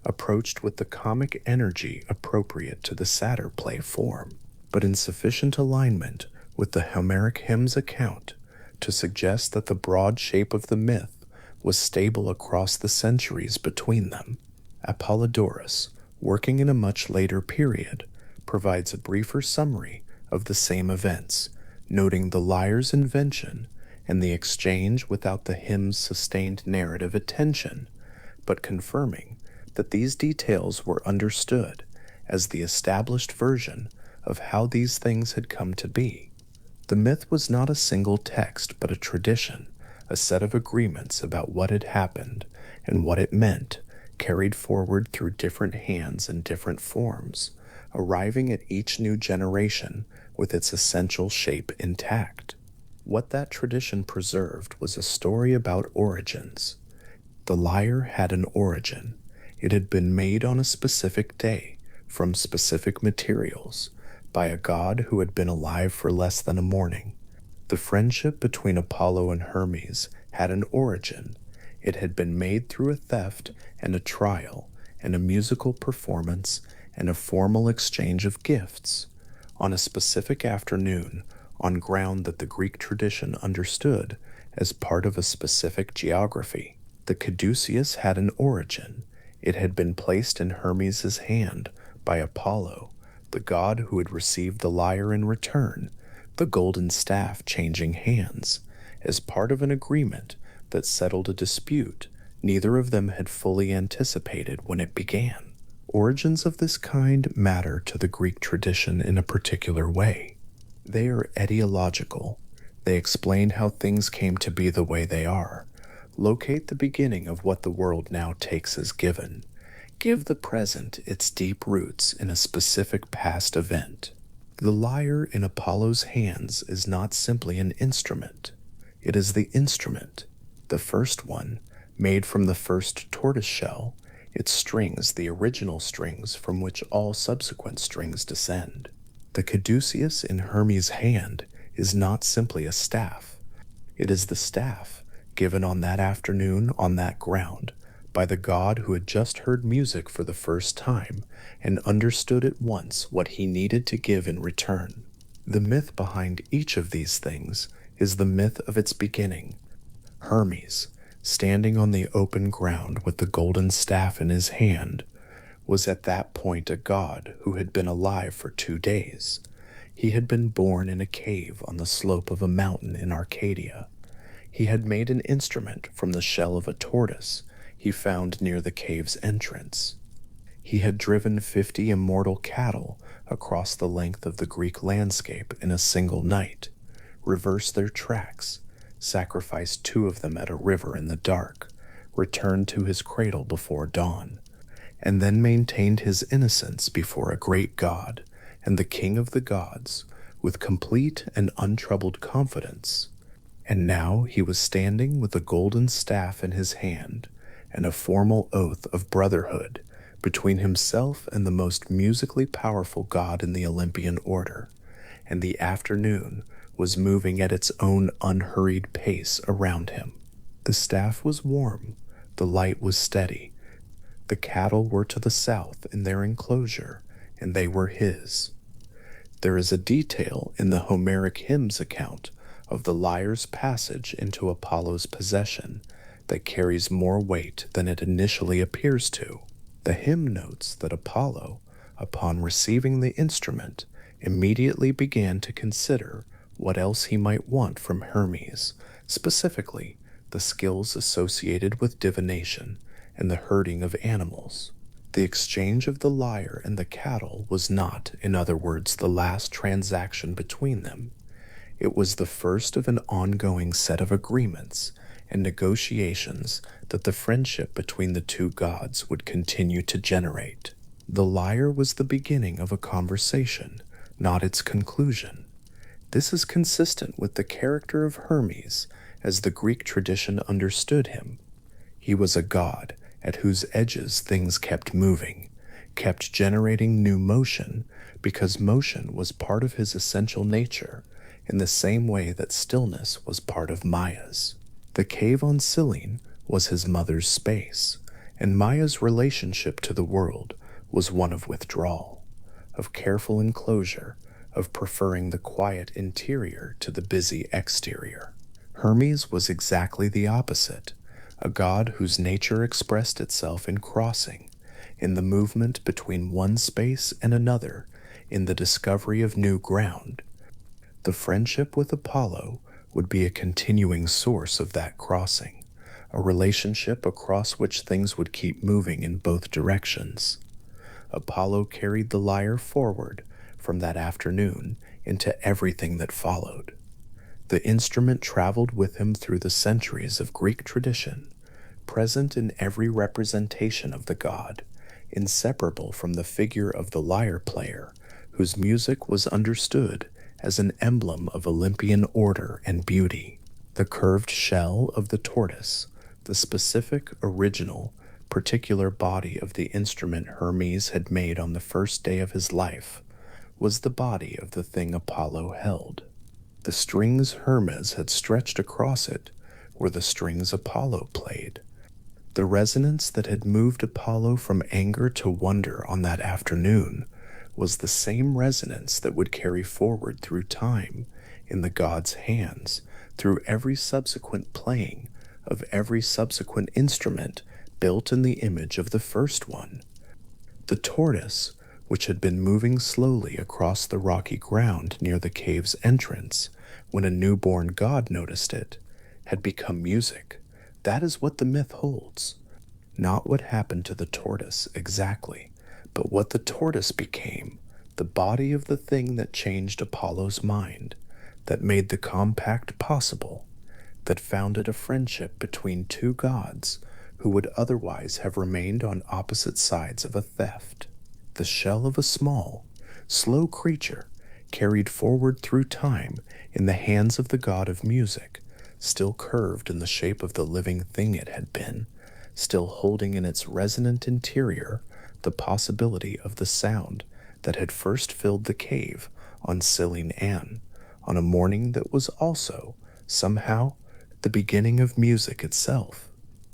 approached with the comic energy appropriate to the satyr play form, but in sufficient alignment with the Homeric hymn's account to suggest that the broad shape of the myth was stable across the centuries between them. Apollodorus, working in a much later period, provides a briefer summary of the same events, noting the lyre's invention and the exchange without the hymn's sustained narrative attention, but confirming that these details were understood as the established version of how these things had come to be. The myth was not a single text, but a tradition, a set of agreements about what had happened and what it meant, carried forward through different hands and different forms, arriving at each new generation with its essential shape intact. What that tradition preserved was a story about origins. The lyre had an origin. It had been made on a specific day, from specific materials, by a god who had been alive for less than a morning. The friendship between Apollo and Hermes had an origin. It had been made through a theft and a trial, and a musical performance, and a formal exchange of gifts, on a specific afternoon, on ground that the Greek tradition understood as part of a specific geography. The caduceus had an origin. It had been placed in Hermes's hand by Apollo, the god who had received the lyre in return, the golden staff changing hands, as part of an agreement that settled a dispute neither of them had fully anticipated when it began. Origins of this kind matter to the Greek tradition in a particular way. They are etiological. They explain how things came to be the way they are, locate the beginning of what the world now takes as given, give the present its deep roots in a specific past event. The lyre in Apollo's hands is not simply an instrument. It is the instrument, the first one, made from the first tortoise shell, its strings the original strings from which all subsequent strings descend. The caduceus in Hermes' hand is not simply a staff. It is the staff given on that afternoon on that ground by the god who had just heard music for the first time and understood at once what he needed to give in return. The myth behind each of these things is the myth of its beginning. Hermes, standing on the open ground with the golden staff in his hand, was at that point a god who had been alive for 2 days. He had been born in a cave on the slope of a mountain in Arcadia. He had made an instrument from the shell of a tortoise he found near the cave's entrance. He had driven 50 immortal cattle across the length of the Greek landscape in a single night, reversed their tracks, sacrificed 2 of them at a river in the dark, returned to his cradle before dawn, and then maintained his innocence before a great god and the king of the gods with complete and untroubled confidence. And now he was standing with a golden staff in his hand and a formal oath of brotherhood between himself and the most musically powerful god in the Olympian order, and the afternoon was moving at its own unhurried pace around him. The staff was warm, the light was steady. The cattle were to the south in their enclosure, and they were his. There is a detail in the Homeric hymns account of the lyre's passage into Apollo's possession that carries more weight than it initially appears to. The hymn notes that Apollo, upon receiving the instrument, immediately began to consider what else he might want from Hermes, specifically the skills associated with divination and the herding of animals. The exchange of the lyre and the cattle was not, in other words, the last transaction between them. It was the first of an ongoing set of agreements and negotiations that the friendship between the 2 gods would continue to generate. The lyre was the beginning of a conversation, not its conclusion. This is consistent with the character of Hermes as the Greek tradition understood him. He was a god at whose edges things kept moving, kept generating new motion, because motion was part of his essential nature, in the same way that stillness was part of Maya's. The cave on Cyllene was his mother's space, and Maya's relationship to the world was one of withdrawal, of careful enclosure, of preferring the quiet interior to the busy exterior. Hermes was exactly the opposite, a god whose nature expressed itself in crossing, in the movement between one space and another, in the discovery of new ground. The friendship with Apollo would be a continuing source of that crossing, a relationship across which things would keep moving in both directions. Apollo carried the lyre forward from that afternoon into everything that followed. The instrument traveled with him through the centuries of Greek tradition, present in every representation of the god, inseparable from the figure of the lyre player, whose music was understood as an emblem of Olympian order and beauty. The curved shell of the tortoise, the specific, original, particular body of the instrument Hermes had made on the first day of his life, was the body of the thing Apollo held. The strings Hermes had stretched across it were the strings Apollo played. The resonance that had moved Apollo from anger to wonder on that afternoon was the same resonance that would carry forward through time in the god's hands through every subsequent playing of every subsequent instrument built in the image of the first one. The tortoise, which had been moving slowly across the rocky ground near the cave's entrance when a newborn god noticed it, had become music. That is what the myth holds. Not what happened to the tortoise exactly, but what the tortoise became, the body of the thing that changed Apollo's mind, that made the compact possible, that founded a friendship between two gods who would otherwise have remained on opposite sides of a theft. The shell of a small, slow creature carried forward through time in the hands of the god of music, still curved in the shape of the living thing it had been, still holding in its resonant interior the possibility of the sound that had first filled the cave on Silene Ann, on a morning that was also, somehow, the beginning of music itself.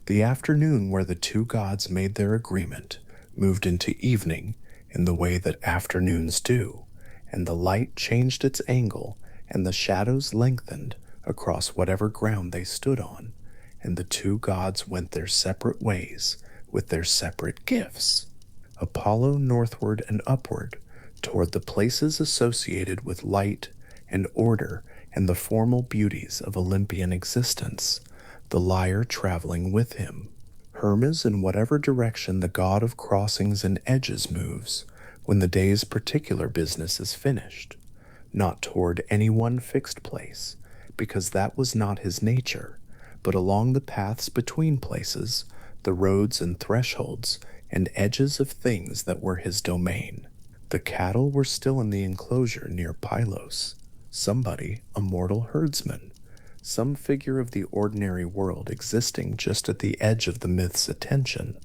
The afternoon where the two gods made their agreement moved into evening in the way that afternoons do, and the light changed its angle and the shadows lengthened across whatever ground they stood on, and the two gods went their separate ways with their separate gifts. Apollo northward and upward toward the places associated with light and order and the formal beauties of Olympian existence, the lyre traveling with him. Hermes in whatever direction the god of crossings and edges moves when the day's particular business is finished, not toward any one fixed place, because that was not his nature, but along the paths between places, the roads and thresholds and edges of things that were his domain. The cattle were still in the enclosure near Pylos. Somebody, a mortal herdsman, some figure of the ordinary world existing just at the edge of the myth's attention,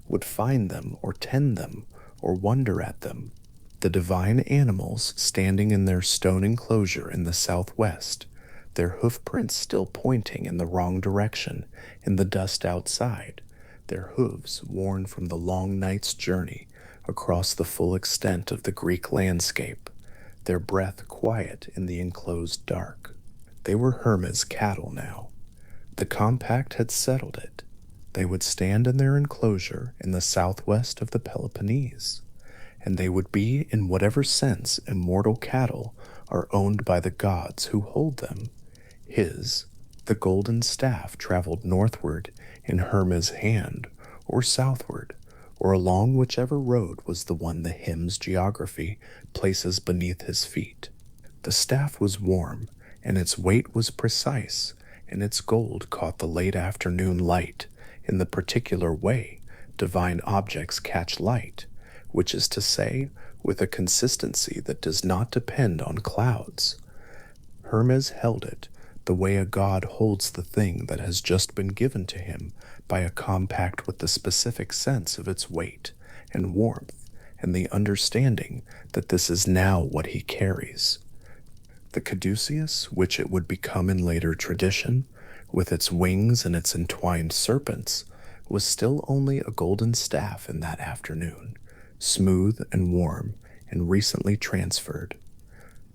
would find them or tend them or wonder at them. The divine animals standing in their stone enclosure in the southwest, their hoof prints still pointing in the wrong direction in the dust outside, their hooves worn from the long night's journey across the full extent of the Greek landscape, their breath quiet in the enclosed dark. They were Hermes' cattle now. The compact had settled it. They would stand in their enclosure in the southwest of the Peloponnese, and they would be in whatever sense immortal cattle are owned by the gods who hold them. The golden staff traveled northward in Hermes' hand, or southward, or along whichever road was the one the hymn's geography places beneath his feet. The staff was warm, and its weight was precise, and its gold caught the late afternoon light in the particular way divine objects catch light, which is to say, with a consistency that does not depend on clouds. Hermes held it the way a god holds the thing that has just been given to him by a compact with the specific sense of its weight and warmth and the understanding that this is now what he carries. The caduceus, which it would become in later tradition, with its wings and its entwined serpents, was still only a golden staff in that afternoon, smooth and warm and recently transferred.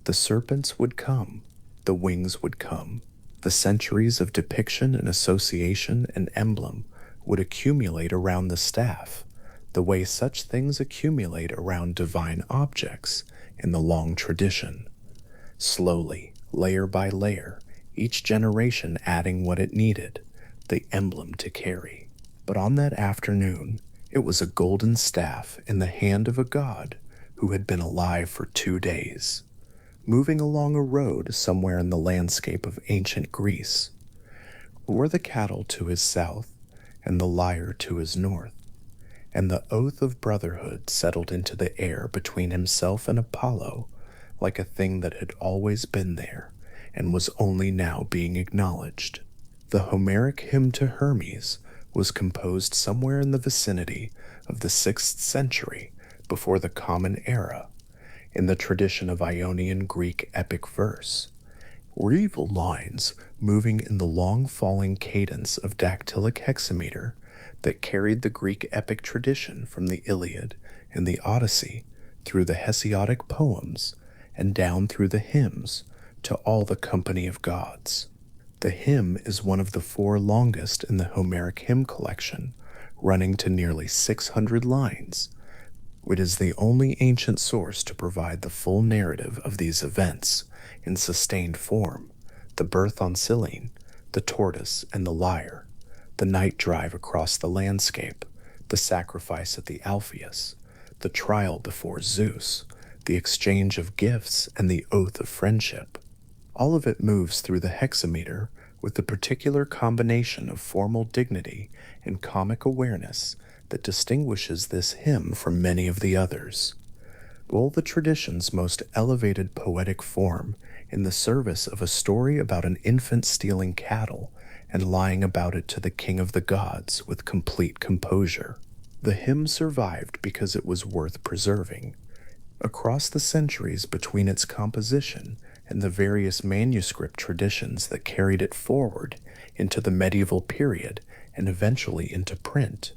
The serpents would come, the wings would come, the centuries of depiction and association and emblem would accumulate around the staff, the way such things accumulate around divine objects in the long tradition. Slowly, layer by layer, each generation adding what it needed, the emblem to carry. But on that afternoon, it was a golden staff in the hand of a god who had been alive for 2 days, moving along a road somewhere in the landscape of ancient Greece. Were the cattle to his south, and the lyre to his north, and the oath of brotherhood settled into the air between himself and Apollo like a thing that had always been there and was only now being acknowledged. The Homeric hymn to Hermes was composed somewhere in the vicinity of the 6th century before the Common Era, in the tradition of Ionian Greek epic verse. Reval lines moving in the long falling cadence of dactylic hexameter that carried the Greek epic tradition from the Iliad and the Odyssey through the Hesiodic poems and down through the hymns to all the company of gods. The hymn is one of the 4 longest in the Homeric hymn collection, running to nearly 600 lines. It is the only ancient source to provide the full narrative of these events in sustained form: the birth on Cyllene, the tortoise and the lyre, the night drive across the landscape, the sacrifice at the Alpheus, the trial before Zeus, the exchange of gifts, and the oath of friendship. All of it moves through the hexameter with the particular combination of formal dignity and comic awareness that distinguishes this hymn from many of the others. All the tradition's most elevated poetic form in the service of a story about an infant stealing cattle and lying about it to the king of the gods with complete composure. The hymn survived because it was worth preserving. Across the centuries between its composition and the various manuscript traditions that carried it forward into the medieval period and eventually into print,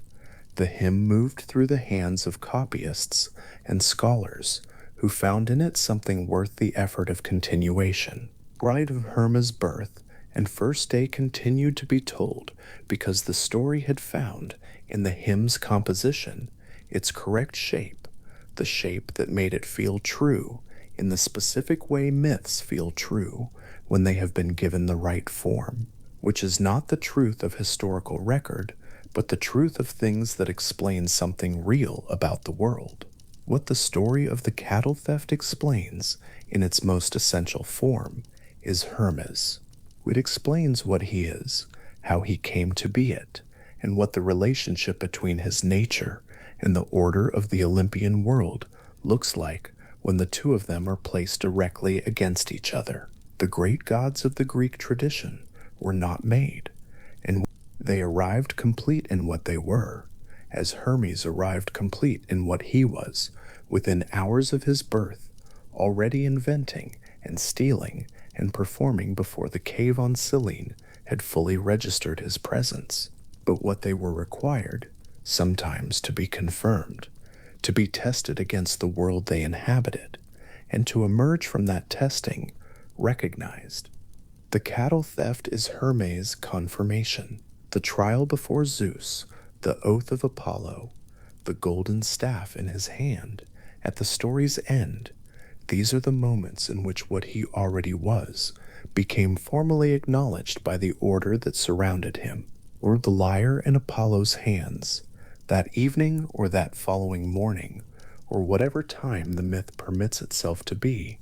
the hymn moved through the hands of copyists and scholars who found in it something worth the effort of continuation. Bride of Hermes' birth and first day continued to be told because the story had found in the hymn's composition its correct shape, the shape that made it feel true in the specific way myths feel true when they have been given the right form, which is not the truth of historical record, but the truth of things that explain something real about the world. What the story of the cattle theft explains in its most essential form is Hermes. It explains what he is, how he came to be it, and what the relationship between his nature and the order of the Olympian world looks like when the two of them are placed directly against each other. The great gods of the Greek tradition were not made, and they arrived complete in what they were, as Hermes arrived complete in what he was, within hours of his birth, already inventing and stealing and performing before the cave on Cyllene had fully registered his presence. But what they were required, sometimes to be confirmed, to be tested against the world they inhabited, and to emerge from that testing recognized. The cattle theft is Hermes' confirmation, the trial before Zeus, the oath of Apollo, the golden staff in his hand. At the story's end, these are the moments in which what he already was became formally acknowledged by the order that surrounded him. Or the lyre in Apollo's hands, that evening or that following morning, or whatever time the myth permits itself to be,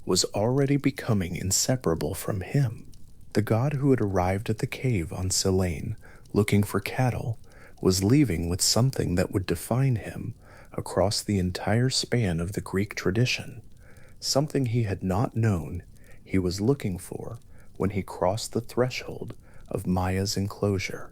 was already becoming inseparable from him. The god who had arrived at the cave on Cyllene looking for cattle was leaving with something that would define him across the entire span of the Greek tradition, something he had not known he was looking for when he crossed the threshold of Maya's enclosure.